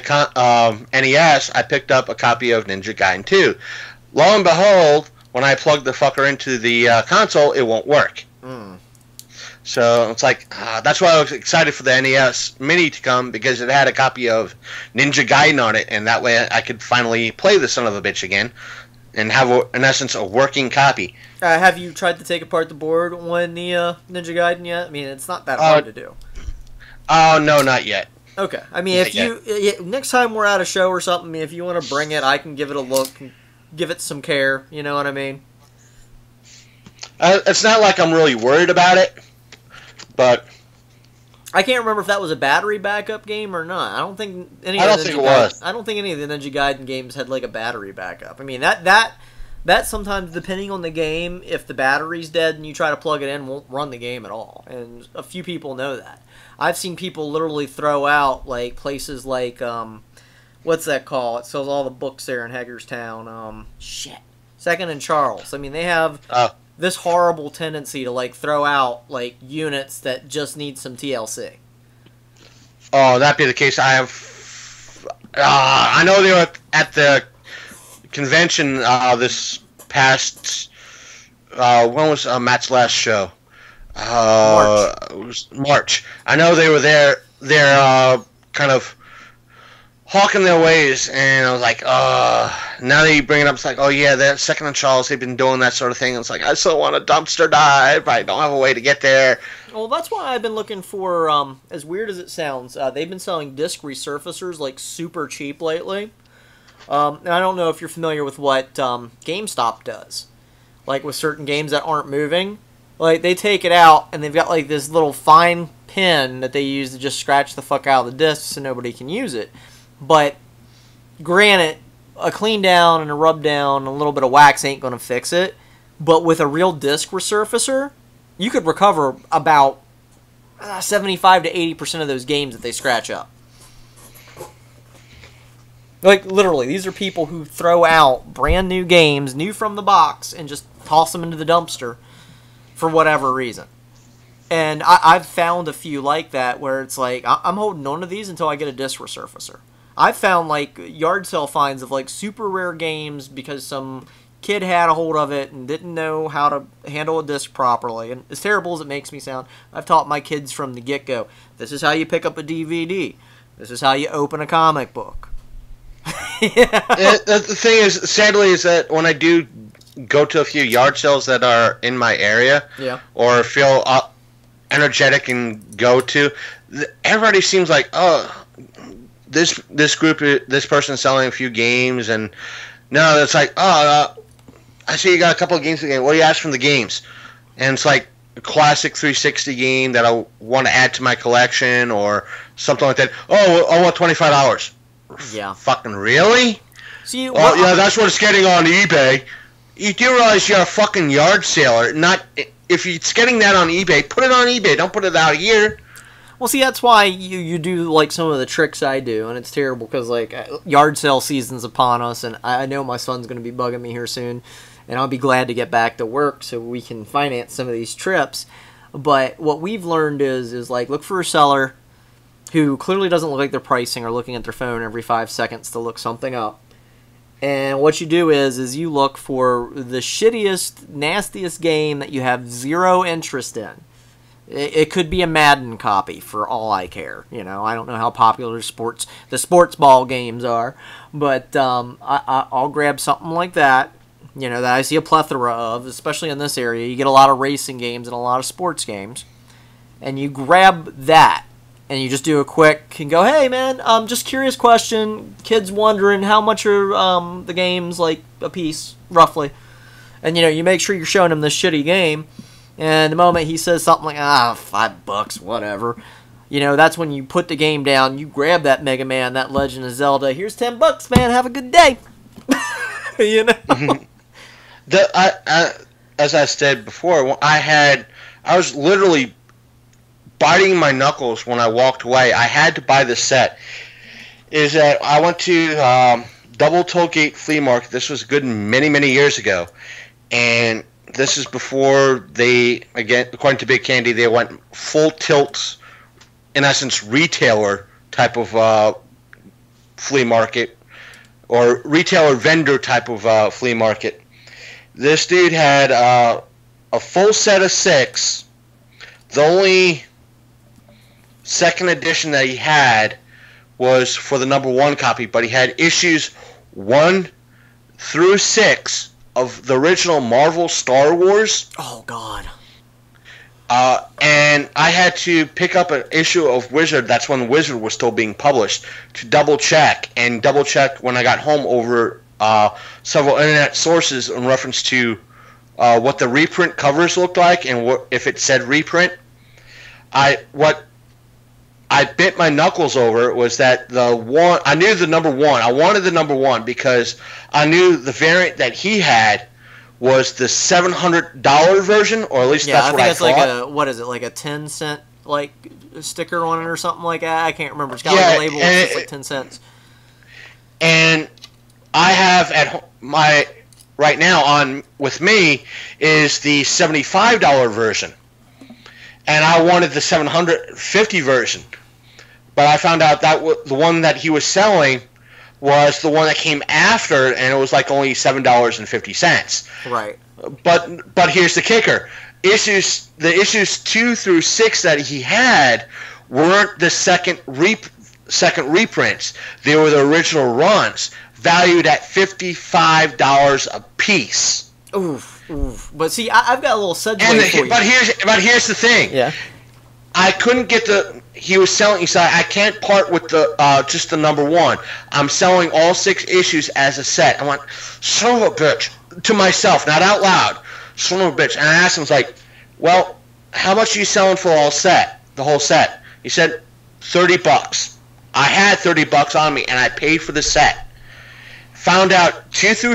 NES, I picked up a copy of Ninja Gaiden 2. Lo and behold, when I plugged the fucker into the console, it won't work. Mm. So it's like, that's why I was excited for the NES Mini to come, because it had a copy of Ninja Gaiden on it, and that way I could finally play the son of a bitch again and have, in essence, a working copy. Have you tried to take apart the board on the Ninja Gaiden yet? I mean, it's not that hard to do. Oh, no, not yet. Okay. I mean, if you next time we're at a show or something, if you want to bring it, I can give it a look, and give it some care. You know what I mean? It's not like I'm really worried about it, but I can't remember if that was a battery backup game or not. I don't think any. I don't think it was. I don't think any of the Ninja Gaiden games had like a battery backup. I mean that sometimes, depending on the game, if the battery's dead and you try to plug it in, won't run the game at all. And a few people know that. I've seen people literally throw out like places like what's that called? It sells all the books there in Hagerstown. Second and Charles. I mean, they have this horrible tendency to like throw out like units that just need some TLC. Oh, that be the case. I know they were at the convention this past. When was Matt's last show? March. It was March. I know they were there. They're kind of hawking their ways, and I was like, now that you bring it up, it's like, oh yeah, that Second and Charles, they've been doing that sort of thing. It's like, I still want a dumpster dive, I don't have a way to get there. Well, that's why I've been looking for, as weird as it sounds, they've been selling disc resurfacers like super cheap lately. And I don't know if you're familiar with what GameStop does. Like with certain games that aren't moving, like they take it out and they've got like this little fine pin that they use to just scratch the fuck out of the disc so nobody can use it. But granted, a clean down and a rub down and a little bit of wax ain't going to fix it. But with a real disc resurfacer, you could recover about 75 to 80% of those games that they scratch up. Like, literally, these are people who throw out brand new games, new from the box, and just toss them into the dumpster for whatever reason. And I've found a few like that where it's like, I'm holding on to these until I get a disc resurfacer. I've found, like, yard sale finds of, like, super rare games because some kid had a hold of it and didn't know how to handle a disc properly. And as terrible as it makes me sound, I've taught my kids from the get-go, this is how you pick up a DVD. This is how you open a comic book. The thing is, sadly, is that when I do go to a few yard sales that are in my area, or feel energetic and go to, everybody seems like, oh, this group, this person's selling a few games, and no, it's like, oh, I see you got a couple of games in the game. What do you ask from the games? And it's like a classic 360 game that I want to add to my collection or something like that. Oh, I want $25. Yeah. Fucking really? See, well, yeah, that's what it's getting on eBay. You do realize you're a fucking yard sailor. Not if it's getting that on eBay, put it on eBay. Don't put it out here. Well, see, that's why you do like some of the tricks I do, and it's terrible because like yard sale season's upon us, and I know my son's going to be bugging me here soon, and I'll be glad to get back to work so we can finance some of these trips. But what we've learned is like look for a seller who clearly doesn't look like they're pricing or looking at their phone every 5 seconds to look something up. And what you do is you look for the shittiest, nastiest game that you have zero interest in. It could be a Madden copy for all I care. You know, I don't know how popular the sports ball games are, but I'll grab something like that. You know, that I see a plethora of, especially in this area. You get a lot of racing games and a lot of sports games, and you grab that. And you just do a quick and go, hey man, just curious question. Kid's wondering how much are the games like a piece, roughly. And you make sure you're showing him this shitty game. And the moment he says something like, $5, whatever, that's when you put the game down, you grab that Mega Man, that Legend of Zelda. Here's $10, man. Have a good day. As I said before, I was literally biting my knuckles when I walked away. I had to buy the set. Is that I went to Double Tollgate Flea Market. This was good many, many years ago. And this is before they, again, according to Big Candy, they went full tilt, in essence, retailer type of flea market, or retailer vendor type of flea market. This dude had a full set of 6. The only second edition that he had was for the number 1 copy, but he had issues 1 through 6 of the original Marvel Star Wars. Oh, God. And I had to pick up an issue of Wizard. That's when Wizard was still being published, to double check when I got home over several internet sources in reference to what the reprint covers looked like and if it said reprint. What I bit my knuckles over was that I knew the number 1. I wanted the number 1 because I knew the variant that he had was the $700 version, or at least that's what I thought. Yeah, I think it's like what is it, like a 10-cent sticker on it or something like that? I can't remember. It's got like a label. It's like 10 cents. And I have right now with me is the $75 version. And I wanted the $750 version. But I found out that the one that he was selling was the one that came after, and it was like only $7.50. Right. But here's the kicker. The issues 2 through 6 that he had weren't the second reprints. They were the original runs, valued at $55 a piece. Oof. But see, I've got a little segue for you. But here's the thing. Yeah. I couldn't get he was selling. He said, I can't part with just the number 1. I'm selling all 6 issues as a set. I went, son of a bitch, to myself, not out loud. Son of a bitch. And I asked him, I was like, well, how much are you selling for the whole set? He said, $30. I had $30 on me, and I paid for the set. Found out 2 through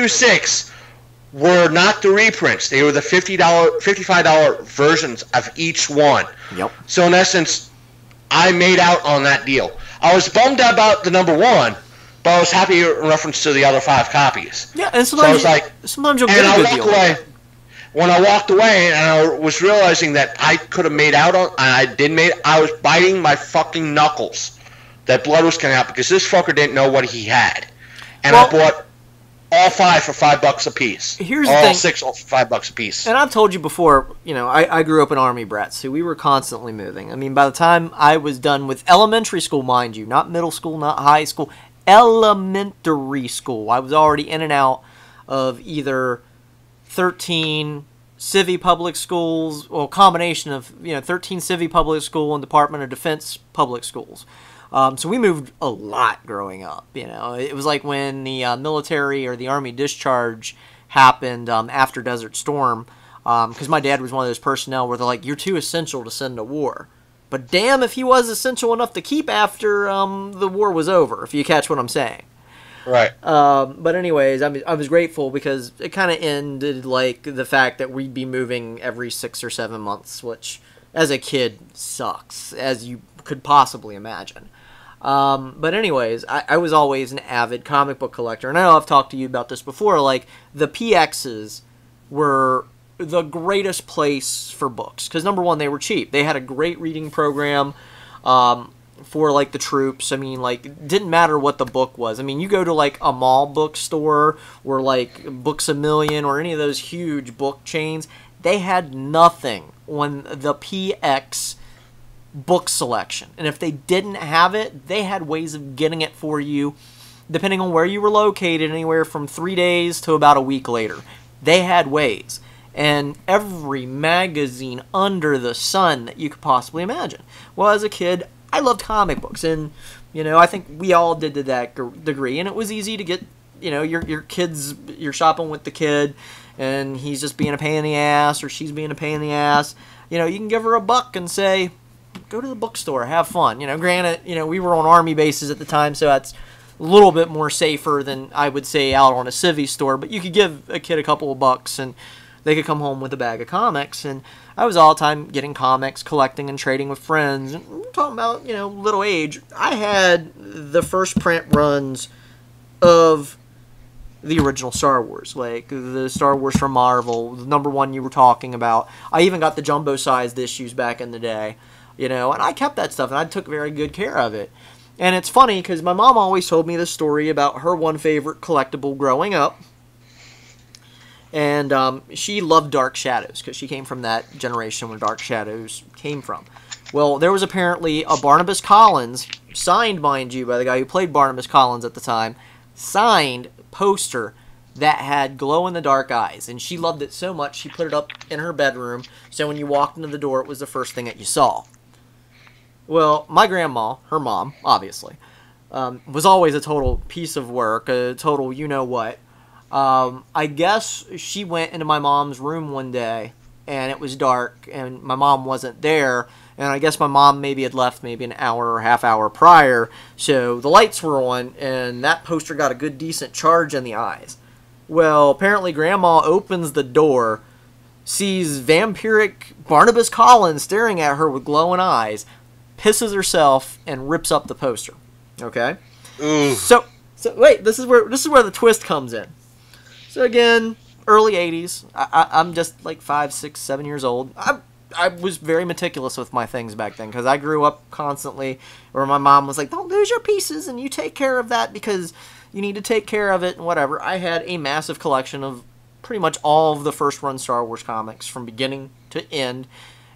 6 were not the reprints. They were the $55 versions of each one. Yep. So in essence, I made out on that deal. I was bummed about the number 1, but I was happy in reference to the other 5 copies. Yeah, and sometimes, sometimes you'll get a good deal. When I walked away and I was realizing that I could have made out on, I was biting my fucking knuckles that blood was coming out because this fucker didn't know what he had. And I bought all 5 for $5 a piece. Here's the thing. All 6 for $5 a piece. And I've told you before, I grew up an army brat, so we were constantly moving. I mean, by the time I was done with elementary school, mind you, not middle school, not high school, elementary school, I was already in and out of either 13 civvy public schools, well, combination of 13 civvy public school and Department of Defense public schools. So we moved a lot growing up. It was like when the military or the Army discharge happened after Desert Storm, because my dad was one of those personnel where they're like, you're too essential to send to war. But damn if he was essential enough to keep after the war was over, if you catch what I'm saying. Right. But anyways, I was grateful because it kind of ended like the fact that we'd be moving every 6 or 7 months, which as a kid sucks, as you could possibly imagine. But anyways, I was always an avid comic book collector, and I know I've talked to you about this before, like, the PXs were the greatest place for books, because number one, they were cheap. They had a great reading program, for, like, the troops. I mean, like, it didn't matter what the book was. I mean, you go to, like, a mall bookstore, or, like, Books A Million, or any of those huge book chains, they had nothing on the PX book selection. And if they didn't have it, they had ways of getting it for you, depending on where you were located, anywhere from 3 days to about a week later. They had ways. And every magazine under the sun that you could possibly imagine. Well, as a kid, I loved comic books, and, I think we all did to that degree, and it was easy to get, your kids, you're shopping with the kid, and he's just being a pain in the ass, or she's being a pain in the ass. You can give her $1 and say, go to the bookstore, have fun. Granted, we were on army bases at the time, so that's a little bit more safer than I would say out on a civvy store. But you could give a kid a couple of bucks, and they could come home with a bag of comics. And I was all the time getting comics, collecting and trading with friends. And we're talking about, little age. I had the first print runs of the original Star Wars, like the Star Wars from Marvel, the number one you were talking about. I even got the jumbo-sized issues back in the day, and I kept that stuff, and I took very good care of it. And it's funny, because my mom always told me the story about her one favorite collectible growing up, and she loved Dark Shadows, because she came from that generation where Dark Shadows came from. Well, there was apparently a Barnabas Collins, signed, mind you, by the guy who played Barnabas Collins at the time, signed poster that had glow-in-the-dark eyes, and she loved it so much she put it up in her bedroom, so when you walked into the door, it was the first thing that you saw. Well, my grandma, her mom, obviously, was always a total piece of work, a total you-know-what. I guess she went into my mom's room one day, and it was dark, and my mom wasn't there, and I guess my mom maybe had left maybe an hour or half hour prior, so the lights were on, and that poster got a good decent charge in the eyes. Well, apparently Grandma opens the door, sees vampiric Barnabas Collins staring at her with glowing eyes, pisses herself, and rips up the poster. Okay? So wait, this is where the twist comes in. So again, early 80s. I'm just like 5, 6, 7 years old. I was very meticulous with my things back then because I grew up constantly where my mom was like, don't lose your pieces and you take care of that because you need to take care of it and whatever. I had a massive collection of pretty much all of the first run Star Wars comics from beginning to end.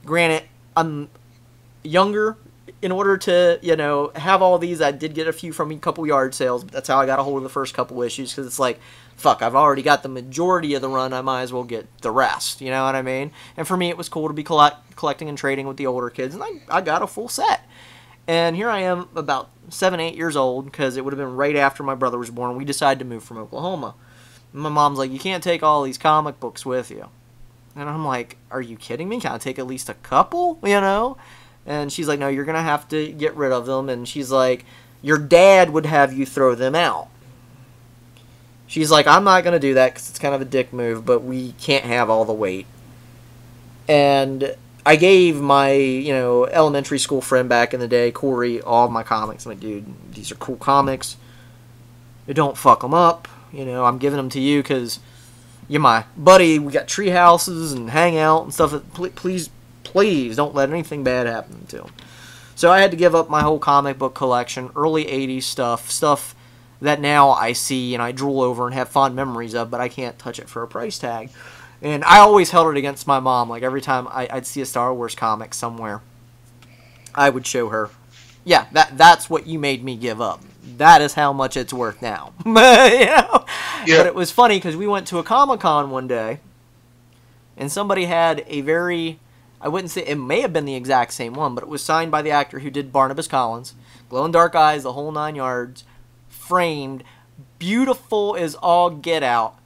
Granted, I'm younger. In order to, have all these, I did get a few from a couple yard sales. But that's how I got a hold of the first couple issues because it's like, fuck, I've already got the majority of the run. I might as well get the rest. You know what I mean? And for me, it was cool to be collecting and trading with the older kids. And I got a full set. And here I am about 7, 8 years old because it would have been right after my brother was born. We decided to move from Oklahoma. And my mom's like, you can't take all these comic books with you. And I'm like, are you kidding me? Can I take at least a couple, And she's like, no, you're going to have to get rid of them. And she's like, your dad would have you throw them out. She's like, I'm not going to do that because it's kind of a dick move, but we can't have all the weight. And I gave my, elementary school friend back in the day, Corey, all of my comics. I'm like, dude, these are cool comics. Don't fuck them up. I'm giving them to you because you're my buddy. We got tree houses and hang out and stuff. Please don't let anything bad happen to him. So I had to give up my whole comic book collection, early 80s stuff that now I see and I drool over and have fond memories of, but I can't touch it for a price tag. And I always held it against my mom. Like every time I'd see a Star Wars comic somewhere, I would show her, yeah, that's what you made me give up. That is how much it's worth now. Yeah. But it was funny because we went to a Comic-Con one day, and somebody had a very... I wouldn't say it may have been the exact same one, but it was signed by the actor who did Barnabas Collins. Glowing dark eyes, the whole 9 yards, framed, beautiful as all get out,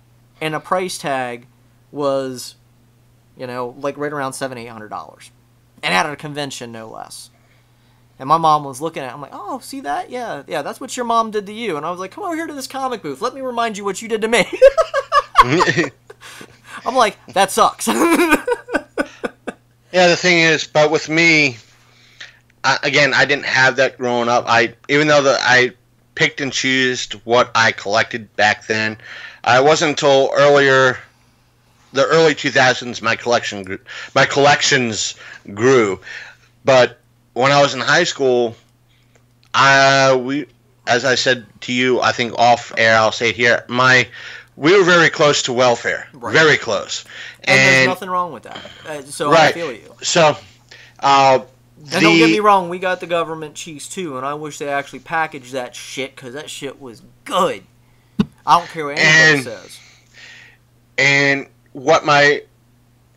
and a price tag was, like right around $700-800, and at a convention no less. And my mom was looking at it. I'm like, oh, see that? Yeah, that's what your mom did to you. And I was like, come over here to this comic booth. Let me remind you what you did to me. I'm like, that sucks. Yeah, the thing is, but with me, I didn't have that growing up. Even though I picked and chose what I collected back then, it wasn't until the early 2000s, my collections grew. But when I was in high school, as I said to you, I think off air, I'll say it here, we were very close to welfare. Right. Very close. And there's nothing wrong with that. So right. I feel you. So, and don't get me wrong, we got the government cheese too, and I wish they actually packaged that shit, because that shit was good. I don't care what anybody says. And what my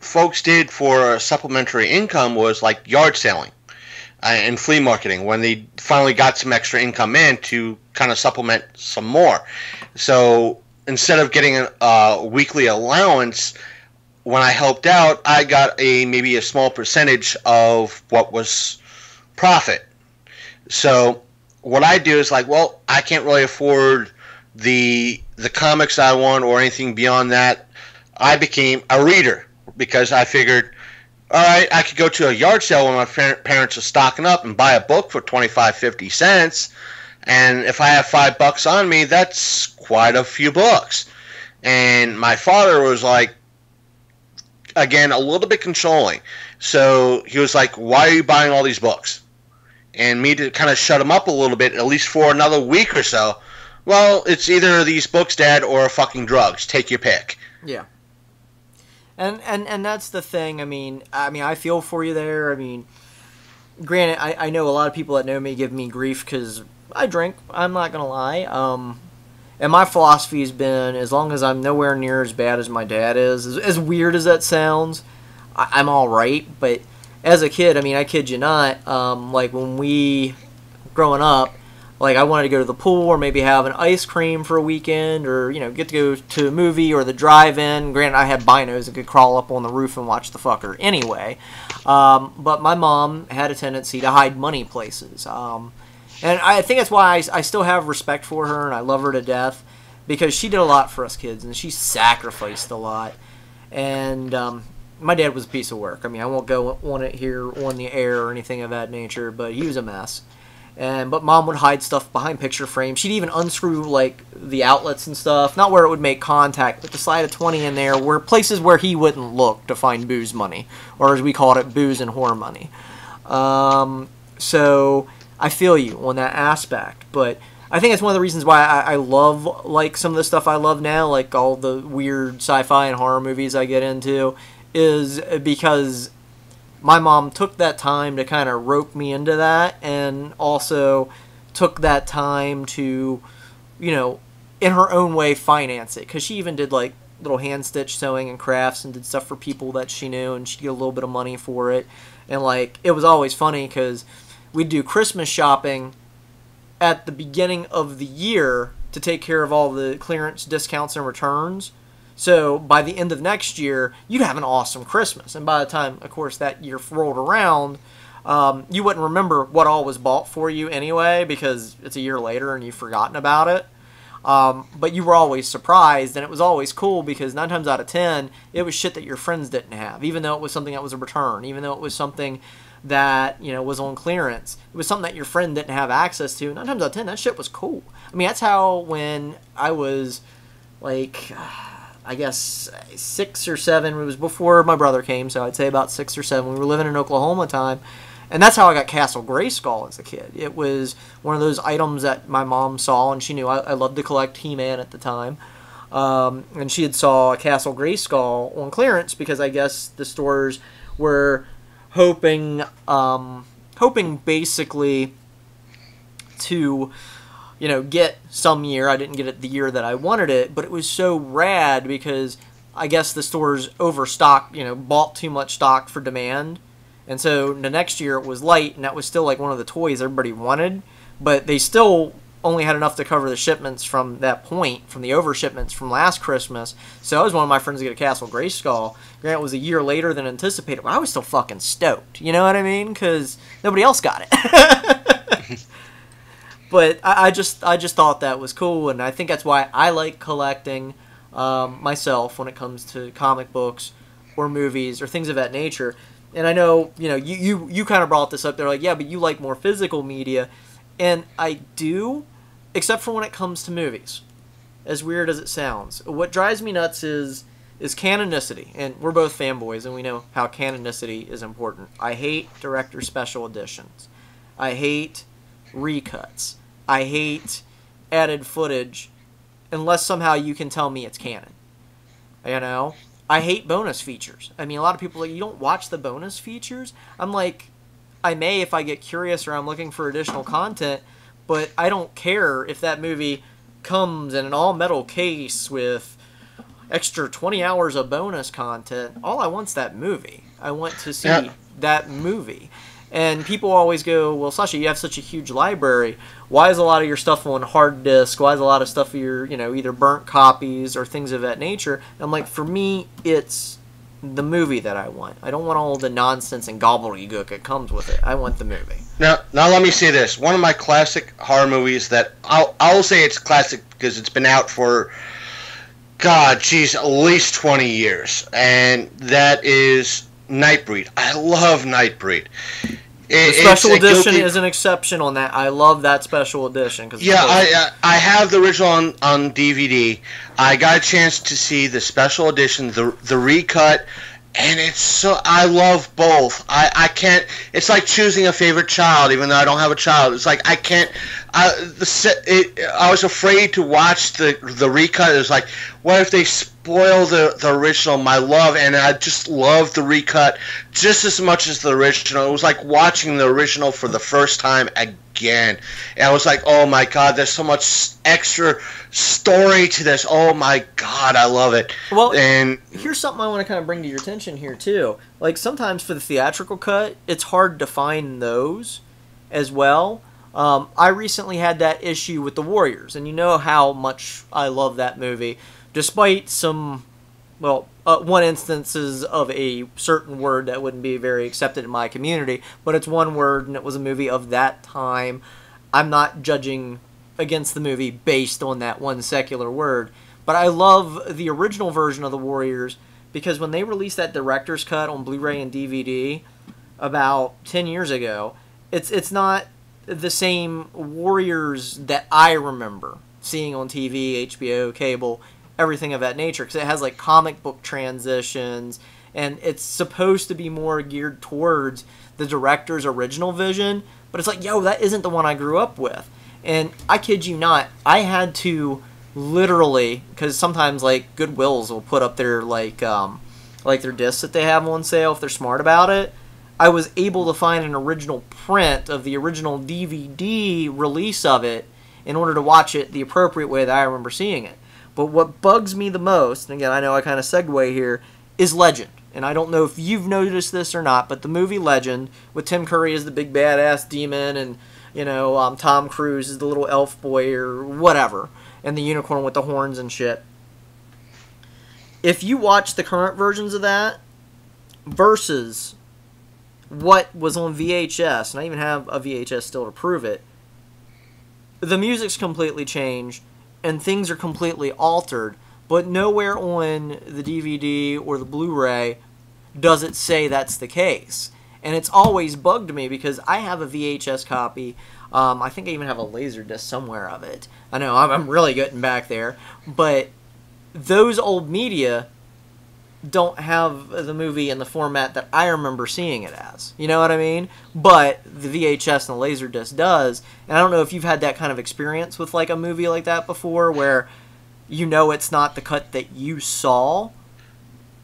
folks did for supplementary income was like yard selling and flea marketing when they finally got some extra income in to kind of supplement some more. So instead of getting a weekly allowance, when I helped out, I got maybe a small percentage of what was profit. So what I do is like, well, I can't really afford the comics I want or anything beyond that. I became a reader because I figured, all right, I could go to a yard sale when my parents are stocking up and buy a book for 25, 50 cents. And if I have $5 on me, that's quite a few books. And my father was like, again, a little bit controlling. So he was like, why are you buying all these books? And me to kind of shut him up a little bit, at least for another week or so. Well, it's either these books, Dad, or fucking drugs. Take your pick. Yeah. And that's the thing. I mean, I feel for you there. I mean, granted, I know a lot of people that know me give me grief because I drink. I'm not gonna lie. And my philosophy has been, as long as I'm nowhere near as bad as my dad is, as weird as that sounds, I'm all right. But as a kid, I mean, I kid you not, like when we, growing up, like I wanted to go to the pool or maybe have an ice cream for a weekend or, you know, get to go to a movie or the drive-in. Granted, I had binos and could crawl up on the roof and watch the fucker anyway. But my mom had a tendency to hide money places. And I think that's why I still have respect for her and I love her to death because she did a lot for us kids and she sacrificed a lot. And my dad was a piece of work. I mean, I won't go on it here on the air or anything of that nature, but he was a mess. But Mom would hide stuff behind picture frames. She'd even unscrew like the outlets and stuff, not where it would make contact, but to slide a 20 in there, where places where he wouldn't look to find booze money, or as we called it, booze and whore money. So I feel you on that aspect, but I think it's one of the reasons why I love like some of the stuff I love now, like all the weird sci-fi and horror movies I get into, is because my mom took that time to kind of rope me into that and also took that time to, you know, in her own way finance it. Because she even did like little hand-stitch sewing and crafts and did stuff for people that she knew and she'd get a little bit of money for it. And like, it was always funny because we'd do Christmas shopping at the beginning of the year to take care of all the clearance discounts and returns. So by the end of next year, you'd have an awesome Christmas. And by the time, of course, that year rolled around, you wouldn't remember what all was bought for you anyway because it's a year later and you've forgotten about it. But you were always surprised, and it was always cool because 9 times out of 10, it was shit that your friends didn't have, even though it was something that was a return, even though it was something that, you know, was on clearance. It was something that your friend didn't have access to. 9 times out of 10, that shit was cool. I mean, that's how when I was like, I guess 6 or 7, it was before my brother came, so I'd say about 6 or 7. We were living in Oklahoma time, and that's how I got Castle Grayskull as a kid. It was one of those items that my mom saw, and she knew I loved to collect He-Man at the time. And she had saw a Castle Grayskull on clearance because I guess the stores were hoping basically to, you know, get some year. I didn't get it the year that I wanted it, but it was so rad because I guess the stores overstocked, you know, bought too much stock for demand. And so the next year it was light, and that was still like one of the toys everybody wanted, but they still only had enough to cover the shipments from that point, from the overshipments from last Christmas. So I was one of my friends to get a Castle Grayskull. Granted, it was a year later than anticipated, but I was still fucking stoked. You know what I mean? Because nobody else got it. But I just thought that was cool, and I think that's why I like collecting myself when it comes to comic books or movies or things of that nature. And I know, you know, you kind of brought this up. They're like, yeah, but you like more physical media. And I do, except for when it comes to movies. As weird as it sounds. What drives me nuts is canonicity. And we're both fanboys, and we know how canonicity is important. I hate director special editions. I hate recuts. I hate added footage unless somehow you can tell me it's canon. You know? I hate bonus features. I mean, a lot of people are like, you don't watch the bonus features? I'm like, I may if I get curious or I'm looking for additional content, but I don't care if that movie comes in an all-metal case with extra 20 hours of bonus content. All I want's that movie. I want to see that movie. And people always go, well, Sasha, you have such a huge library. Why is a lot of your stuff on hard disk? Why is a lot of your, you know, either burnt copies or things of that nature? And I'm like, for me, it's the movie that I want. I don't want all the nonsense and gobbledygook that comes with it. I want the movie. Now let me say this. One of my classic horror movies that I'll say it's classic because it's been out for, God, geez, at least 20 years, and that is Nightbreed. I love Nightbreed. The special edition is an exception on that. I love that special edition. I have the original on DVD. I got a chance to see the special edition, the recut, and it's so, I love both. I can't. It's like choosing a favorite child, even though I don't have a child. It's like I can't. I was afraid to watch the recut. It was like, what if they spoil the original, my love? And I just love the recut just as much as the original. It was like watching the original for the first time again. And I was like, oh my God, there's so much extra story to this. Oh my God, I love it. Well, and here's something I want to kind of bring to your attention here too. Like sometimes for the theatrical cut, it's hard to find those as well. I recently had that issue with The Warriors, and you know how much I love that movie, despite some, one instances of a certain word that wouldn't be very accepted in my community, but it's one word, and it was a movie of that time. I'm not judging against the movie based on that one secular word, but I love the original version of The Warriors, because when they released that director's cut on Blu-ray and DVD about 10 years ago, it's not the same Warriors that I remember seeing on TV, HBO, cable, everything of that nature, because it has like comic book transitions, and it's supposed to be more geared towards the director's original vision, but it's like, yo, that isn't the one I grew up with. And I kid you not, I had to literally, because sometimes like Goodwills will put up their like their discs that they have on sale if they're smart about it. I was able to find an original print of the original DVD release of it in order to watch it the appropriate way that I remember seeing it. But what bugs me the most, and again, I know I kind of segue here, is Legend. And I don't know if you've noticed this or not, but the movie Legend, with Tim Curry as the big badass demon, and Tom Cruise is the little elf boy or whatever, and the unicorn with the horns and shit. If you watch the current versions of that versus what was on VHS, and I even have a VHS still to prove it, the music's completely changed and things are completely altered, but nowhere on the DVD or the Blu-ray does it say that's the case. And it's always bugged me because I have a VHS copy. I think I even have a Laserdisc somewhere of it. I know, I'm really getting back there. But those old media don't have the movie in the format that I remember seeing it as. You know what I mean? But the VHS and the Laserdisc does. And I don't know if you've had that kind of experience with like a movie like that before, where you know it's not the cut that you saw,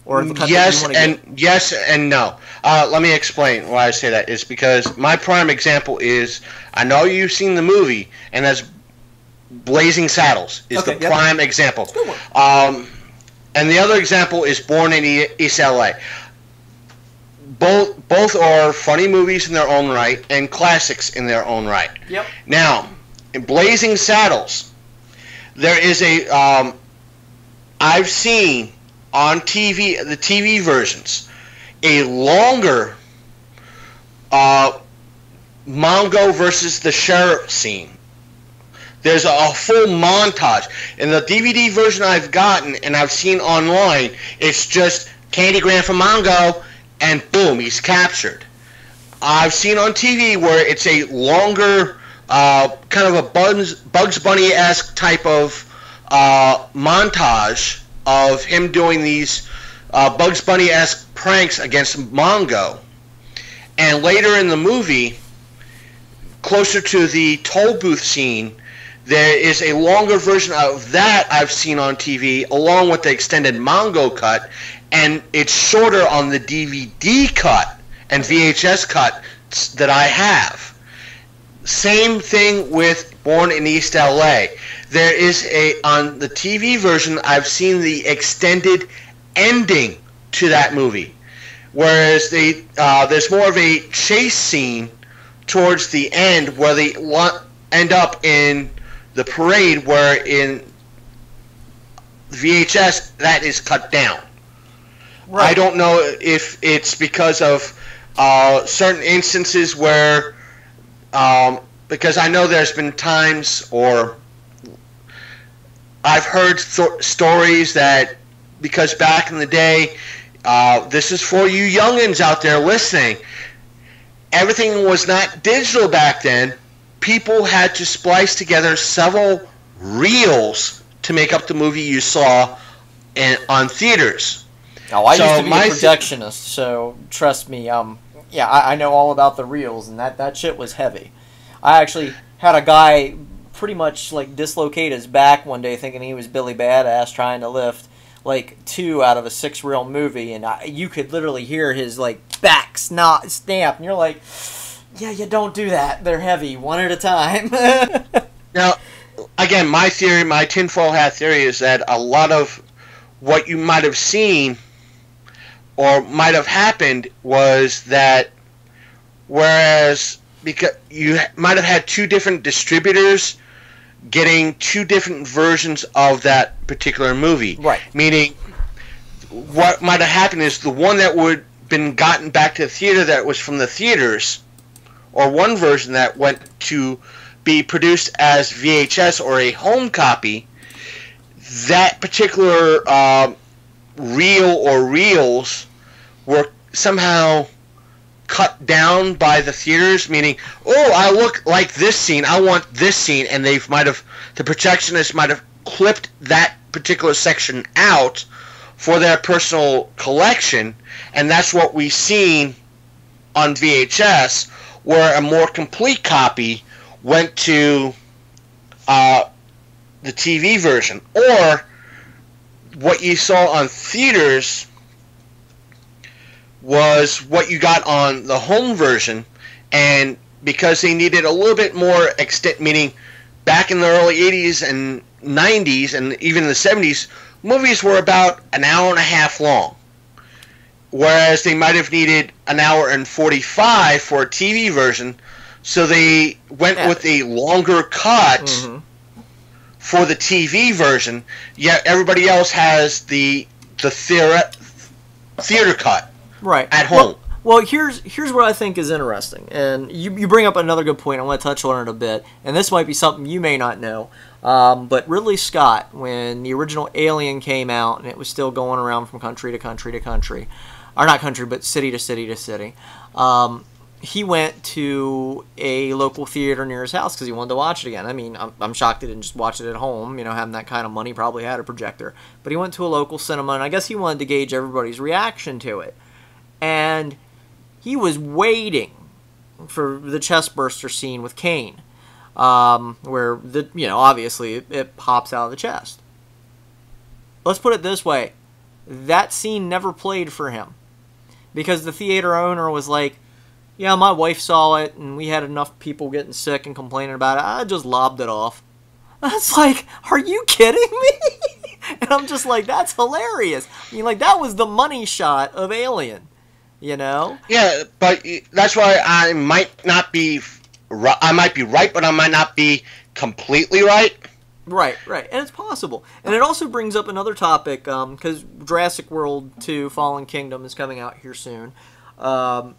or the cut that you want to get. Yes and no. Let me explain why I say that. Is because my prime example is, I know you've seen the movie, and that's Blazing Saddles is the prime example. And the other example is Born in East LA. Both are funny movies in their own right and classics in their own right. Yep. Now, in Blazing Saddles, there is a I've seen on TV, the TV versions, a longer Mongo versus the sheriff scene. There's a full montage. In the DVD version I've gotten and I've seen online, it's just Candygram from Mongo, and boom, he's captured. I've seen on TV where it's a longer, kind of a Bugs Bunny-esque type of montage of him doing these Bugs Bunny-esque pranks against Mongo. And later in the movie, closer to the toll booth scene, there is a longer version of that I've seen on TV, along with the extended Mongo cut, and it's shorter on the DVD cut and VHS cut that I have. Same thing with Born in East LA. There is on the TV version, I've seen the extended ending to that movie, whereas there's more of a chase scene towards the end where they end up in the parade, where in VHS that is cut down. I Right. don't know if it's because of certain instances where, because I know there's been times, or I've heard stories that because back in the day, this is for you youngins out there listening, everything was not digital back then. People had to splice together several reels to make up the movie you saw on theaters. Oh, I used So to be a projectionist, so trust me. Yeah, I know all about the reels, and that shit was heavy. I actually had a guy pretty much like dislocate his back one day, thinking he was Billy Badass trying to lift like 2 out of a 6-reel movie, and you could literally hear his like back snap, and you're like, yeah, you don't do that. They're heavy, one at a time. Now, again, my theory, my tinfoil hat theory, is that a lot of what you might have seen or might have happened was that whereas because you might have had 2 different distributors getting 2 different versions of that particular movie. Right. Meaning, what might have happened is the one that would been gotten back to the theater that was from the theaters, or one version that went to be produced as VHS or a home copy, that particular reel or reels were somehow cut down by the theaters, meaning, oh, I look like this scene, I want this scene, and the projectionist might have clipped that particular section out for their personal collection, and that's what we've seen on VHS, where a more complete copy went to the TV version. Or what you saw on theaters was what you got on the home version, and because they needed a little bit more extent, meaning back in the early 80s and 90s and even the 70s, movies were about an hour and a half long, whereas they might have needed an hour and 45 for a TV version, so they went with a longer cut for the TV version, yet everybody else has the theater cut. Right. At home. Well, here's what I think is interesting, and you bring up another good point. I want to touch on it a bit, and this might be something you may not know. But Ridley Scott, when the original Alien came out, and it was still going around from country to country to country, or not country, but city to city to city, he went to a local theater near his house because he wanted to watch it again. I mean, I'm shocked he didn't just watch it at home. You know, having that kind of money, probably had a projector. But he went to a local cinema, and I guess he wanted to gauge everybody's reaction to it. And he was waiting for the chestburster scene with Kane, where obviously it pops out of the chest. Let's put it this way: that scene never played for him because the theater owner was like, "Yeah, my wife saw it, and we had enough people getting sick and complaining about it. I just lobbed it off." That's like, are you kidding me? And I'm just like, that's hilarious. I mean, like, that was the money shot of Alien. You know? Yeah, but that's why I might not be. I might be right, but I might not be completely right. Right, and it's possible. And it also brings up another topic, because Jurassic World 2: Fallen Kingdom is coming out here soon. And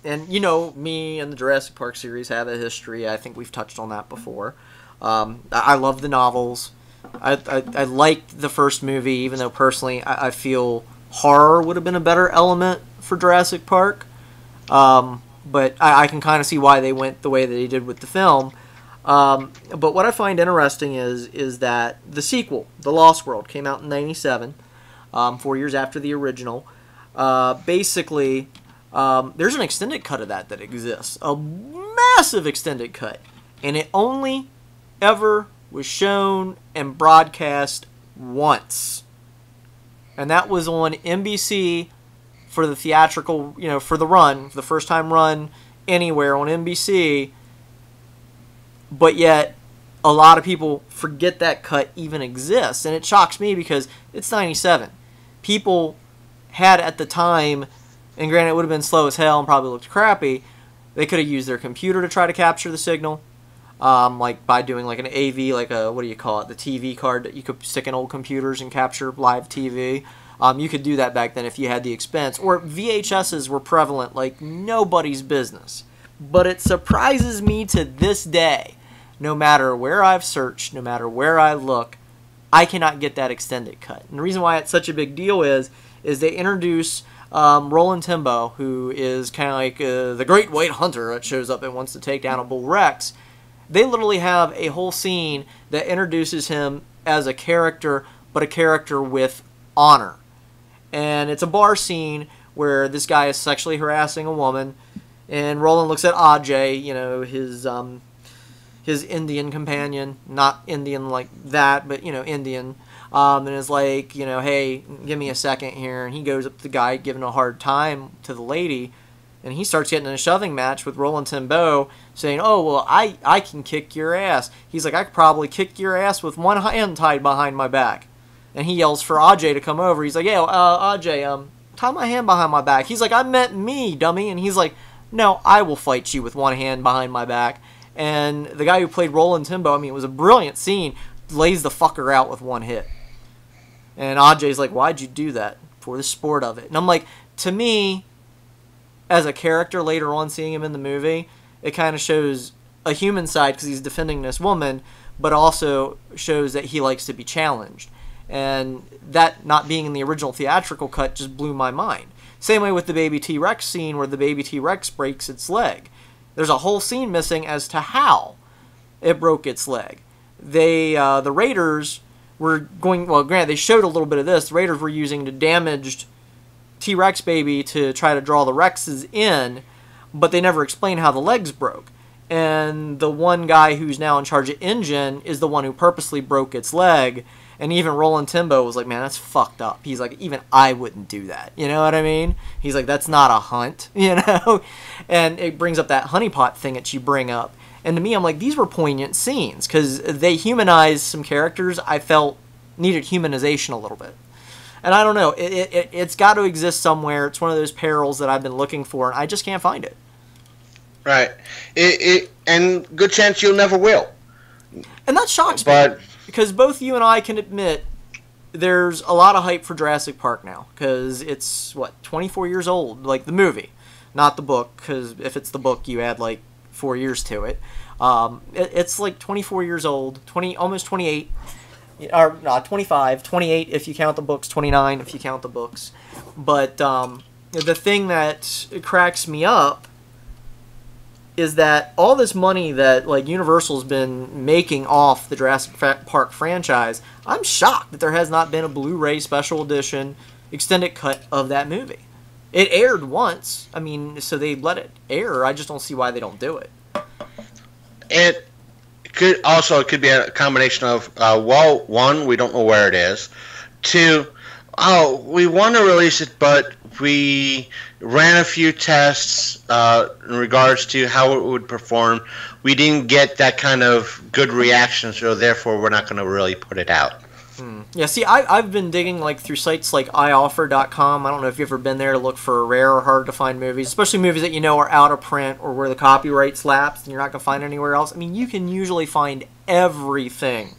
me and the Jurassic Park series have a history. I think we've touched on that before. I love the novels. I liked the first movie, even though personally I feel horror would have been a better element for Jurassic Park, but I can kind of see why they went the way that they did with the film. But what I find interesting is that the sequel, The Lost World, came out in '97, 4 years after the original. Basically, there's an extended cut of that exists, a massive extended cut, and it only ever was shown and broadcast once, and that was on NBC. For the theatrical, for the run, for the first time run anywhere on NBC, but yet a lot of people forget that cut even exists, and it shocks me because it's '97. People had at the time, and granted it would have been slow as hell and probably looked crappy, they could have used their computer to try to capture the signal, like by doing like an AV, like a, what do you call it, the TV card that you could stick in old computers and capture live TV. You could do that back then if you had the expense. Or VHSs were prevalent like nobody's business. But it surprises me to this day, no matter where I've searched, no matter where I look, I cannot get that extended cut. And the reason why it's such a big deal is they introduce Roland Timbo, who is kind of like the great white hunter that shows up and wants to take down a bull Rex. They literally have a whole scene that introduces him as a character, but a character with honor. And it's a bar scene where this guy is sexually harassing a woman, and Roland looks at Ajay, you know, his Indian companion, not Indian like that, but, you know, Indian, and is like, you know, hey, give me a second here. And he goes up to the guy, giving a hard time to the lady, and he starts getting in a shoving match with Roland Timbo, saying, oh, well, I can kick your ass. He's like, I could probably kick your ass with one hand tied behind my back. And he yells for Ajay to come over. He's like, yeah, Ajay, tie my hand behind my back. He's like, I meant me, dummy. And he's like, no, I will fight you with one hand behind my back. And the guy who played Roland Timbo, I mean, it was a brilliant scene, lays the fucker out with one hit. And Ajay's like, why'd you do that? For the sport of it. And I'm like, to me, as a character later on seeing him in the movie, it kind of shows a human side because he's defending this woman, but also shows that he likes to be challenged. And that not being in the original theatrical cut just blew my mind. Same way with the baby T-Rex scene where the baby T-Rex breaks its leg. There's a whole scene missing as to how it broke its leg. The Raiders were going, well, granted, they showed a little bit of this. The Raiders were using the damaged T-Rex baby to try to draw the Rexes in, but they never explained how the legs broke. And the one guy who's now in charge of engine is the one who purposely broke its leg. And even Roland Timbo was like, man, that's fucked up. He's like, even I wouldn't do that. You know what I mean? He's like, that's not a hunt, you know? And it brings up that honeypot thing that you bring up. And to me, I'm like, these were poignant scenes because they humanized some characters I felt needed humanization a little bit. And I don't know. It's got to exist somewhere. It's one of those perils that I've been looking for, and I just can't find it. Right. And good chance you'll never will. And that shocks me. Because both you and I can admit there's a lot of hype for Jurassic Park now. Because it's, 24 years old? Like, the movie. Not the book. Because if it's the book, you add, 4 years to it. It's, 24 years old. Almost 28. Or, no, 25. 28 if you count the books. 29 if you count the books. But the thing that cracks me up is that all this money that Universal's been making off the Jurassic Park franchise, I'm shocked that there has not been a Blu-ray special edition extended cut of that movie. It aired once. I mean, so they let it air. I just don't see why they don't do it. It could be a combination of, one, we don't know where it is. Two, we want to release it, but we ran a few tests in regards to how it would perform. We didn't get that kind of good reaction, so therefore we're not going to really put it out. Yeah, see, I've been digging through sites like ioffer.com. I don't know if you've ever been there to look for rare or hard-to-find movies, especially movies that you know are out of print or where the copyright's lapsed and you're not going to find anywhere else. I mean, you can usually find everything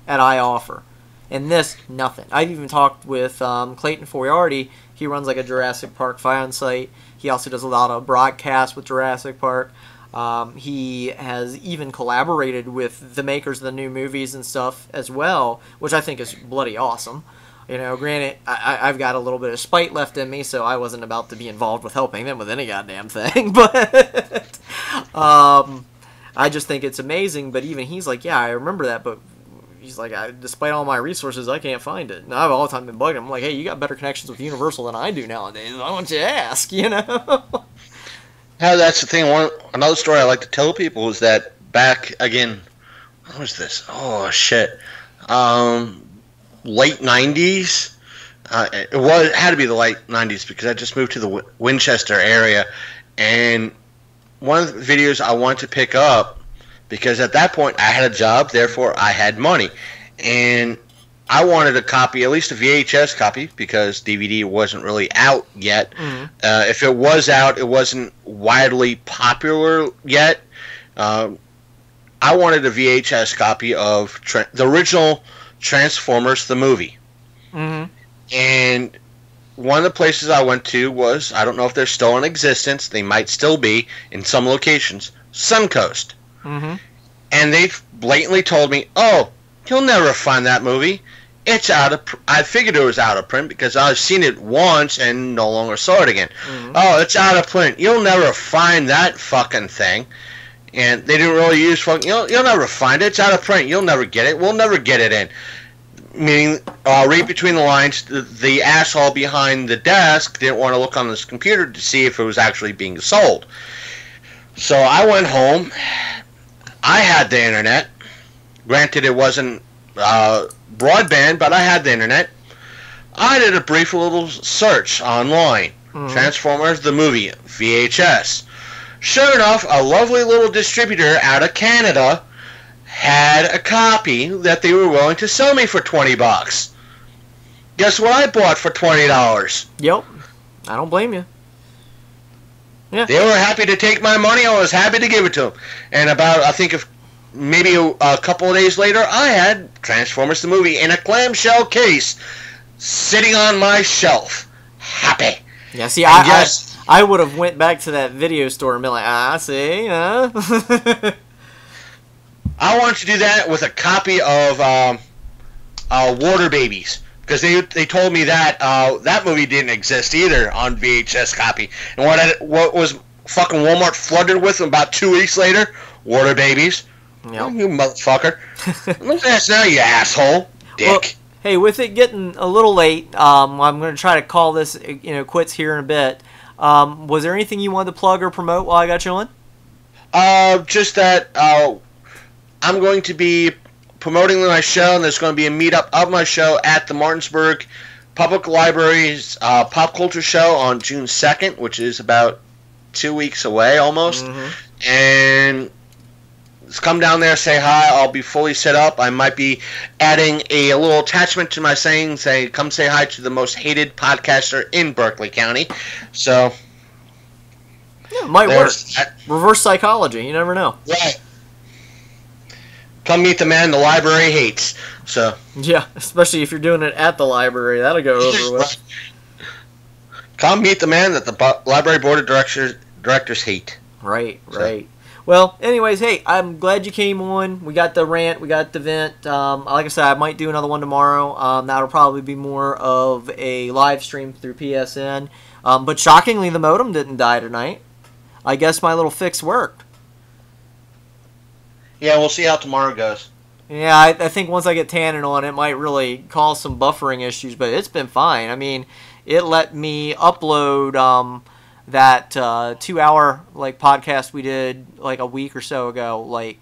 at ioffer. And this, nothing. I've even talked with Clayton Foriarty. He runs a Jurassic Park fan site. He also does a lot of broadcasts with Jurassic Park. He has even collaborated with the makers of the new movies and stuff as well, which I think is bloody awesome. You know, granted, I've got a little bit of spite left in me, so I wasn't about to be involved with helping them with any goddamn thing. But I just think it's amazing. But even he's like, yeah, I remember that, but he's like, despite all my resources, I can't find it. And I've all the time been bugging him. I'm like, hey, you got better connections with Universal than I do nowadays. I want you to ask, you know? Yeah, that's the thing. Another story I like to tell people is that back, again, when was this? Oh, shit. Late 90s? It had to be the late 90s because I just moved to the Winchester area. And one of the videos I wanted to pick up, because at that point I had a job, therefore I had money. And I wanted a copy, at least a VHS copy, because DVD wasn't really out yet. Mm-hmm. If it was out, it wasn't widely popular yet. I wanted a VHS copy of the original Transformers, the movie. Mm-hmm. And one of the places I went to was, I don't know if they're still in existence, they might still be in some locations, Suncoast. Mm-hmm. And they blatantly told me, oh, you'll never find that movie. It's out of I figured it was out of print because I've seen it once and no longer saw it again. Mm-hmm. Oh, it's out of print. You'll never find that fucking thing. And they didn't really use fucking, you'll never find it. It's out of print. You'll never get it. We'll never get it in. Meaning, read between the lines, the asshole behind the desk didn't want to look on his computer to see if it was actually being sold. So I went home. I had the internet. Granted, it wasn't broadband, but I had the internet. I did a brief little search online. Transformers the movie, VHS. Sure enough, a lovely little distributor out of Canada had a copy that they were willing to sell me for $20. Guess what I bought for $20? Yep. I don't blame you. Yeah. They were happy to take my money. I was happy to give it to them. And about, I think, maybe a couple of days later, I had Transformers the movie in a clamshell case sitting on my shelf. Happy. Yeah, see, I would have went back to that video store and been like, see, I wanted to do that with a copy of Water Babies, because they told me that that movie didn't exist either on VHS copy. And what was fucking Walmart flooded with about 2 weeks later? Water Babies. Yep. You motherfucker. That's now, you asshole. Dick. Well, hey, with it getting a little late, I'm going to try to call this quits here in a bit. Was there anything you wanted to plug or promote while I got you on? Just that I'm going to be promoting my show, and there's going to be a meetup of my show at the Martinsburg Public Library's Pop Culture Show on June 2nd, which is about 2 weeks away almost. Mm-hmm. And come down there, say hi. I'll be fully set up. I might be adding a little attachment to my saying, come say hi to the most hated podcaster in Berkeley County. So, yeah, it might work. Reverse psychology. You never know. Right. Come meet the man the library hates. So. Yeah, especially if you're doing it at the library. That'll go over with. Come meet the man that the library board of directors hate. Right, right. Well, anyways, hey, I'm glad you came on. We got the rant, we got the vent. Like I said, I might do another one tomorrow. That'll probably be more of a live stream through PSN. But shockingly, the modem didn't die tonight. I guess my little fix worked. Yeah, we'll see how tomorrow goes. Yeah, I think once I get Tannen on, it might really cause some buffering issues, but it's been fine. I mean, it let me upload that 2-hour podcast we did a week or so ago,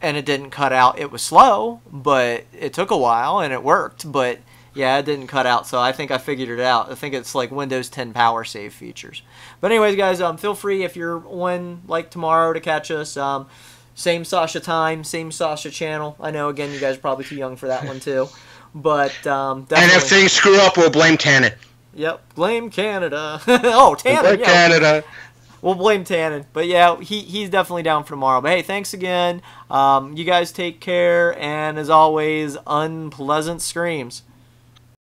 and it didn't cut out. It was slow, but it took a while and it worked. But yeah, it didn't cut out, so I think I figured it out. I think it's Windows 10 power save features. But anyways, guys, feel free if you're on tomorrow to catch us. Same Sasha time, same Sasha channel. I know, again, you guys are probably too young for that one too, but definitely. And if things screw up, we'll blame Tannen. Yep, blame Canada. Oh, Tannen. Blame Canada. We'll blame Tannen. But yeah, he's definitely down for tomorrow. But hey, thanks again. You guys take care, and as always, unpleasant screams.